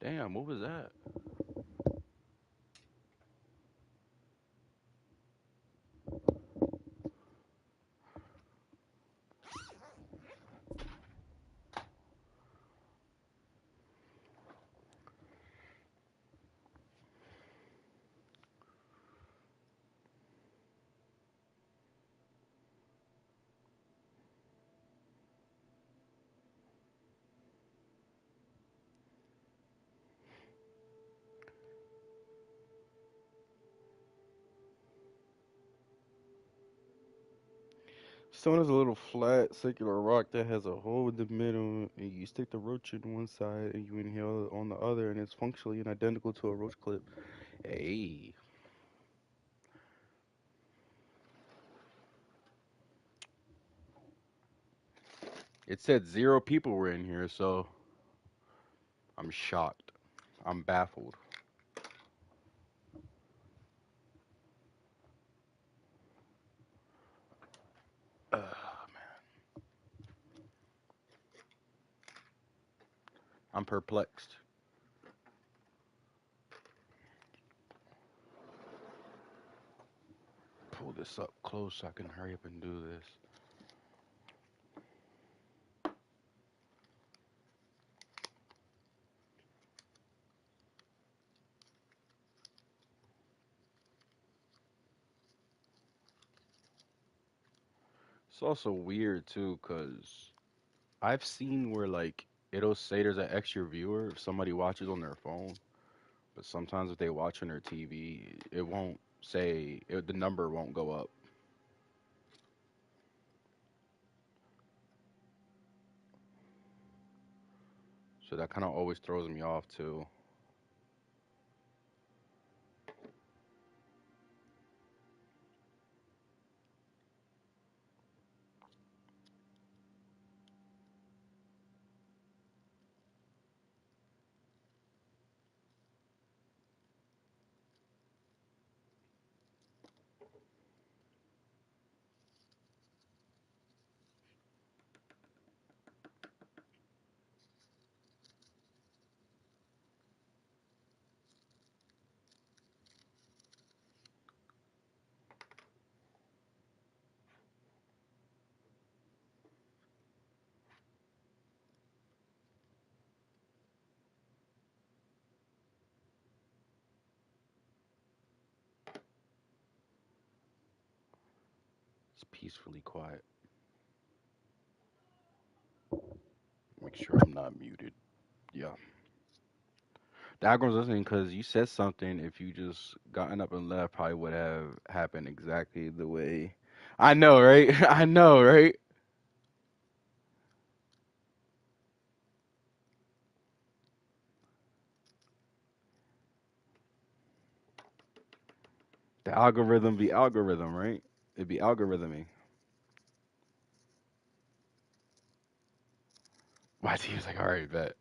S3: Damn, what was that? Stone is a little flat, circular rock that has a hole in the middle, and you stick the roach in one side and you inhale on the other, and it's functionally identical to a roach clip. Hey. It said 0 people were in here, so I'm shocked. I'm baffled. I'm perplexed. Pull this up close so I can hurry up and do this. It's also weird too, cause I've seen where like it'll say there's an extra viewer if somebody watches on their phone, but sometimes if they watch on their TV, it won't say the number won't go up. So that kind of always throws me off too. It's peacefully quiet. Make sure I'm not muted. Yeah. The algorithm's listening because you said something. If you just gotten up and left, probably would have happened exactly the way. I know, right? I know, right? The algorithm be algorithm, right? It'd be algorithming. YT was like, all right, bet.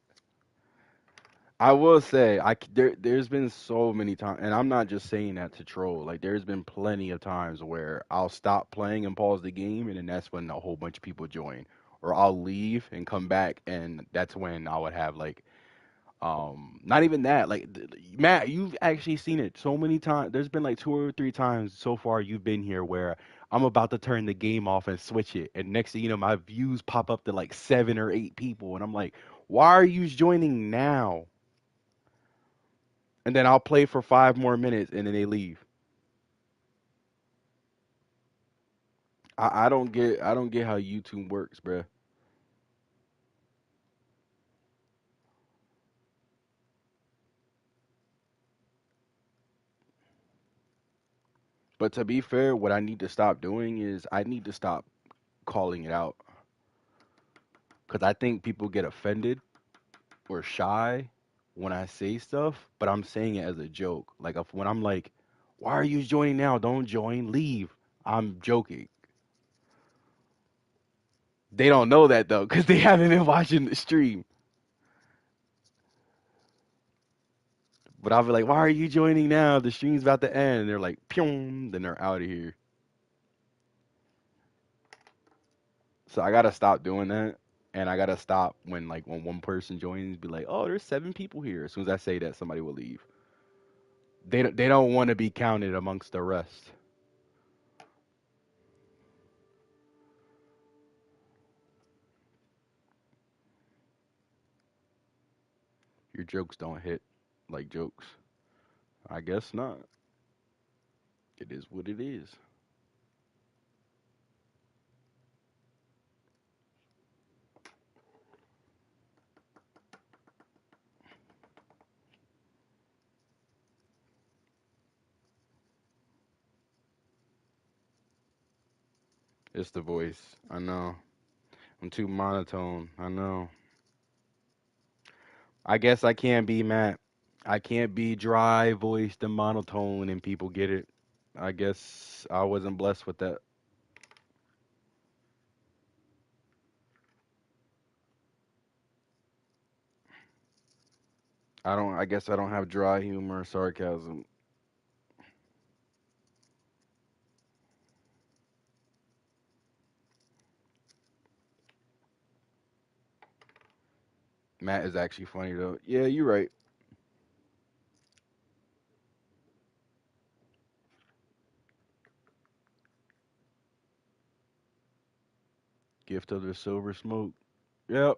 S3: I will say, there's been so many times, and I'm not just saying that to troll. Like, there's been plenty of times where I'll stop playing and pause the game, and then that's when a whole bunch of people join, or I'll leave and come back, and that's when I would have like, not even that. Like, Matt, you've actually seen it so many times. There's been like 2 or 3 times so far you've been here where I'm about to turn the game off and switch it, and next thing you know, my views pop up to like 7 or 8 people, and I'm like, why are you joining now? And then I'll play for 5 more minutes and then they leave. I don't get how YouTube works, bruh. But to be fair, what I need to stop doing is I need to stop calling it out because I think people get offended or shy when I say stuff, but I'm saying it as a joke. Like when I'm like, "Why are you joining now? Don't join, leave." I'm joking. They don't know that though because they haven't been watching the stream. But I'll be like, "Why are you joining now? The stream's about to end." And they're like, "Pyong," then they're out of here. So I gotta stop doing that. and I gotta stop when one person joins, be like, oh, there's 7 people here. As soon as I say that, somebody will leave. They don't want to be counted amongst the rest. Your jokes don't hit like jokes. I guess not. It is what it is. It's the voice. I know. I'm too monotone. I know. I guess I can't be Matt. I can't be dry voiced and monotone and people get it. I guess I wasn't blessed with that. I guess I don't have dry humor or sarcasm. Matt is actually funny though. Yeah, you're right. Gift of the silver smoke. Yep.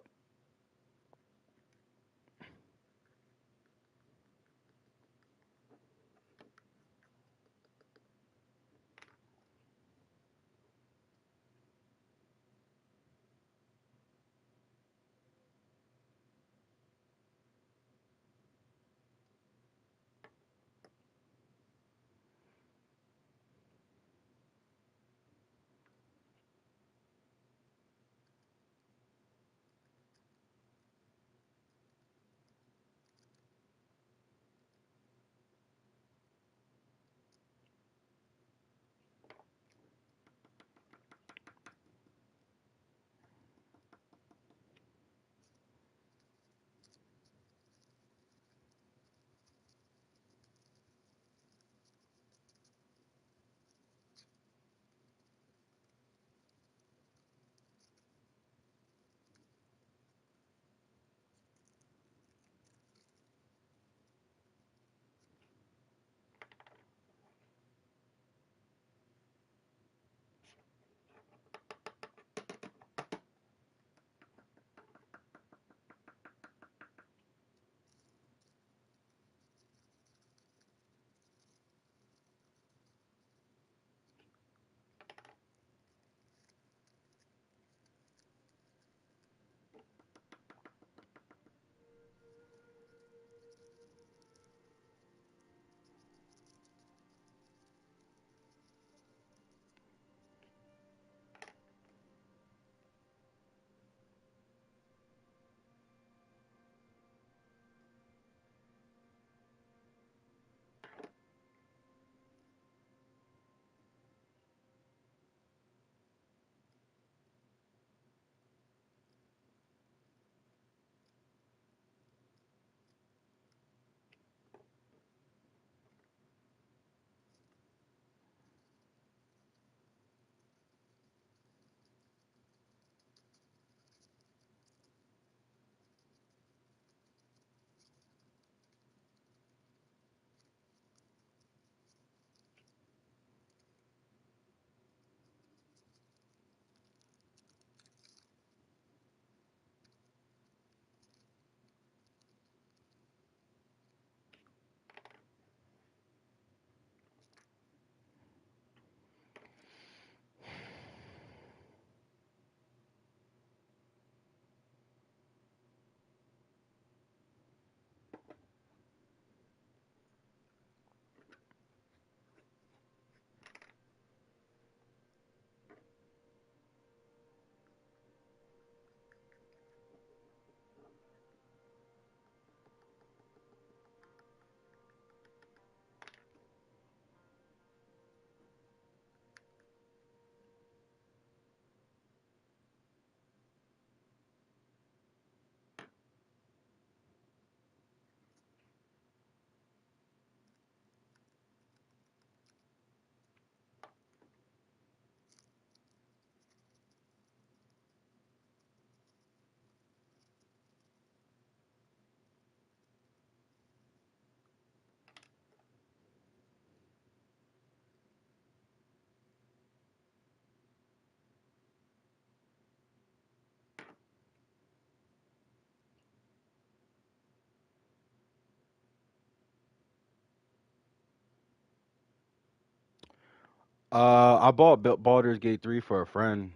S3: I bought Baldur's Gate 3 for a friend,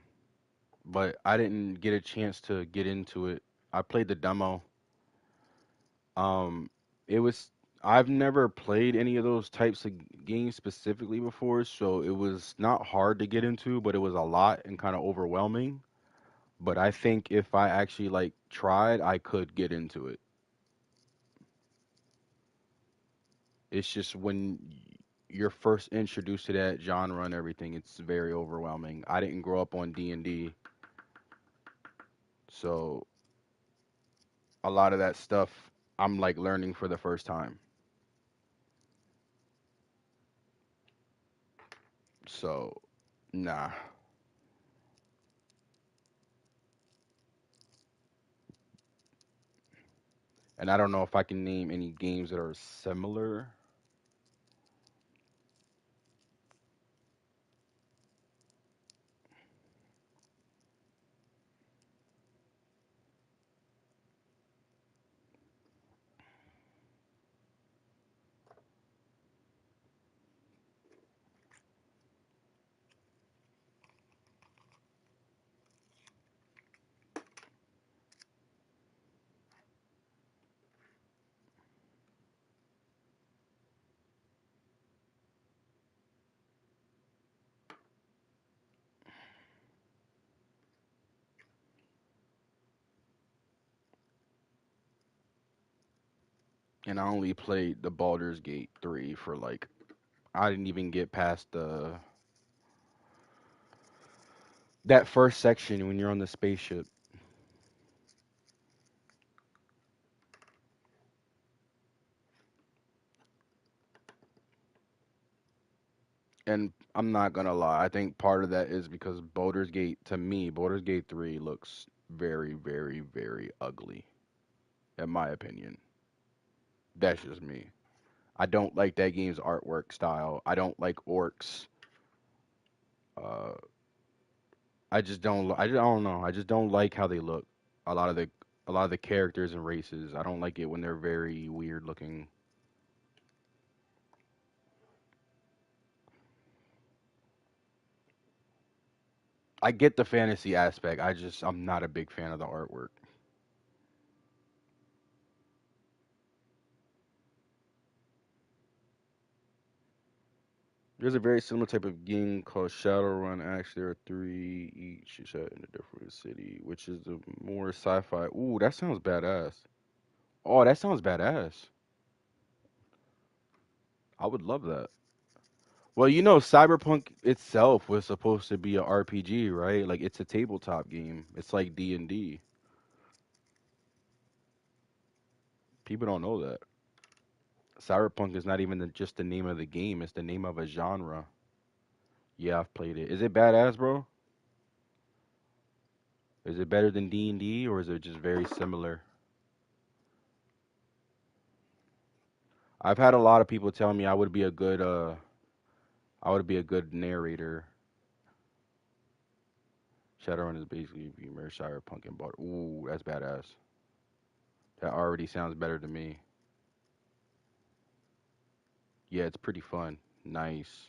S3: but I didn't get a chance to get into it. I played the demo. Um, it was I've never played any of those types of games specifically before, so it was not hard to get into, but it was a lot and kind of overwhelming. But I think if I actually like tried, I could get into it. It's just when you're first introduced to that genre and everything, it's very overwhelming. I didn't grow up on D&D, so a lot of that stuff I'm like learning for the first time. So, nah. And I don't know if I can name any games that are similar. And I only played the Baldur's Gate 3 for like I didn't even get past the that first section when you're on the spaceship. And I'm not gonna lie, I think part of that is because Baldur's Gate, to me, Baldur's Gate 3 looks very, very, very ugly, in my opinion. That's just me. I don't like that game's artwork style. I don't like orcs. Uh, I don't know. I just don't like how they look. A lot of the a lot of the characters and races. I don't like it when they're very weird looking. I get the fantasy aspect. I'm not a big fan of the artwork. There's a very similar type of game called Shadowrun. Actually, there are three each set in a different city, which is a more sci-fi. Ooh, that sounds badass. Oh, that sounds badass. I would love that. Well, Cyberpunk itself was supposed to be a RPG, right? Like it's a tabletop game. It's like D&D. People don't know that. Cyberpunk is not even just the name of the game, it's the name of a genre. Yeah, I've played it. Is it badass, bro? Is it better than D&D or is it just very similar? I've had a lot of people tell me I would be a good narrator. Shadowrun is basically if you merge Cyberpunk and Bart. Ooh, that's badass. That already sounds better to me. Yeah, it's pretty fun. Nice.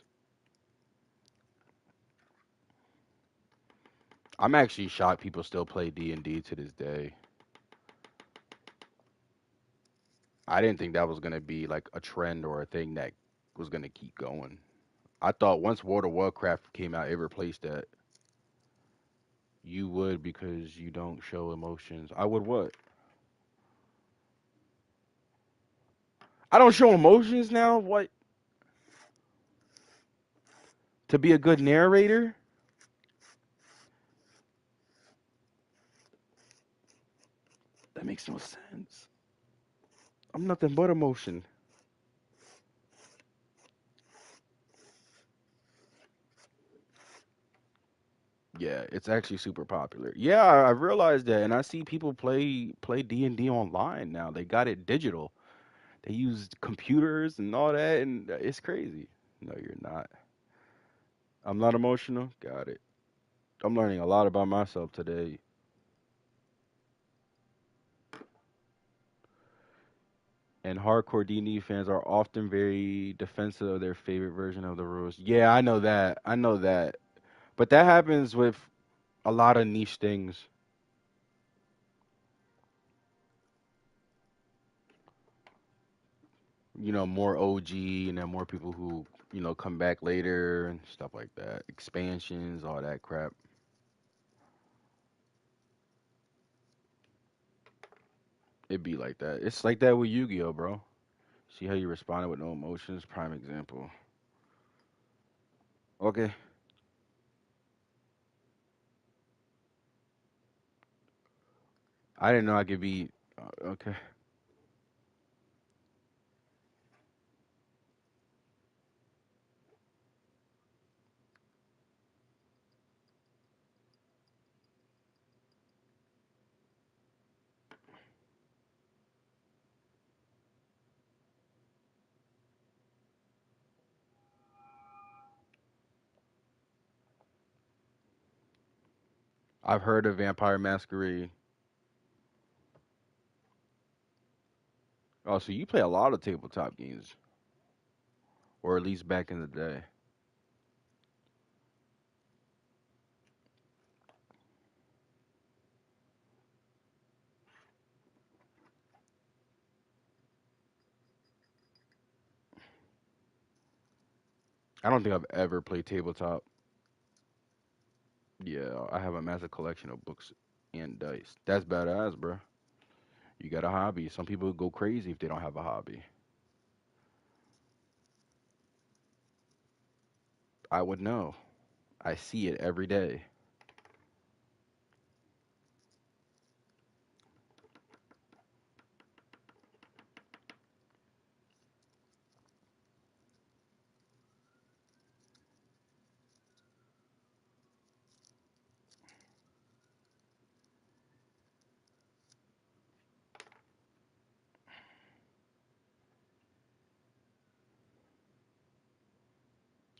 S3: I'm actually shocked people still play D&D to this day. I didn't think that was gonna be like a trend or a thing that was gonna keep going. I thought once World of Warcraft came out, it replaced that. You would because you don't show emotions. I would what? I don't show emotions now? What? To be a good narrator? That makes no sense. I'm nothing but emotion. Yeah, it's actually super popular. Yeah, I realized that, and I see people play D&D online now. They got it digital. They use computers and all that, and it's crazy. No, you're not. I'm not emotional. Got it. I'm learning a lot about myself today. And hardcore D&D fans are often very defensive of their favorite version of the rules. Yeah, I know that. I know that. But that happens with a lot of niche things. You know, more OG and then more people who, come back later and stuff like that. Expansions, all that crap. It'd be like that. It's like that with Yu-Gi-Oh, bro. See how you responded with no emotions? Prime example. Okay. I didn't know I could be. Okay. I've heard of Vampire Masquerade. Oh, so you play a lot of tabletop games, or at least back in the day. I don't think I've ever played tabletop. Yeah, I have a massive collection of books and dice. That's badass, bro. You got a hobby. Some people go crazy if they don't have a hobby. I would know. I see it every day.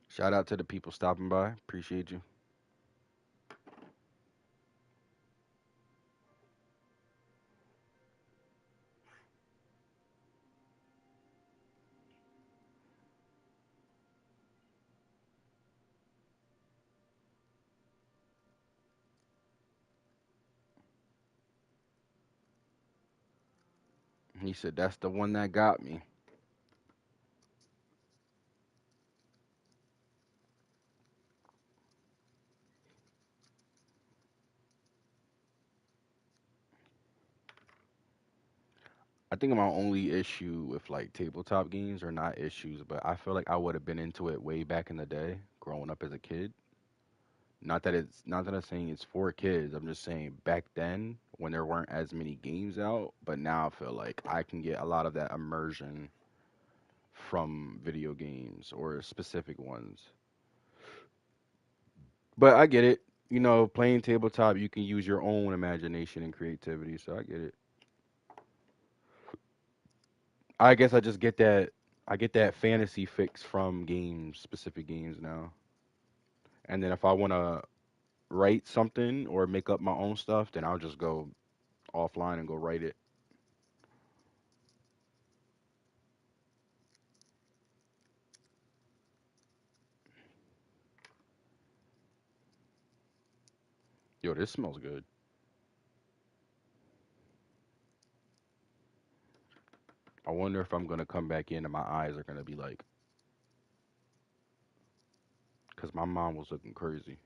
S3: Shout out to the people stopping by. Appreciate you. He said that's the one that got me. I think my only issue with like tabletop games, or not issues, but I feel like I would have been into it way back in the day, growing up as a kid. Not that I'm saying it's for kids. I'm just saying back then when there weren't as many games out, but now I feel like I can get a lot of that immersion from video games or specific ones. But I get it. Playing tabletop, you can use your own imagination and creativity, so I get it. I guess I get that fantasy fix from games, specific games now. And then if I want to write something or make up my own stuff, then I'll just go offline and go write it. Yo, this smells good. I wonder if I'm gonna come back in and my eyes are gonna be like, cause my mom was looking crazy.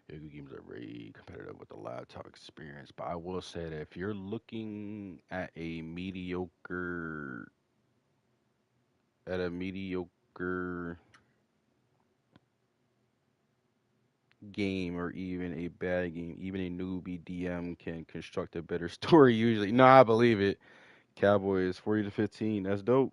S3: Yeah, good games are very competitive with the laptop experience, but I will say that if you're looking at a mediocre game or even a bad game, even a newbie DM can construct a better story usually. No, I believe it. Cowboys 40 to 15. That's dope.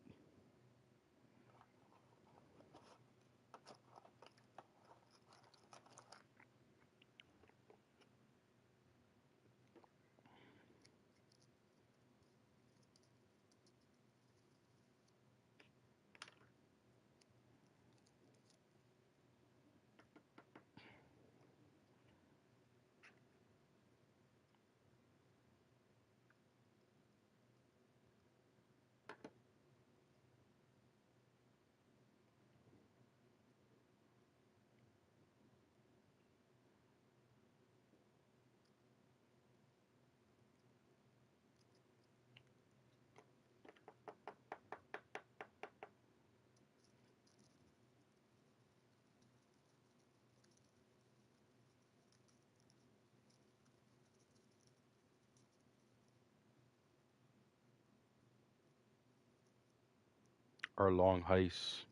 S3: Or long heists.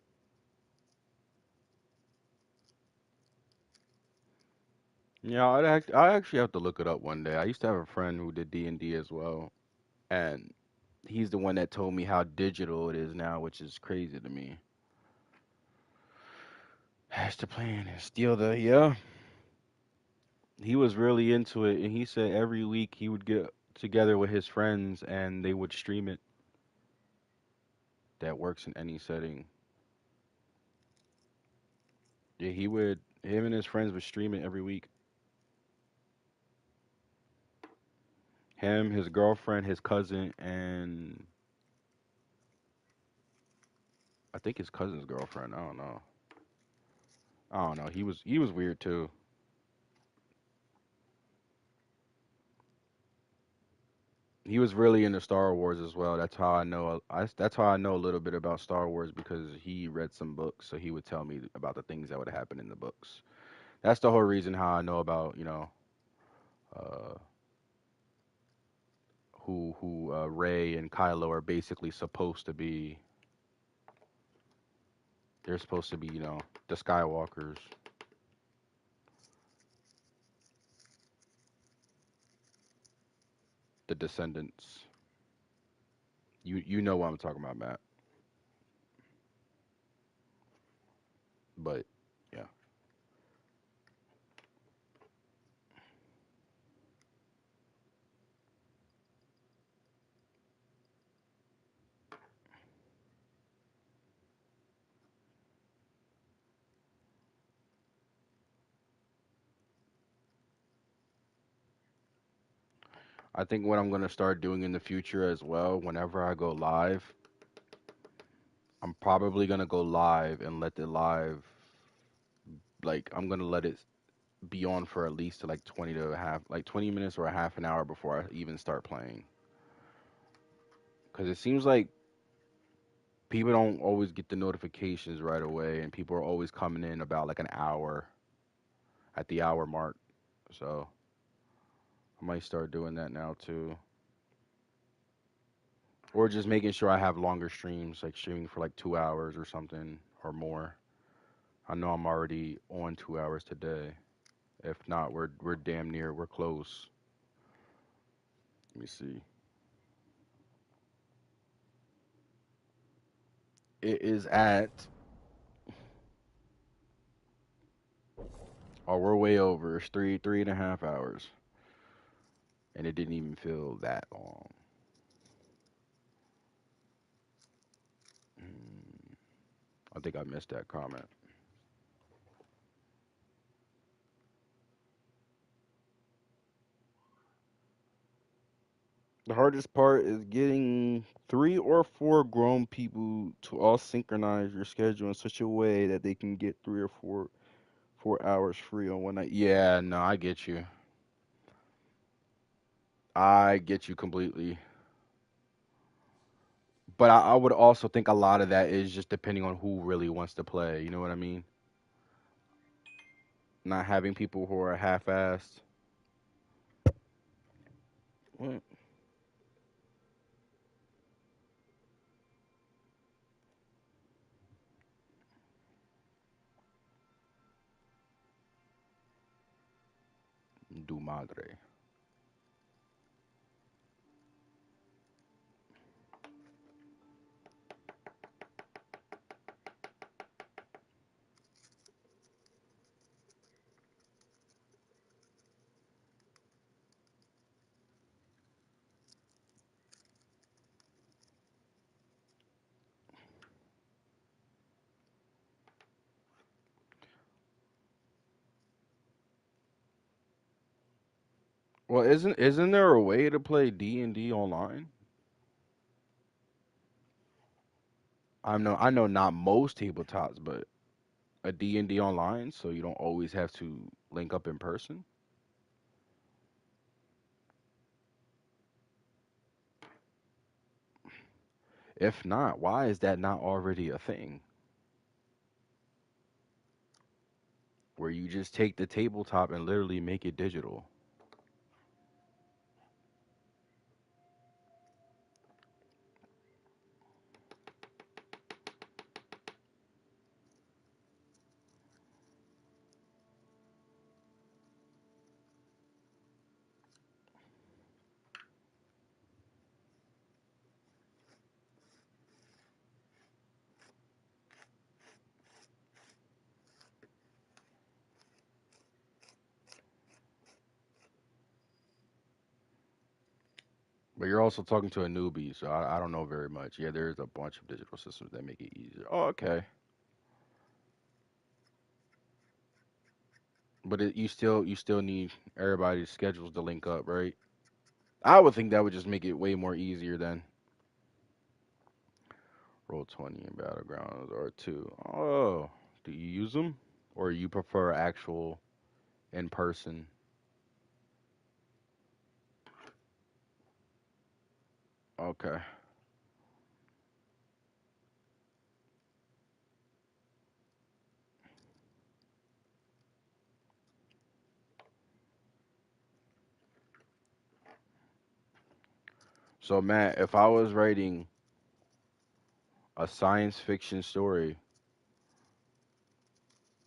S3: Yeah, I actually have to look it up one day. I used to have a friend who did D&D as well, and he's the one that told me how digital it is now, which is crazy to me. Has to plan and steal the yeah. He was really into it, and he said every week he would get together with his friends and they would stream it. That works in any setting. Yeah, he would. Him and his friends would stream it every week. Him, his girlfriend, his cousin, and I think his cousin's girlfriend. I don't know. I don't know. He was weird too. He was really into Star Wars as well. That's how I know. That's how I know a little bit about Star Wars because he read some books, so he would tell me about the things that would happen in the books. That's the whole reason how I know about uh, who Rey and Kylo are basically supposed to be. They're supposed to be the Skywalkers, the descendants. You know what I'm talking about, Matt. But yeah. I think what I'm gonna start doing in the future as well, whenever I go live, I'm probably gonna go live and let the live like I'm gonna let it be on for at least like 20 minutes or a half an hour before I even start playing. Because it seems like people don't always get the notifications right away, and people are always coming in about like an hour at the hour mark. So I might start doing that now too. Or just making sure I have longer streams, like streaming for like 2 hours or something or more. I know I'm already on 2 hours today. If not, we're damn near, we're close. Let me see. It is at oh, we're way over. It's 3.5 hours. And it didn't even feel that long. I think I missed that comment. The hardest part is getting 3 or 4 grown people to all synchronize your schedule in such a way that they can get 3 or 4 hours free on one night. Yeah, no, I get you. I get you completely. But I would also think a lot of that is just depending on who really wants to play. You know what I mean? Not having people who are half-assed. What? Du madre. Well, isn't there a way to play D&D online? I know not most tabletops, but a D&D online, so you don't always have to link up in person. If not, why is that not already a thing? Where you just take the tabletop and literally make it digital. But you're also talking to a newbie, so I don't know very much. Yeah, there's a bunch of digital systems that make it easier. Oh, okay. But you still need everybody's schedules to link up, right? I would think that would just make it way more easier than roll 20 in battlegrounds or two. Oh, do you use them, or you prefer actual in person? Okay. So Matt, if I was writing a science fiction story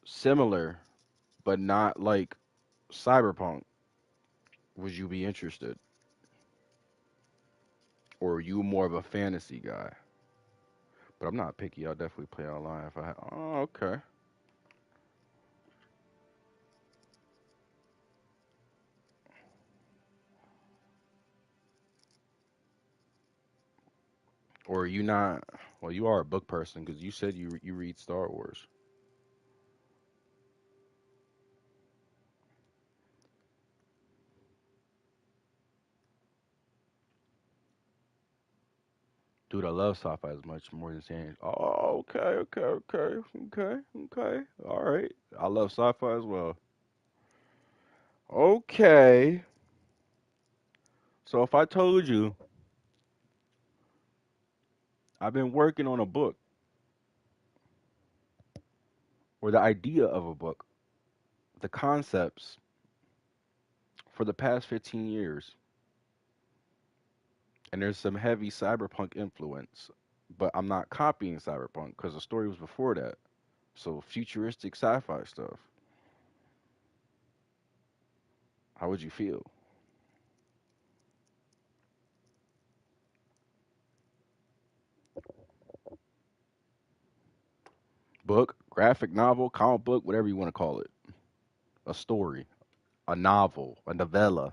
S3: similar but not like cyberpunk, would you be interested? Or are you more of a fantasy guy? But I'm not picky. I'll definitely play online if I have. Oh, okay. Or are you not? Well, you are a book person because you said you read Star Wars. Dude, I love sci-fi as much more than saying, oh, okay. All right. I love sci-fi as well. Okay. So if I told you I've been working on a book or the idea of a book, the concepts for the past 15 years, and there's some heavy cyberpunk influence, but I'm not copying cyberpunk because the story was before that. So futuristic sci-fi stuff. How would you feel? Book, graphic novel, comic book, whatever you want to call it. A story, a novel, a novella.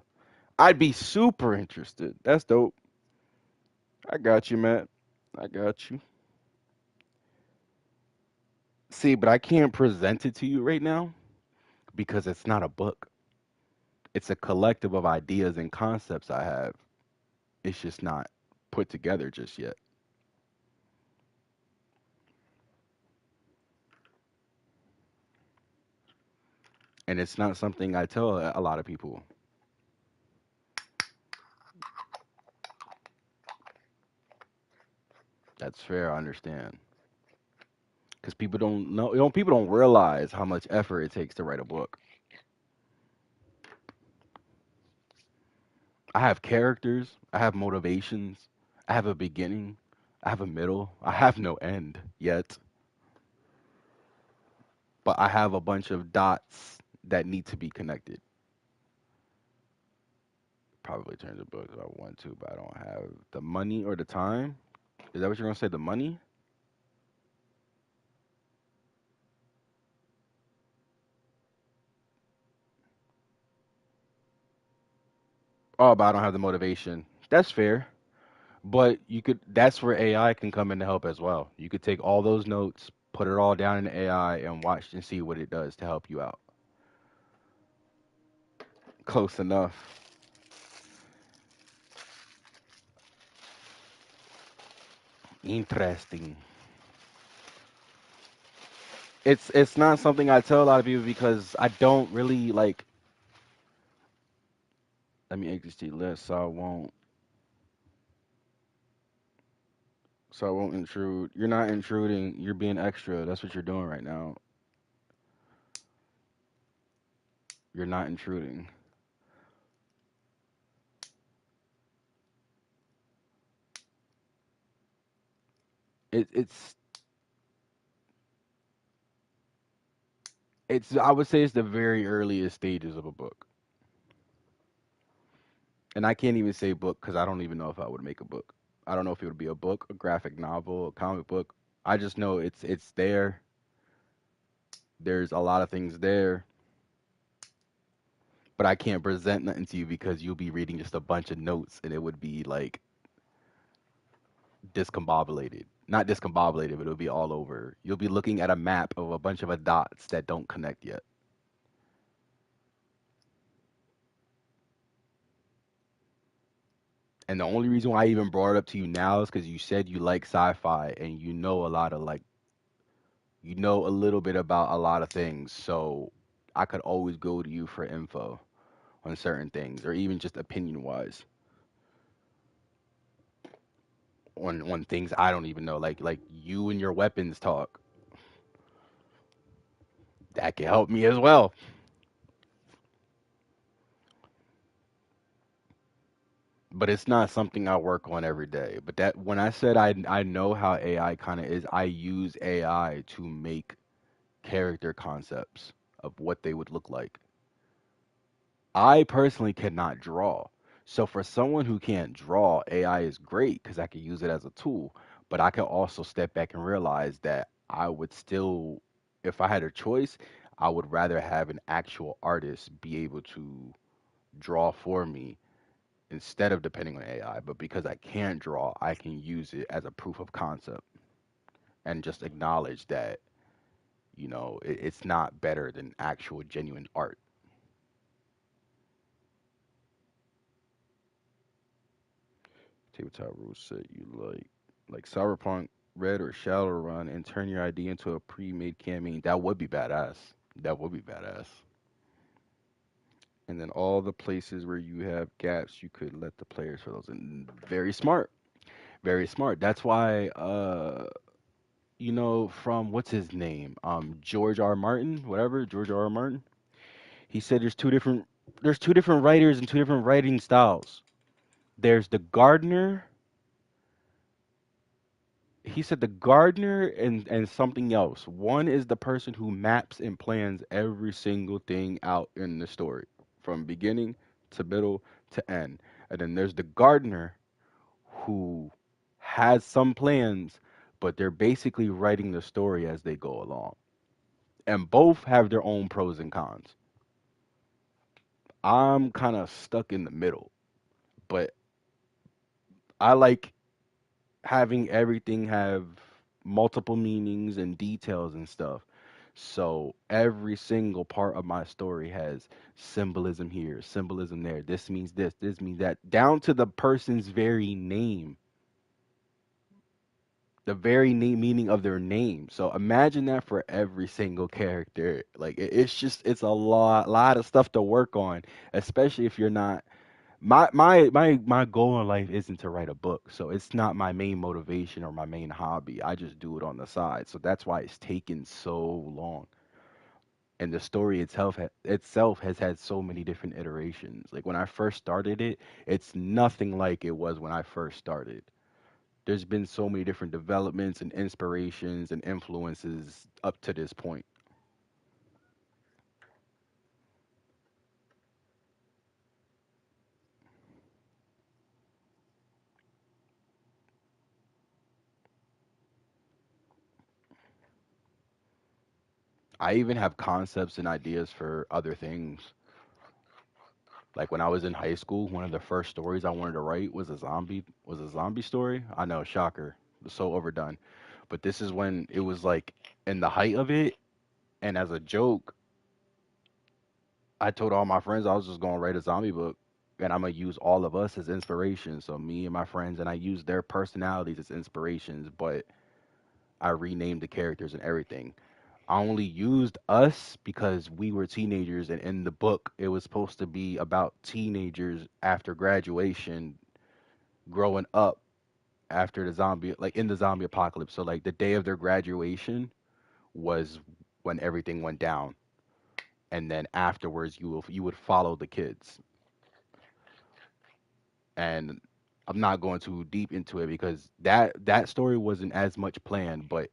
S3: I'd be super interested. That's dope. I got you, Matt. I got you. See, but I can't present it to you right now because it's not a book. It's a collective of ideas and concepts I have. It's just not put together just yet. And it's not something I tell a lot of people. That's fair, I understand. Because people don't know, people don't realize how much effort it takes to write a book. I have characters, I have motivations, I have a beginning, I have a middle, I have no end yet, but I have a bunch of dots that need to be connected. Probably turn the book if I want to, but I don't have the money or the time. Is that what you're gonna say? The money? Oh, but I don't have the motivation. That's fair. But you could that's where AI can come in to help as well. You could take all those notes, put it all down in AI and watch and see what it does to help you out. Close enough. Interesting. It's not something I tell a lot of people because I don't really like let me exit the list so I won't intrude. You're not intruding, you're being extra. That's what you're doing right now. You're not intruding. It, it's I would say it's the very earliest stages of a book. And I can't even say book because I don't even know if I would make a book. I don't know if it would be a book, a graphic novel, a comic book. I just know it's there. There's a lot of things there, but I can't present nothing to you because you'll be reading just a bunch of notes and it would be like discombobulated. Not discombobulated, but it'll be all over. You'll be looking at a map of a bunch of dots that don't connect yet. And the only reason why I even brought it up to you now is because you said you like sci-fi and you know a lot of like you know a little bit about a lot of things. So I could always go to you for info on certain things, or even just opinion wise on things I don't even know. Like you and your weapons talk. That can help me as well. But it's not something I work on every day. But that when I said I know how AI kind of is, I use AI to make character concepts of what they would look like. I personally cannot draw. So for someone who can't draw, AI is great because I can use it as a tool. But I can also step back and realize that I would still, if I had a choice, I would rather have an actual artist be able to draw for me instead of depending on AI. But because I can't draw, I can use it as a proof of concept and just acknowledge that, it's not better than actual genuine art. Tabletop rules set you like Cyberpunk Red or Shadowrun and turn your idea into a pre-made campaign. That would be badass. That would be badass. And then all the places where you have gaps, you could let the players fill those in. Very smart. Very smart. That's why from what's his name? George R. Martin, whatever, George R. R. Martin. He said there's two different writers and two different writing styles. There's the gardener. He said the gardener and something else. One is the person who maps and plans every single thing out in the story from beginning to middle to end. And then there's the gardener who has some plans, but they're basically writing the story as they go along. And both have their own pros and cons. I'm kind of stuck in the middle, but I like having everything have multiple meanings and details and stuff. So every single part of my story has symbolism here, symbolism there. This means this means that, down to the person's very name, the very name meaning of their name. So imagine that for every single character. Like it's a lot of stuff to work on, especially if you're not my goal in life isn't to write a book, so it's not my main motivation or my main hobby. I just do it on the side, so that's why it's taken so long. And the story itself has had so many different iterations. Like when I first started it, it's nothing like it was when I first started. There's been so many different developments and inspirations and influences up to this point. I even have concepts and ideas for other things. Like when I was in high school, one of the first stories I wanted to write was a zombie story. I know, shocker, it was so overdone. But this is when it was like in the height of it, and as a joke, I told all my friends I was just gonna write a zombie book, and I'm gonna use all of us as inspiration. So me and my friends, and I used their personalities as inspirations, but I renamed the characters and everything. I only used us because we were teenagers, and in the book, it was supposed to be about teenagers after graduation growing up after the zombie, like in the zombie apocalypse. So, like, the day of their graduation was when everything went down, and then afterwards, you would follow the kids. And I'm not going too deep into it because that story wasn't as much planned, but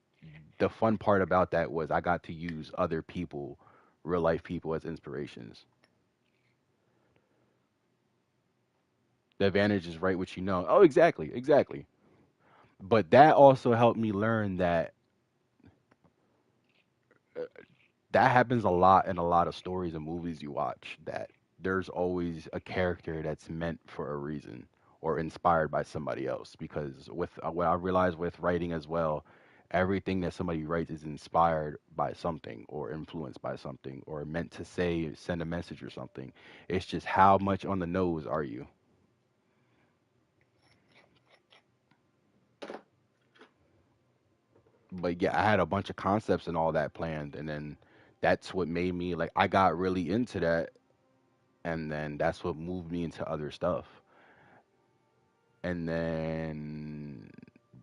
S3: the fun part about that was I got to use other people, real life people, as inspirations. The advantage is write what you know. Oh, exactly, exactly. But that also helped me learn that that happens a lot in a lot of stories and movies you watch. That there's always a character that's meant for a reason or inspired by somebody else. Because with what I realized with writing as well, everything that somebody writes is inspired by something or influenced by something or meant to say, send a message or something. It's just how much on the nose are you? But yeah, I had a bunch of concepts and all that planned, and then that's what made me like I got really into that, and then that's what moved me into other stuff. And then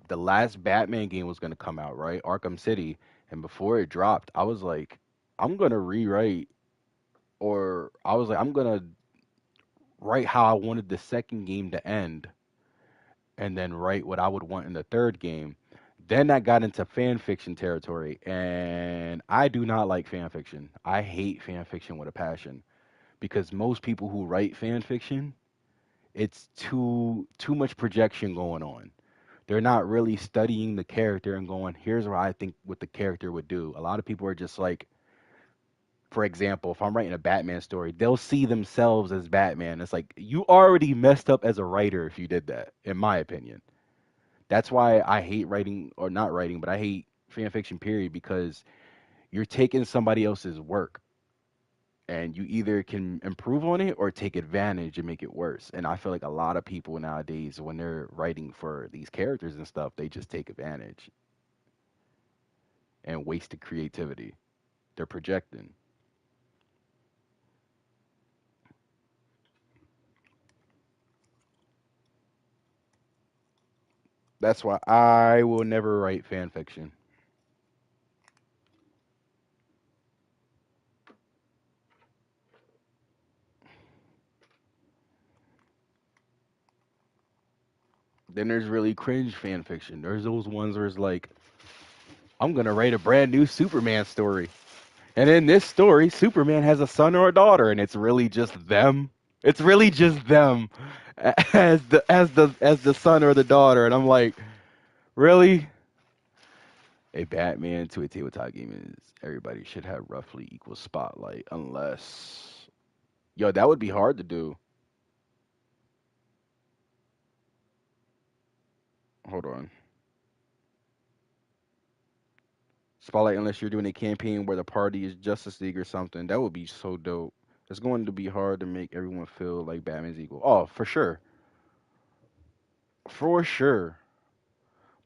S3: the last Batman game was gonna come out, right? Arkham City, and before it dropped, I was like, I'm gonna rewrite, or I was like, I'm gonna write how I wanted the second game to end, and then write what I would want in the third game. Then I got into fan fiction territory, and I do not like fan fiction. I hate fan fiction with a passion because most people who write fan fiction, it's too much projection going on. They're not really studying the character and going, here's what I think what the character would do. A lot of people are just like, for example, if I'm writing a Batman story, they'll see themselves as Batman. It's like you already messed up as a writer if you did that, in my opinion. That's why I hate writing or not writing, but I hate fan fiction period because you're taking somebody else's work and you either can improve on it or take advantage and make it worse. And I feel like a lot of people nowadays when they're writing for these characters and stuff, they just take advantage and waste the creativity. They're projecting. That's why I will never write fan fiction. Then there's really cringe fan fiction. There's those ones where it's like, I'm gonna write a brand new Superman story. And in this story, Superman has a son or a daughter, and it's really just them. It's really just them as the son or the daughter, and I'm like, really? A Batman to a tabletop game is everybody should have roughly equal spotlight, unless yo, that would be hard to do. Hold on, spotlight unless you're doing a campaign where the party is Justice League or something. That would be so dope. It's going to be hard to make everyone feel like Batman's equal. Oh, for sure.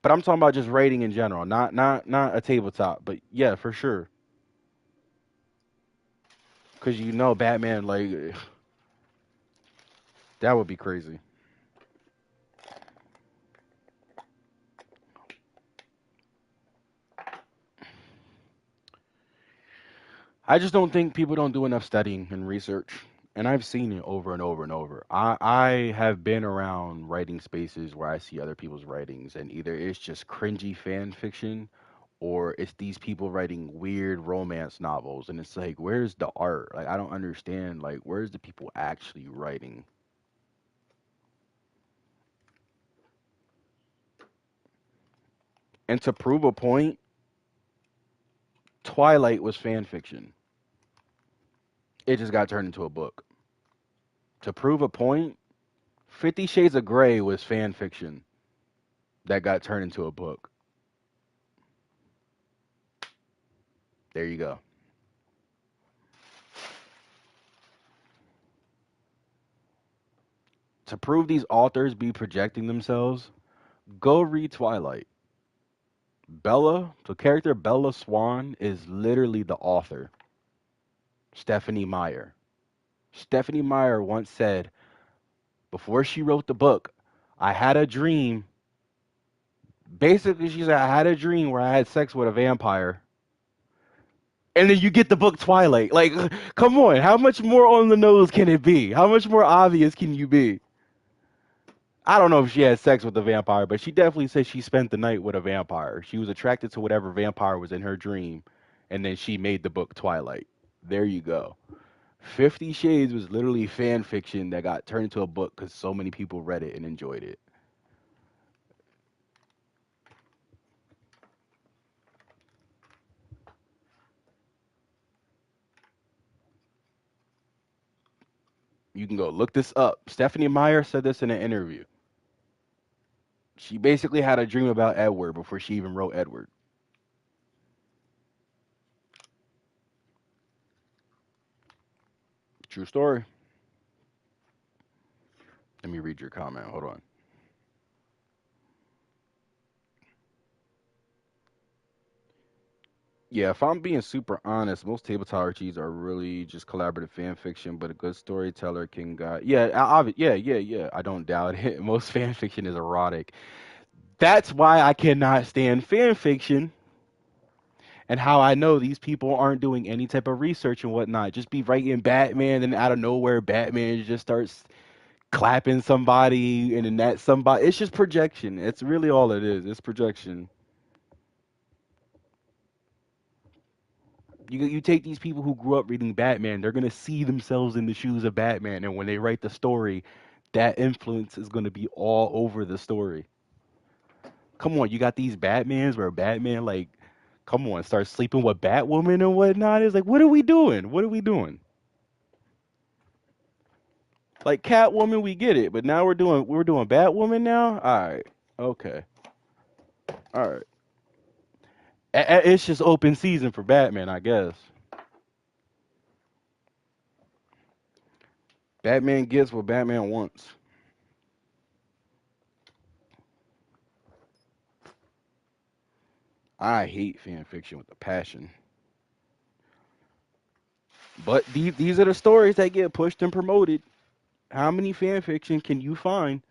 S3: But I'm talking about just rating in general, not a tabletop. But yeah, for sure. Cause you know Batman, like that would be crazy. I just don't think people don't do enough studying and research. And I've seen it over and over and over. I have been around writing spaces where I see other people's writings, and either it's just cringy fan fiction or it's these people writing weird romance novels. And it's like, where's the art? Like, I don't understand. Like, where's the people actually writing? And to prove a point, Twilight was fan fiction. It just got turned into a book. To prove a point, 50 Shades of Grey was fan fiction that got turned into a book. There you go. To prove these authors be projecting themselves, go read Twilight. Bella, the character Bella Swan, is literally the author, Stephanie Meyer. Stephanie Meyer once said, before she wrote the book, I had a dream. Basically, she said, I had a dream where I had sex with a vampire. And then you get the book Twilight. Like, come on, how much more on the nose can it be? How much more obvious can you be? I don't know if she had sex with a vampire, but she definitely said she spent the night with a vampire. She was attracted to whatever vampire was in her dream, and then she made the book Twilight. There you go. 50 Shades was literally fan fiction that got turned into a book because so many people read it and enjoyed it. You can go look this up. Stephanie Meyer said this in an interview. She basically had a dream about Edward before she even wrote Edward. True story. Let me read your comment. Hold on. Yeah, if I'm being super honest, most tabletop RPGs are really just collaborative fan fiction, but a good storyteller can guide. Yeah, yeah. I don't doubt it. Most fan fiction is erotic. That's why I cannot stand fan fiction, and how I know these people aren't doing any type of research and whatnot. Just be writing Batman, and out of nowhere, Batman just starts clapping somebody, and then that somebody. It's just projection. It's really all it is. It's projection. You take these people who grew up reading Batman, they're gonna see themselves in the shoes of Batman, and when they write the story, that influence is gonna be all over the story. Come on, you got these Batmans where Batman like, come on, starts sleeping with Batwoman and whatnot. It's like, what are we doing? What are we doing? Like Catwoman, we get it, but now we're doing Batwoman now. All right, okay, all right. It's just open season for Batman, I guess. Batman gets what Batman wants. I hate fan fiction with a passion. But these are the stories that get pushed and promoted. How many fan fiction can you find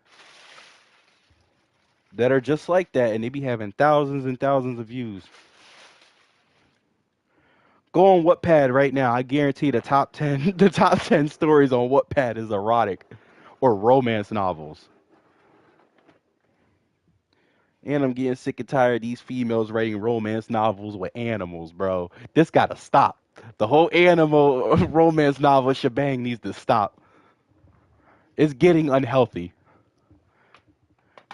S3: that are just like that and they be having thousands and thousands of views? Go on Wattpad right now. I guarantee the top 10 the top 10 stories on Wattpad is erotic or romance novels. And I'm getting sick and tired of these females writing romance novels with animals, bro. This gotta stop. The whole animal romance novel shebang needs to stop. It's getting unhealthy.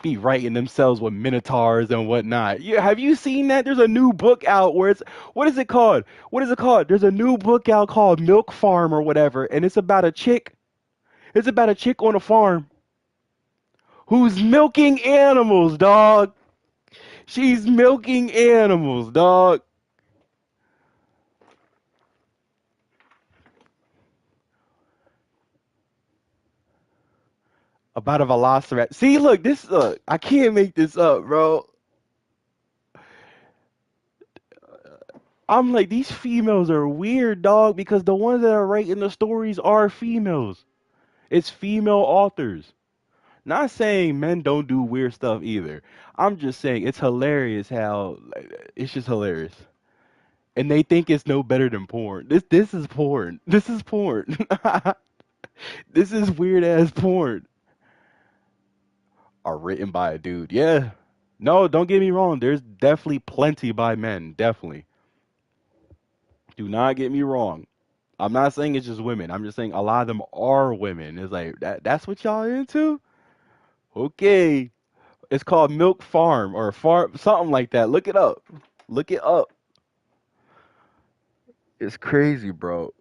S3: Be writing themselves with minotaurs and whatnot. Yeah, have you seen that? There's a new book out where it's what is it called? What is it called? There's a new book out called Milk Farm or whatever, and it's about a chick. It's about a chick on a farm who's milking animals, dog. She's milking animals, dog. About a velociraptor. See, look, I can't make this up, bro. I'm like, these females are weird, dog, because the ones that are writing the stories are females. It's female authors. Not saying men don't do weird stuff either. I'm just saying it's hilarious how it's just hilarious. And they think it's no better than porn. This is porn. This is porn. This is weird ass porn. Are written by a dude. Yeah. No, don't get me wrong. There's definitely plenty by men. Definitely. Do not get me wrong. I'm not saying it's just women. I'm just saying a lot of them are women. It's like that's what y'all into? Okay. It's called Milk Farm or Farm something like that. Look it up. Look it up. It's crazy, bro.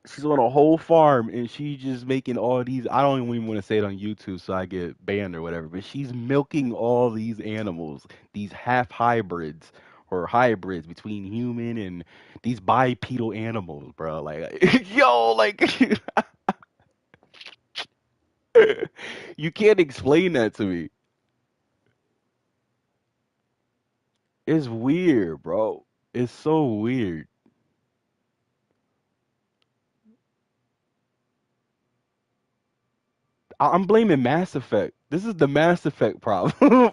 S3: She's on a whole farm and she's just making all these. I don't even want to say it on YouTube so I get banned or whatever. But she's milking all these animals, these half hybrids or hybrids between human and these bipedal animals, bro. Like, yo, like, you can't explain that to me. It's weird, bro. It's so weird. I'm blaming Mass Effect. This is the Mass Effect problem.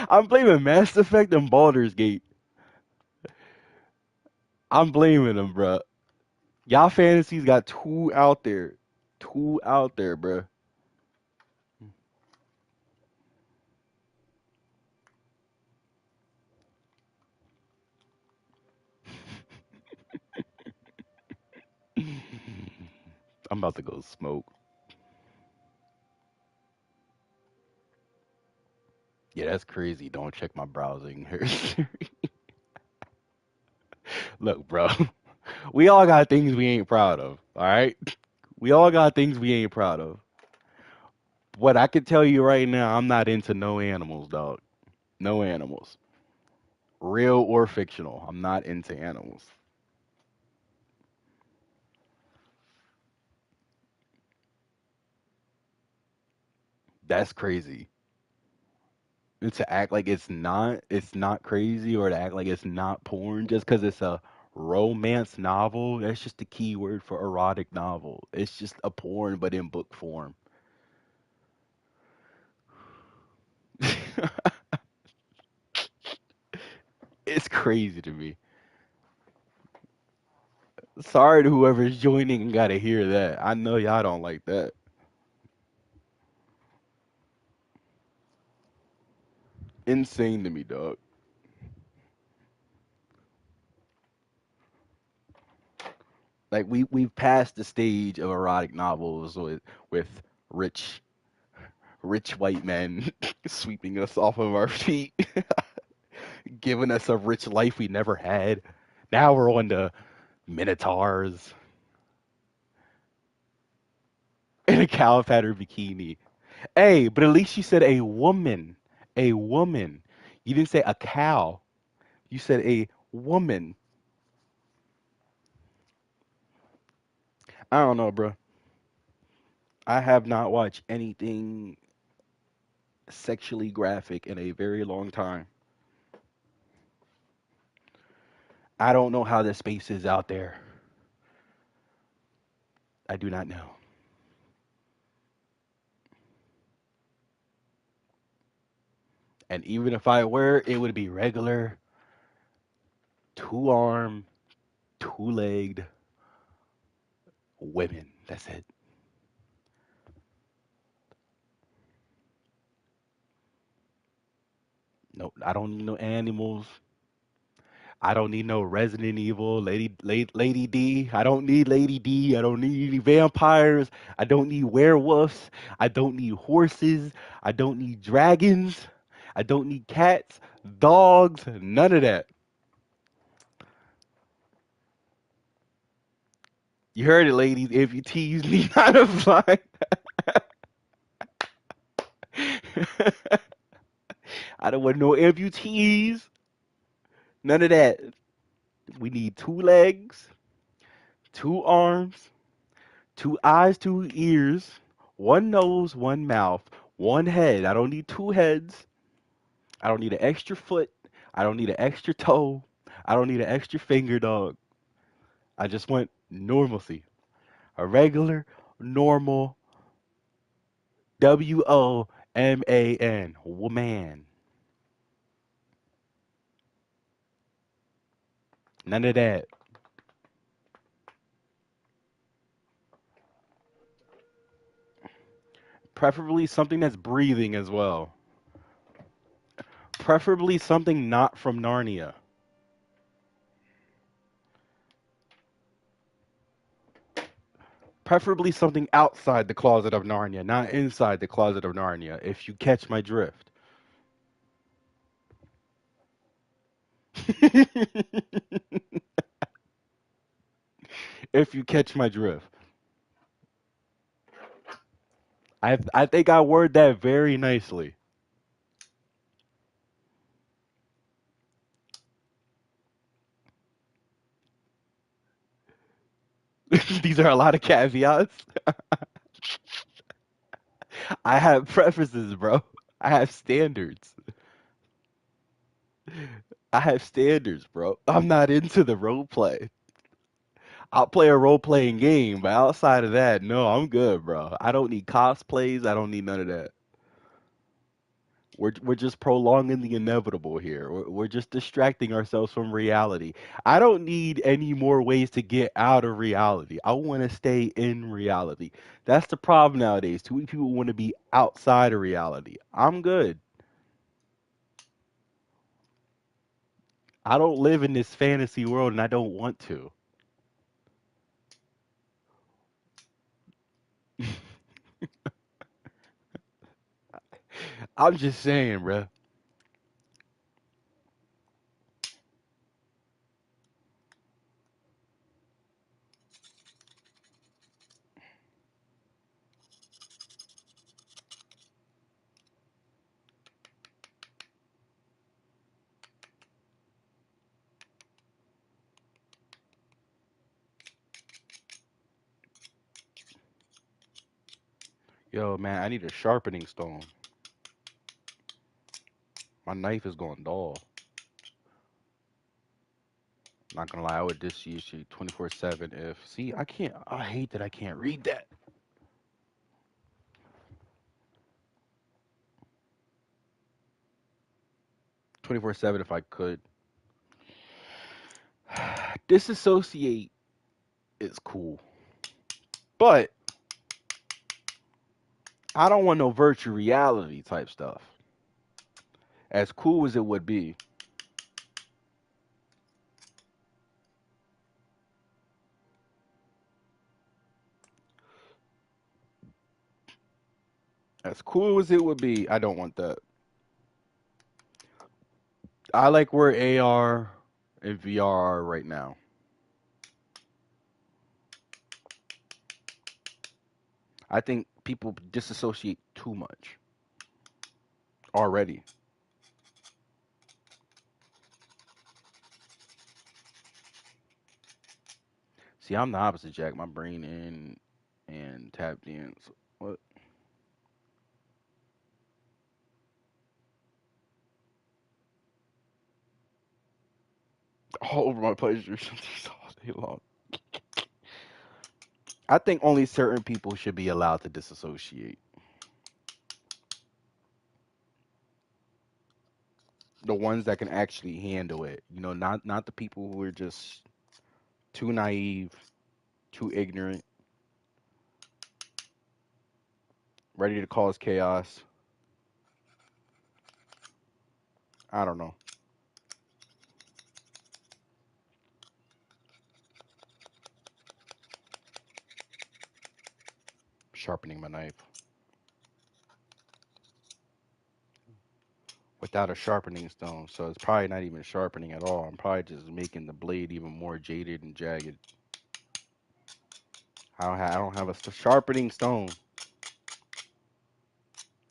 S3: I'm blaming Mass Effect and Baldur's Gate. I'm blaming them, bro. Y'all fantasies got too out there. Too out there, bro. I'm about to go smoke. Yeah, that's crazy. Don't check my browsing history. Look, bro. We all got things we ain't proud of. All right. We all got things we ain't proud of. What I can tell you right now, I'm not into no animals, dog. No animals. Real or fictional. I'm not into animals. That's crazy. And to act like it's not crazy, or to act like it's not porn just because it's a romance novel. That's just the key word for erotic novel. It's just a porn, but in book form. It's crazy to me. Sorry to whoever's joining and gotta hear that. I know y'all don't like that. Insane to me, dog. Like we've passed the stage of erotic novels with rich rich white men sweeping us off of our feet, giving us a rich life we never had. Now we're on to minotaurs in a cow pattern bikini. Hey, but at least you said a woman. A woman. You didn't say a cow. You said a woman. I don't know, bro. I have not watched anything sexually graphic in a very long time. I don't know how the space is out there. I do not know. And even if I were, it would be regular, two arm, two legged women. That's it. No, I don't need no animals. I don't need no Resident Evil, Lady D. I don't need Lady D. I don't need any vampires. I don't need werewolves. I don't need horses. I don't need dragons. I don't need cats, dogs, none of that. You heard it, ladies. If you tease me, not a fly. I don't want no amputees. None of that. We need two legs, two arms, two eyes, two ears, one nose, one mouth, one head. I don't need two heads. I don't need an extra foot. I don't need an extra toe. I don't need an extra finger, dog. I just want normalcy. A regular, normal, WOMAN, woman. None of that. Preferably something that's breathing as well. Preferably something not from Narnia. Preferably something outside the closet of Narnia, not inside the closet of Narnia, if you catch my drift. If you catch my drift. I think I word that very nicely. These are a lot of caveats. I have preferences, bro. I have standards. I have standards, bro. I'm not into the role play. I'll play a role playing game, but outside of that, no, I'm good, bro. I don't need cosplays. I don't need none of that. We're just prolonging the inevitable here. We're just distracting ourselves from reality. I don't need any more ways to get out of reality. I want to stay in reality. That's the problem nowadays. Too many people want to be outside of reality. I'm good. I don't live in this fantasy world and I don't want to. I'm just saying, bro. Yo, man, I need a sharpening stone. My knife is going dull. Not gonna lie, I would diss you 24/7 if. See, I can't. I hate that I can't read that. 24/7 if I could. Disassociate is cool, but I don't want no virtual reality type stuff. As cool as it would be, I don't want that. I like where AR and VR are right now. I think people disassociate too much already. See, I'm the opposite, Jack. My brain in and tapped in. So, what? All over my pleasure all day long. I think only certain people should be allowed to disassociate. The ones that can actually handle it. You know, not the people who are just too naive, too ignorant, ready to cause chaos. I don't know. Sharpening my knife. Without a sharpening stone, so it's probably not even sharpening at all. I'm probably just making the blade even more jaded and jagged. I don't have a sharpening stone.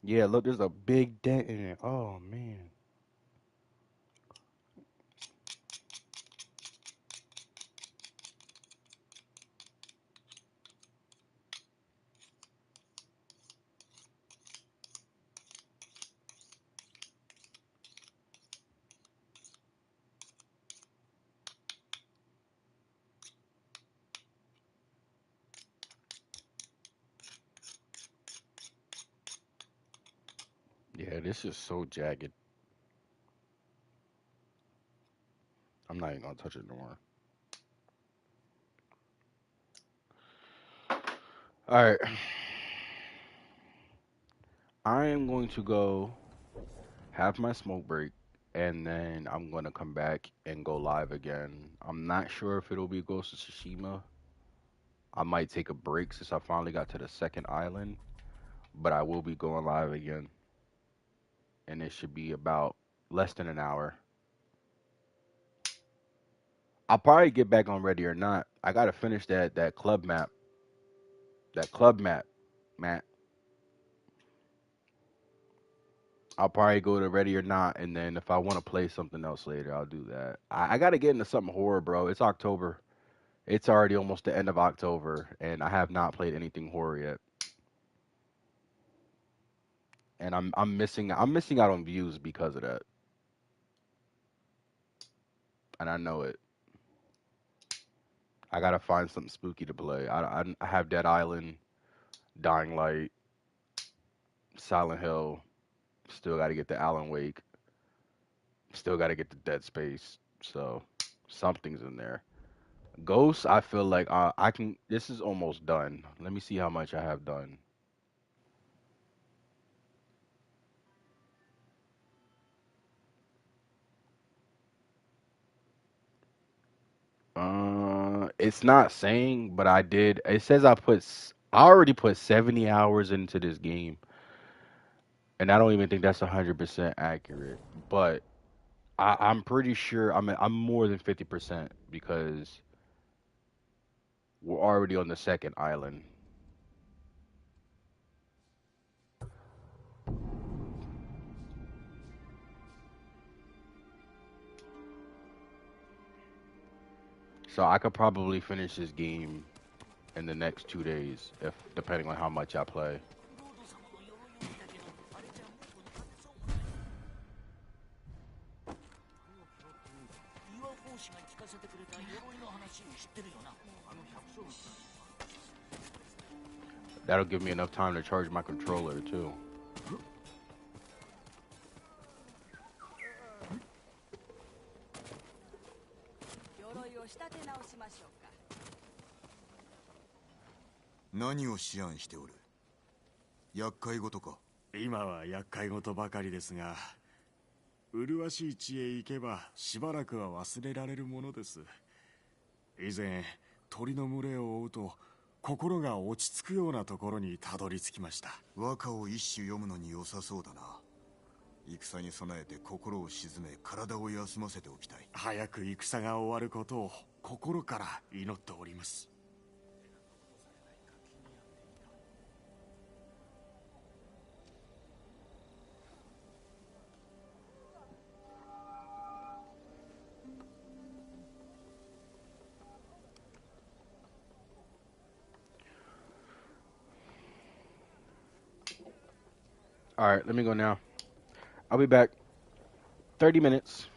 S3: Yeah, look, there's a big dent in it. Oh man. Yeah, this is so jagged. I'm not even gonna touch it no more. All right. I am going to go have my smoke break, and then I'm gonna come back and go live again. I'm not sure if it'll be Ghost of Tsushima. I might take a break since I finally got to the second island, but I will be going live again, and it should be about less than an hour. I'll probably get back on Ready or Not. I gotta finish that club map. That club map, Matt. I'll probably go to Ready or Not, and then if I want to play something else later, I'll do that. I got to get into something horror, bro. It's October. It's already almost the end of October, and I have not played anything horror yet. And I'm missing out on views because of that, and I know it. I gotta find something spooky to play. I have Dead Island, Dying Light, Silent Hill. Still got to get the Alan Wake. Still got to get the Dead Space. So something's in there. Ghosts, I feel like I can. This is almost done. Let me see how much I have done. It's not saying, but I did. It says I already put 70 hours into this game, and I don't even think that's 100% accurate. But I'm pretty sure I'm more than 50% because we're already on the second island. So I could probably finish this game in the next 2 days, if depending on how much I play.
S12: 士が聞かせてくれた鎧の話知ってるよな。
S3: That'll give me enough time to charge my controller too.
S8: 鎧を仕立て直しましょうか。
S1: 何を思案しておる？厄介事か？
S14: 今は厄介事ばかりですが、麗しい地へ行けばしばらくは忘れられるものです。以前鳥の群れを追うと心が落ち着くようなところにたどり着きました。
S1: 和歌を一首読むのに良さそうだな。戦に備えて心を静め体を休ませておきたい。
S14: 早く戦が終わることを心から祈っております。
S3: All right, let me go now. I'll be back. 30 minutes.